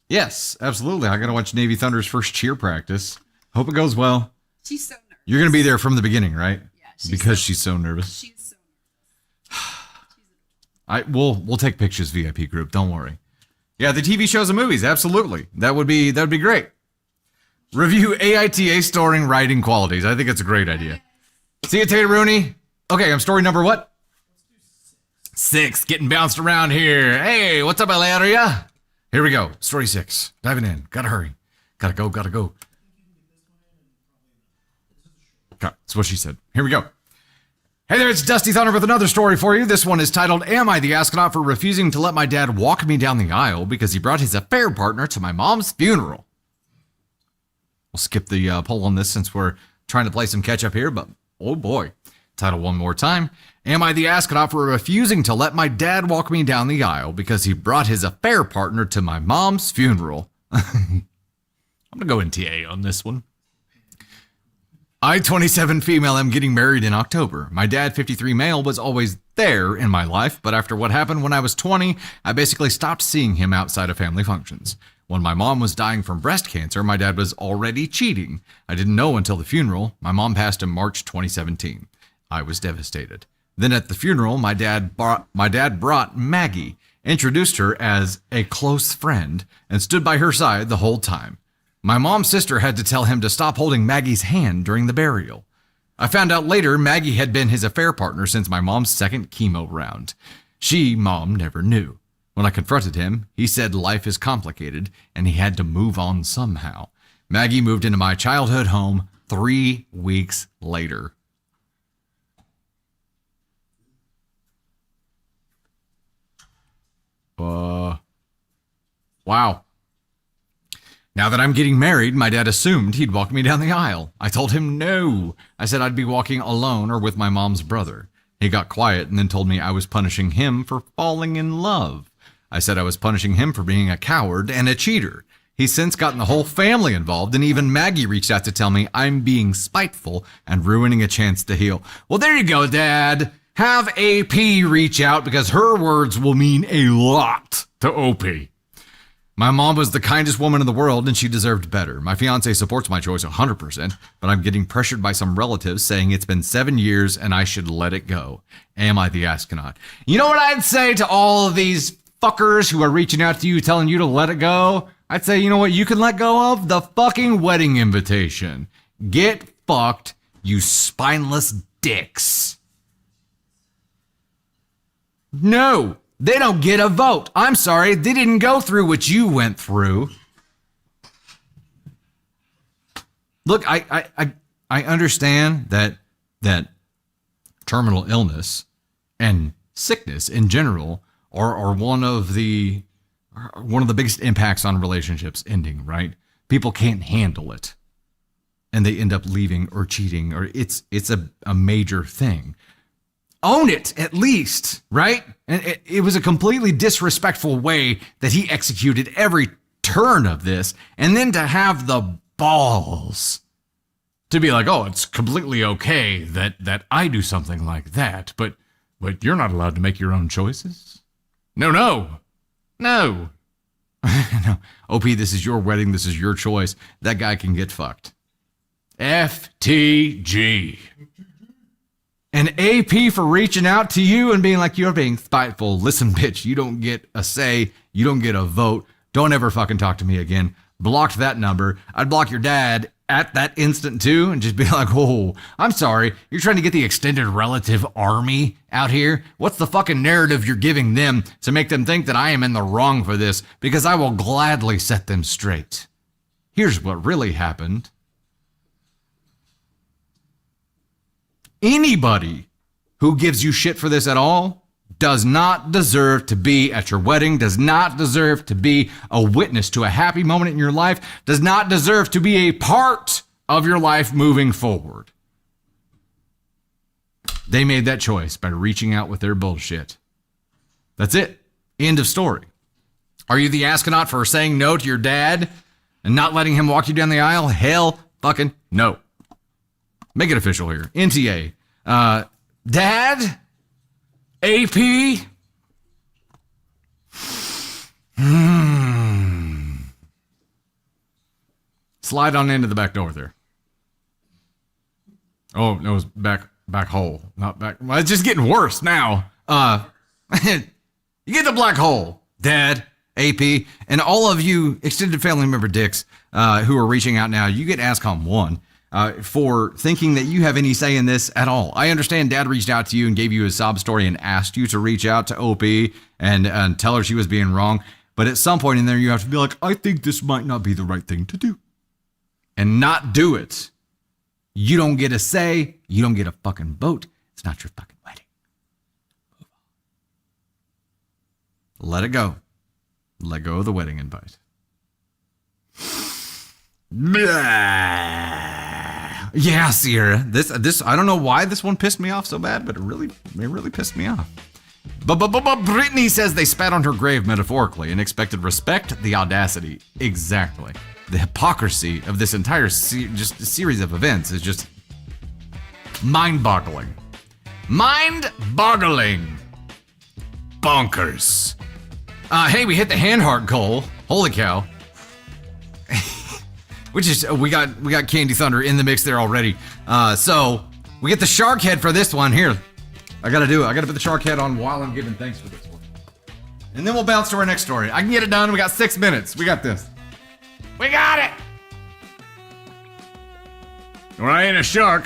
Yes, absolutely. I got to watch Navy Thunder's first cheer practice. Hope it goes well. She's so nervous. You're going to be there from the beginning, right? Yeah, because she's so nervous. She's so nervous. We'll take pictures, VIP group. Don't worry. Yeah, the TV shows and movies. Absolutely. That would be great. Review AITA storing writing qualities. I think it's a great idea. See you, Tate Rooney. Okay, I'm story number what? 6. Getting bounced around here. Hey, what's up, Alaria? Here we go. Story 6. Diving in. Gotta hurry. Gotta go. Okay, that's what she said. Here we go. Hey there, it's Dusty Thunder with another story for you. This one is titled, Am I the Astronaut for Refusing to Let My Dad Walk Me Down the Aisle Because He Brought His Affair Partner to My Mom's Funeral? We'll skip the poll on this since we're trying to play some catch up here, but oh boy. Title one more time. Am I the astronaut for refusing to let my dad walk me down the aisle because he brought his affair partner to my mom's funeral? I'm going to go in TA on this one. I, 27 female, am getting married in October. My dad, 53 male, was always there in my life, but after what happened when I was 20, I basically stopped seeing him outside of family functions. When my mom was dying from breast cancer, my dad was already cheating. I didn't know until the funeral. My mom passed in March 2017. I was devastated. Then at the funeral, my dad brought Maggie, introduced her as a close friend, and stood by her side the whole time. My mom's sister had to tell him to stop holding Maggie's hand during the burial. I found out later Maggie had been his affair partner since my mom's second chemo round. Mom, never knew. When I confronted him, he said life is complicated and he had to move on somehow. Maggie moved into my childhood home 3 weeks later. Wow. Now that I'm getting married, my dad assumed he'd walk me down the aisle. I told him no. I said I'd be walking alone or with my mom's brother. He got quiet and then told me I was punishing him for falling in love. I said I was punishing him for being a coward and a cheater. He's since gotten the whole family involved, and even Maggie reached out to tell me I'm being spiteful and ruining a chance to heal. Well, there you go, Dad. Have AP reach out because her words will mean a lot to OP. My mom was the kindest woman in the world and she deserved better. My fiance supports my choice 100%, but I'm getting pressured by some relatives saying it's been 7 years and I should let it go. Am I the astronaut? You know what I'd say to all of these fuckers who are reaching out to you telling you to let it go? I'd say, you know what you can let go of? The fucking wedding invitation. Get fucked, you spineless dicks. No. They don't get a vote. I'm sorry, they didn't go through what you went through. Look, I understand that terminal illness and sickness in general are one of the biggest impacts on relationships ending, right? People can't handle it and they end up leaving or cheating, or it's a major thing. Own it, at least, right? And it was a completely disrespectful way that he executed every turn of this. And then to have the balls to be like, oh, it's completely okay that I do something like that, but you're not allowed to make your own choices? No. No. OP, this is your wedding. This is your choice. That guy can get fucked. FTG. And AP for reaching out to you and being like, you're being spiteful. Listen, bitch, you don't get a say. You don't get a vote. Don't ever fucking talk to me again. Blocked that number. I'd block your dad at that instant too and just be like, oh, I'm sorry. You're trying to get the extended relative army out here? What's the fucking narrative you're giving them to make them think that I am in the wrong for this? Because I will gladly set them straight. Here's what really happened. Anybody who gives you shit for this at all does not deserve to be at your wedding, does not deserve to be a witness to a happy moment in your life, does not deserve to be a part of your life moving forward. They made that choice by reaching out with their bullshit. That's it. End of story. Are you the astronaut for saying no to your dad and not letting him walk you down the aisle? Hell fucking no. Make it official here. NTA. Dad? AP? Slide on into the back door there. Oh, no, it was back hole. Not back. Well, it's just getting worse now. You get the black hole. Dad, AP, and all of you extended family member dicks who are reaching out now, you get ASCOM 1. For thinking that you have any say in this at all. I understand Dad reached out to you and gave you a sob story and asked you to reach out to OP and tell her she was being wrong. But at some point in there, you have to be like, I think this might not be the right thing to do. And not do it. You don't get a say. You don't get a fucking vote. It's not your fucking wedding. Let it go. Let go of the wedding invite. Blah. Yeah, Sierra. This I don't know why this one pissed me off so bad, but it really pissed me off. But Brittany says they spat on her grave metaphorically and expected respect, the audacity. Exactly. The hypocrisy of this entire just series of events is just mind-boggling. Mind-boggling. Bonkers. Hey, we hit the hand heart goal. Holy cow. Which is we got Candy Thunder in the mix there already. So we get the shark head for this one. Here, I gotta do it. I gotta put the shark head on while I'm giving thanks for this one. And then we'll bounce to our next story. I can get it done. We got 6 minutes. We got this. We got it. Well, I ain't a shark.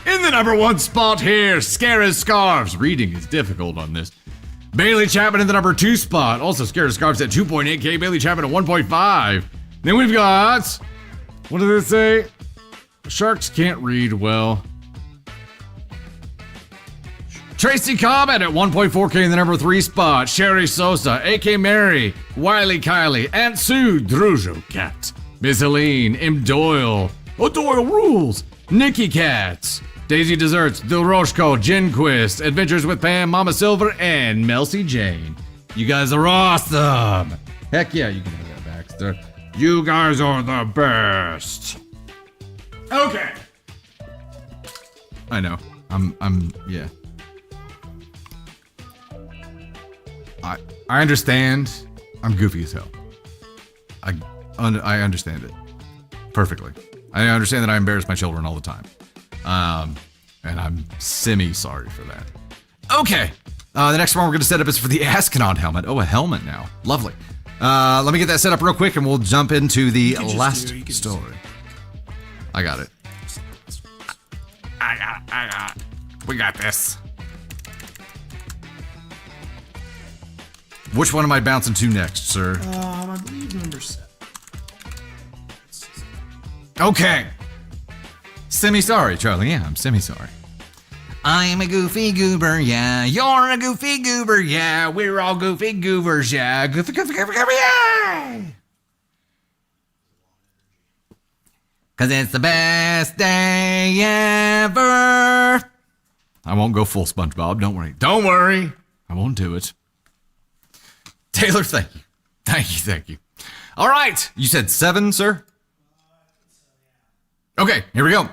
In the number 1 spot here, Scare as Scarves. Reading is difficult on this. Bailey Chapman in the number 2 spot. Also, Scare as Scarves at 2.8K. Bailey Chapman at 1.5. Then we've got, what did it say? Sharks can't read well. Tracy Cobbett at 1.4K in the number 3 spot. Sherry Sosa, AK Mary, Wiley Kylie, Aunt Sue, Drujo Cat, Miss Helene, M. Doyle, Doyle Rules, Nikki Katz, Daisy Desserts, Dilroshko, Jinquist, Adventures with Pam, Mama Silver, and Melcy Jane. You guys are awesome. Heck yeah, you can have that, Baxter. You guys are the best. Okay. I know. Yeah. I understand. I'm goofy as hell. I understand it perfectly. I understand that I embarrass my children all the time. And I'm semi-sorry for that. Okay. The next one we're going to set up is for the astronaut helmet. Oh, a helmet now. Lovely. Let me get that set up real quick and we'll jump into the last story. I got it. I got it. We got this. Which one am I bouncing to next, sir? I believe number 7. Okay. Semi-sorry, Charlie. Yeah, I'm semi-sorry. I'm a goofy goober, yeah. You're a goofy goober, yeah. We're all goofy goobers, yeah. Goofy, yeah. Cause it's the best day ever. I won't go full SpongeBob, don't worry. Don't worry. I won't do it. Taylor, thank you. Thank you. All right. You said 7, sir? Okay, here we go.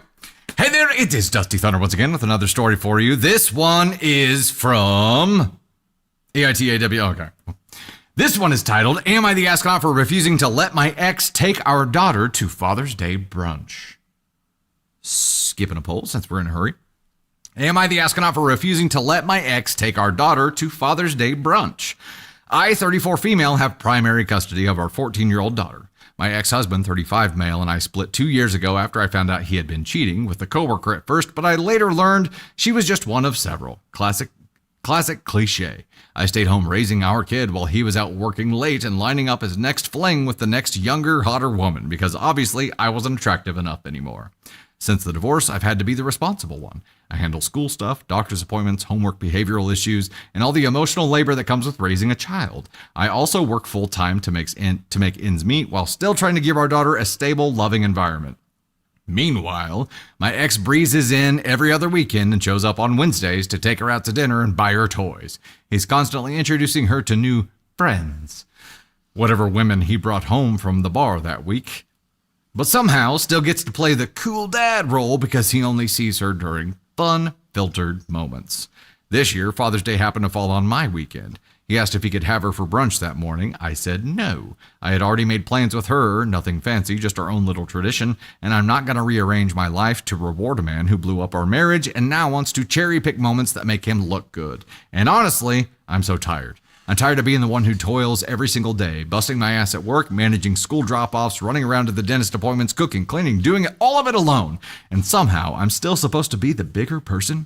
Hey there, it is Dusty Thunder once again with another story for you. This one is from AITA. Okay. This one is titled, Am I the Astronaut for Refusing to Let My Ex Take Our Daughter to Father's Day Brunch? Skipping a poll since we're in a hurry. Am I the astronaut for refusing to let my ex take our daughter to Father's Day brunch? I, 34 female, have primary custody of our 14-year-old daughter. My ex-husband, 35 male, and I split 2 years ago after I found out he had been cheating with a coworker at first, but I later learned she was just one of several. Classic cliche. I stayed home raising our kid while he was out working late and lining up his next fling with the next younger, hotter woman because obviously I wasn't attractive enough anymore. Since the divorce, I've had to be the responsible one. I handle school stuff, doctor's appointments, homework, behavioral issues, and all the emotional labor that comes with raising a child. I also work full-time to make ends meet while still trying to give our daughter a stable, loving environment. Meanwhile, my ex breezes in every other weekend and shows up on Wednesdays to take her out to dinner and buy her toys. He's constantly introducing her to new friends, whatever women he brought home from the bar that week. But somehow still gets to play the cool dad role because he only sees her during fun, filtered moments. This year, Father's Day happened to fall on my weekend. He asked if he could have her for brunch that morning. I said no. I had already made plans with her, nothing fancy, just our own little tradition, and I'm not going to rearrange my life to reward a man who blew up our marriage and now wants to cherry pick moments that make him look good. And honestly, I'm so tired. I'm tired of being the one who toils every single day, busting my ass at work, managing school drop-offs, running around to the dentist appointments, cooking, cleaning, doing all of it alone. And somehow, I'm still supposed to be the bigger person?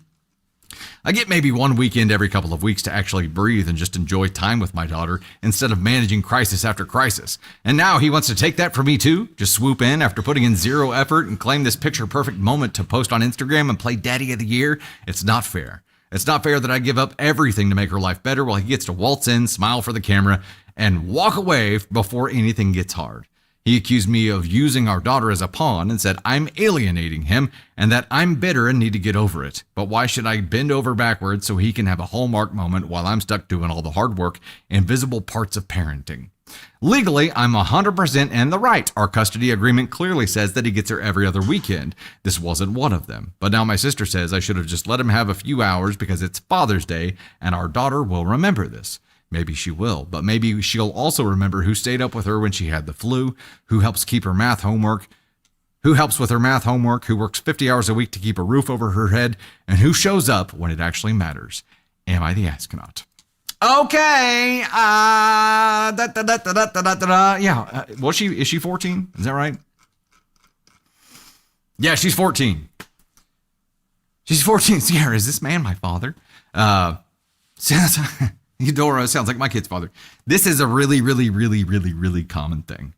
I get maybe one weekend every couple of weeks to actually breathe and just enjoy time with my daughter instead of managing crisis after crisis. And now he wants to take that from me too? Just swoop in after putting in zero effort and claim this picture perfect moment to post on Instagram and play Daddy of the Year? It's not fair. It's not fair that I give up everything to make her life better while he gets to waltz in, smile for the camera, and walk away before anything gets hard. He accused me of using our daughter as a pawn and said I'm alienating him and that I'm bitter and need to get over it. But why should I bend over backwards so he can have a hallmark moment while I'm stuck doing all the hard work, invisible parts of parenting? Legally, I'm 100% in the right. Our custody agreement clearly says that he gets her every other weekend. This wasn't one of them. But now my sister says I should have just let him have a few hours because it's Father's Day and our daughter will remember this. Maybe she will, but maybe she'll also remember who stayed up with her when she had the flu, who helps keep her math homework, who helps with her math homework, who works 50 hours a week to keep a roof over her head, and who shows up when it actually matters. Am I the astronaut? Okay. Yeah. Is she 14? Is that right? Yeah, she's 14. She's 14. Sierra, is this man my father? Eudora sounds like my kid's father. This is a really, really, really, really, really common thing,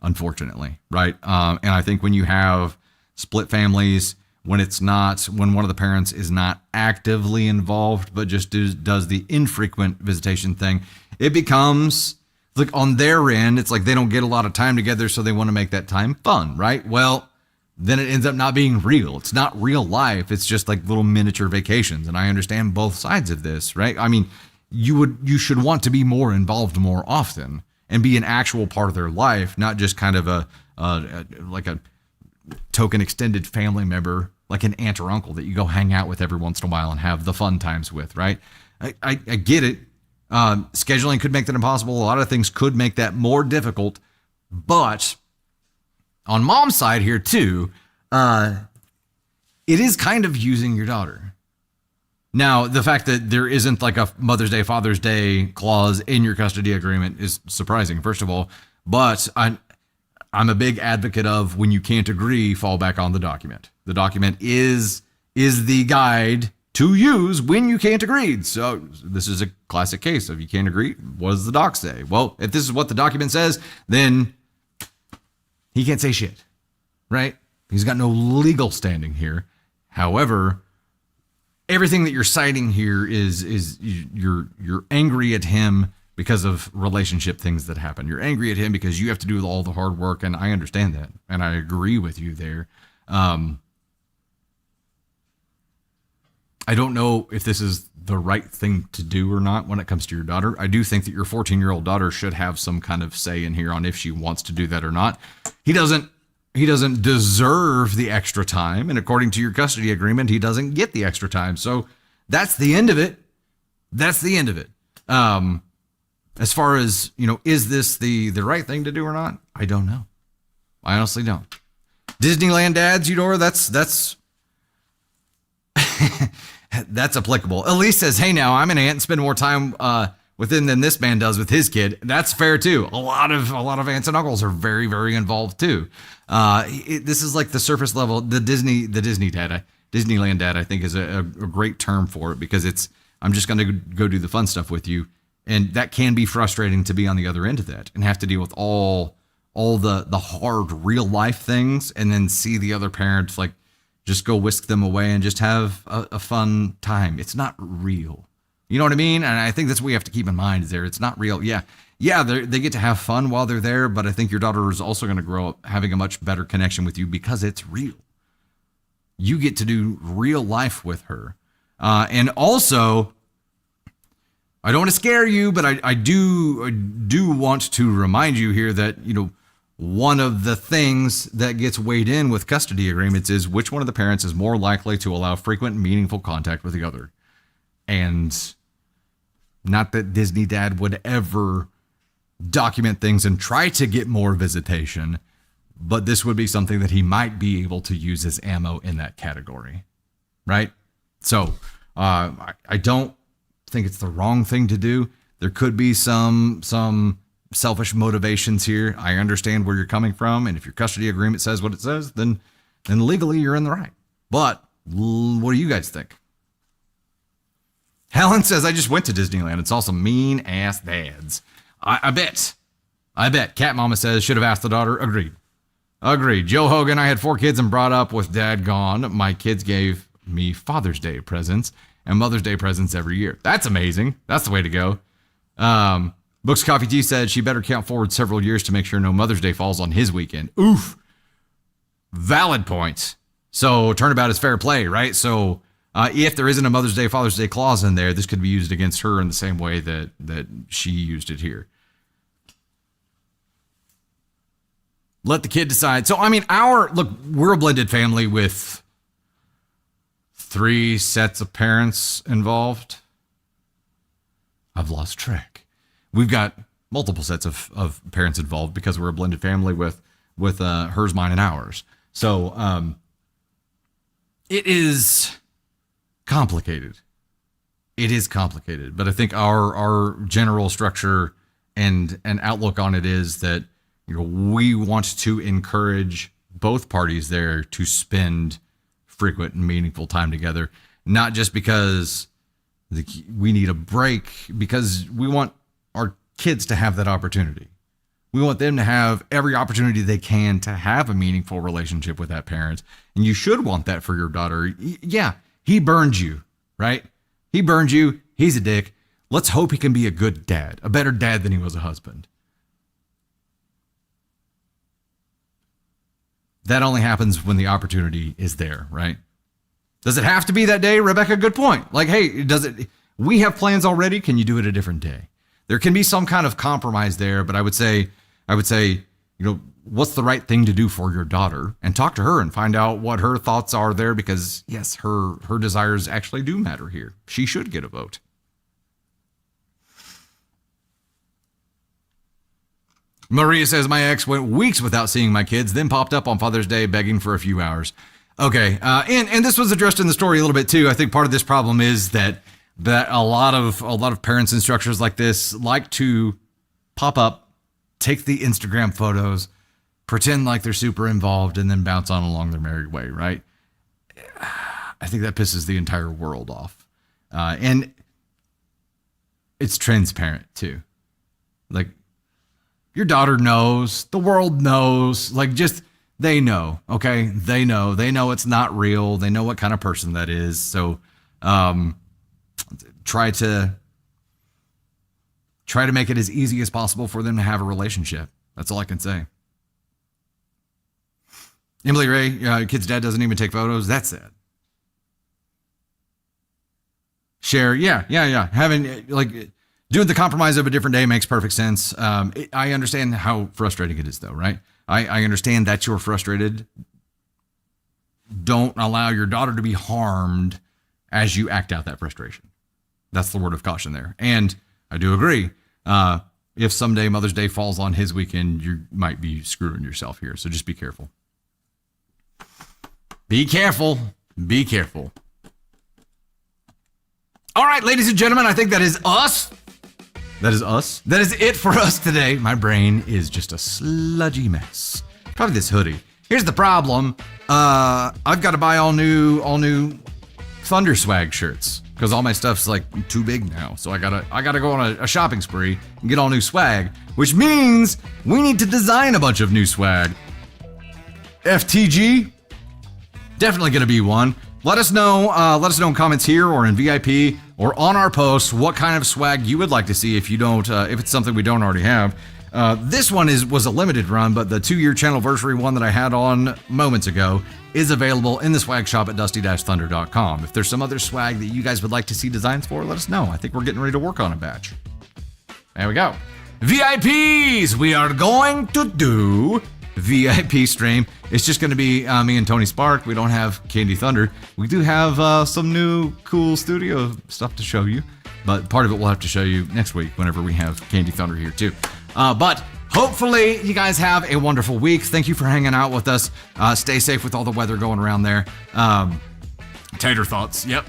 unfortunately, right? And I think when you have split families, when one of the parents is not actively involved, but just does the infrequent visitation thing, it becomes like on their end, it's like they don't get a lot of time together, so they want to make that time fun, right? Well, then it ends up not being real. It's not real life. It's just like little miniature vacations. And I understand both sides of this, right? I mean, you should want to be more involved more often and be an actual part of their life, not just kind of a token extended family member, like an aunt or uncle that you go hang out with every once in a while and have the fun times with, right? I get it. Scheduling could make that impossible. A lot of things could make that more difficult, but on mom's side here too, it is kind of using your daughter. Now, the fact that there isn't like a Mother's Day, Father's Day clause in your custody agreement is surprising, first of all. But I'm a big advocate of when you can't agree, fall back on the document. The document is the guide to use when you can't agree. So this is a classic case of you can't agree. What does the doc say? Well, if this is what the document says, then he can't say shit, right? He's got no legal standing here. However, everything that you're citing here is you're angry at him because of relationship things that happen. You're angry at him because you have to do all the hard work, and I understand that, and I agree with you there. I don't know if this is the right thing to do or not when it comes to your daughter. I do think that your 14-year-old daughter should have some kind of say in here on if she wants to do that or not. He doesn't deserve the extra time, and according to your custody agreement, he doesn't get the extra time. So that's the end of it. That's the end of it. As far as, is this the right thing to do or not? I don't know. I honestly don't. Disneyland dads, Eudora, that's that's applicable. Elise says, hey, now I'm an aunt and spend more time with him than this man does with his kid. That's fair too. A lot of aunts and uncles are very, very involved too. This is like the surface level. The Disneyland dad, I think, is a great term for it, because I'm just going to go do the fun stuff with you, and that can be frustrating to be on the other end of that and have to deal with all the hard real life things, and then see the other parents like just go whisk them away and just have a fun time. It's not real. You know what I mean? And I think that's what we have to keep in mind is it's not real. Yeah, they get to have fun while they're there, but I think your daughter is also going to grow up having a much better connection with you because it's real. You get to do real life with her. And also, I don't want to scare you, but I do want to remind you here that, one of the things that gets weighed in with custody agreements is which one of the parents is more likely to allow frequent, meaningful contact with the other. And not that Disney dad would ever document things and try to get more visitation, but this would be something that he might be able to use as ammo in that category, right? So I don't think it's the wrong thing to do. There could be some selfish motivations here. I understand where you're coming from, and if your custody agreement says what it says, then legally you're in the right. But what do you guys think? Helen says, I just went to Disneyland and saw some mean ass dads. I bet. Cat Mama says, should have asked the daughter. Agreed. Joe Hogan, I had 4 kids and brought up with dad gone. My kids gave me Father's Day presents and Mother's Day presents every year. That's amazing. That's the way to go. Books Coffee Tea said she better count forward several years to make sure no Mother's Day falls on his weekend. Oof. Valid points. So turnabout is fair play, right? So if there isn't a Mother's Day, Father's Day clause in there, this could be used against her in the same way that she used it here. Let the kid decide. So, I mean, we're a blended family with 3 sets of parents involved. I've lost track. We've got multiple sets of parents involved because we're a blended family with hers, mine, and ours. So it is complicated. But I think our general structure and outlook on it is that we want to encourage both parties there to spend frequent and meaningful time together, not just because we need a break, because we want our kids to have that opportunity. We want them to have every opportunity they can to have a meaningful relationship with that parent. And you should want that for your daughter. Yeah, he burned you, right? He burned you. He's a dick. Let's hope he can be a good dad, a better dad than he was a husband. That only happens when the opportunity is there, right? Does it have to be that day? Rebecca, good point. Like, hey, we have plans already. Can you do it a different day? There can be some kind of compromise there, but I would say, what's the right thing to do for your daughter, and talk to her and find out what her thoughts are there, because yes, her desires actually do matter here. She should get a vote. Maria says, my ex went weeks without seeing my kids, then popped up on Father's Day begging for a few hours. Okay, and this was addressed in the story a little bit too. I think part of this problem is that a lot of parents and structures like this like to pop up, take the Instagram photos, pretend like they're super involved, and then bounce on along their merry way, right? I think that pisses the entire world off. And it's transparent too. Like, your daughter knows, the world knows, they know, okay? They know it's not real. They know what kind of person that is. So, try to make it as easy as possible for them to have a relationship. That's all I can say. Emily Ray, your kid's dad doesn't even take photos. That's sad. Share, yeah. Having, doing the compromise of a different day makes perfect sense. I understand how frustrating it is, though, right? I understand that you're frustrated. Don't allow your daughter to be harmed as you act out that frustration. That's the word of caution there. And I do agree. If someday Mother's Day falls on his weekend, you might be screwing yourself here. So just be careful. Be careful. All right, ladies and gentlemen, I think that is us. That is it for us today. My brain is just a sludgy mess. Probably this hoodie. Here's the problem. I've got to buy all new Thunder swag shirts because all my stuff's too big now. So I gotta go on a shopping spree and get all new swag, which means we need to design a bunch of new swag. FTG, definitely gonna be one. Let us know in comments here or in VIP or on our posts what kind of swag you would like to see if it's something we don't already have. This one was a limited run, but the 2-year channelversary one that I had on moments ago is available in the swag shop at dusty-thunder.com. If there's some other swag that you guys would like to see designs for, let us know. I think we're getting ready to work on a batch. There we go. VIPs, we are going to do VIP stream. It's just going to be me and Tony Spark. We don't have Caden Thunder. We do have some new cool studio stuff to show you, but part of it we'll have to show you next week whenever we have Caden Thunder here too. But hopefully you guys have a wonderful week. Thank you for hanging out with us. Stay safe with all the weather going around there. Tater thoughts. Yep.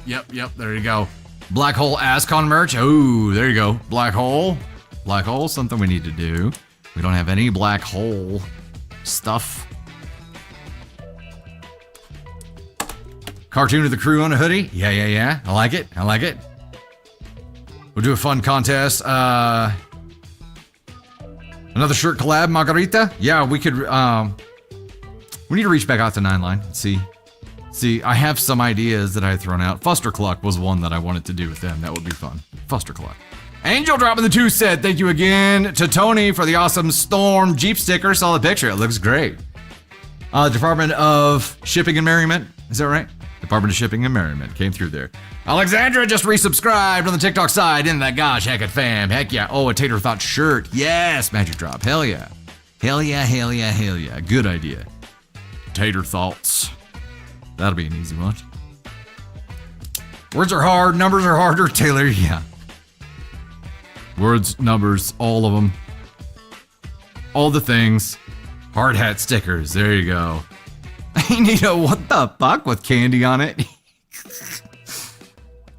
There you go. Black Hole Ascon merch. Oh, there you go. Black Hole, something we need to do. We don't have any Black Hole stuff. Cartoon of the Crew on a hoodie. Yeah. I like it. We'll do a fun contest. Another shirt collab, Margarita. Yeah, we could. We need to reach back out to 9line and see. I have some ideas that I had thrown out. Fuster Cluck was one that I wanted to do with them. That would be fun. Fuster Cluck. Angel dropping the 2 said, thank you again to Tony for the awesome Storm Jeep sticker. Saw the picture. It looks great. Department of Shipping and Merriment. Is that right? Department of Shipping and Merriment came through there. Alexandra just resubscribed on the TikTok side. Isn't that gosh, heck it, fam. Heck yeah. Oh, a Tater Thought shirt. Yes, Magic Drop. Hell yeah. Hell yeah, hell yeah, hell yeah. Good idea. Tater Thoughts. That'll be an easy one. Words are hard, numbers are harder, Taylor. Yeah. Words, numbers, all of them. All the things. Hard hat stickers. There you go. I need a what the fuck with candy on it.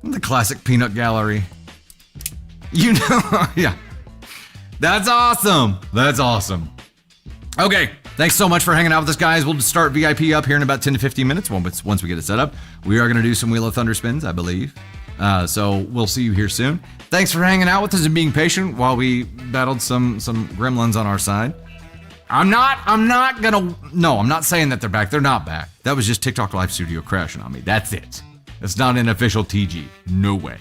The classic peanut gallery. You know, yeah. That's awesome. That's awesome. Okay. Thanks so much for hanging out with us, guys. We'll start VIP up here in about 10 to 15 minutes once we get it set up. We are going to do some Wheel of Thunder spins, I believe. So we'll see you here soon. Thanks for hanging out with us and being patient while we battled some gremlins on our side. I'm not saying that they're back. They're not back. That was just TikTok Live Studio crashing on me. That's it. It's not an official TG. No way.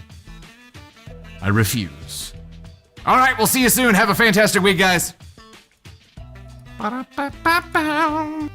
I refuse. All right, we'll see you soon. Have a fantastic week, guys. Ba-da-ba-ba-ba.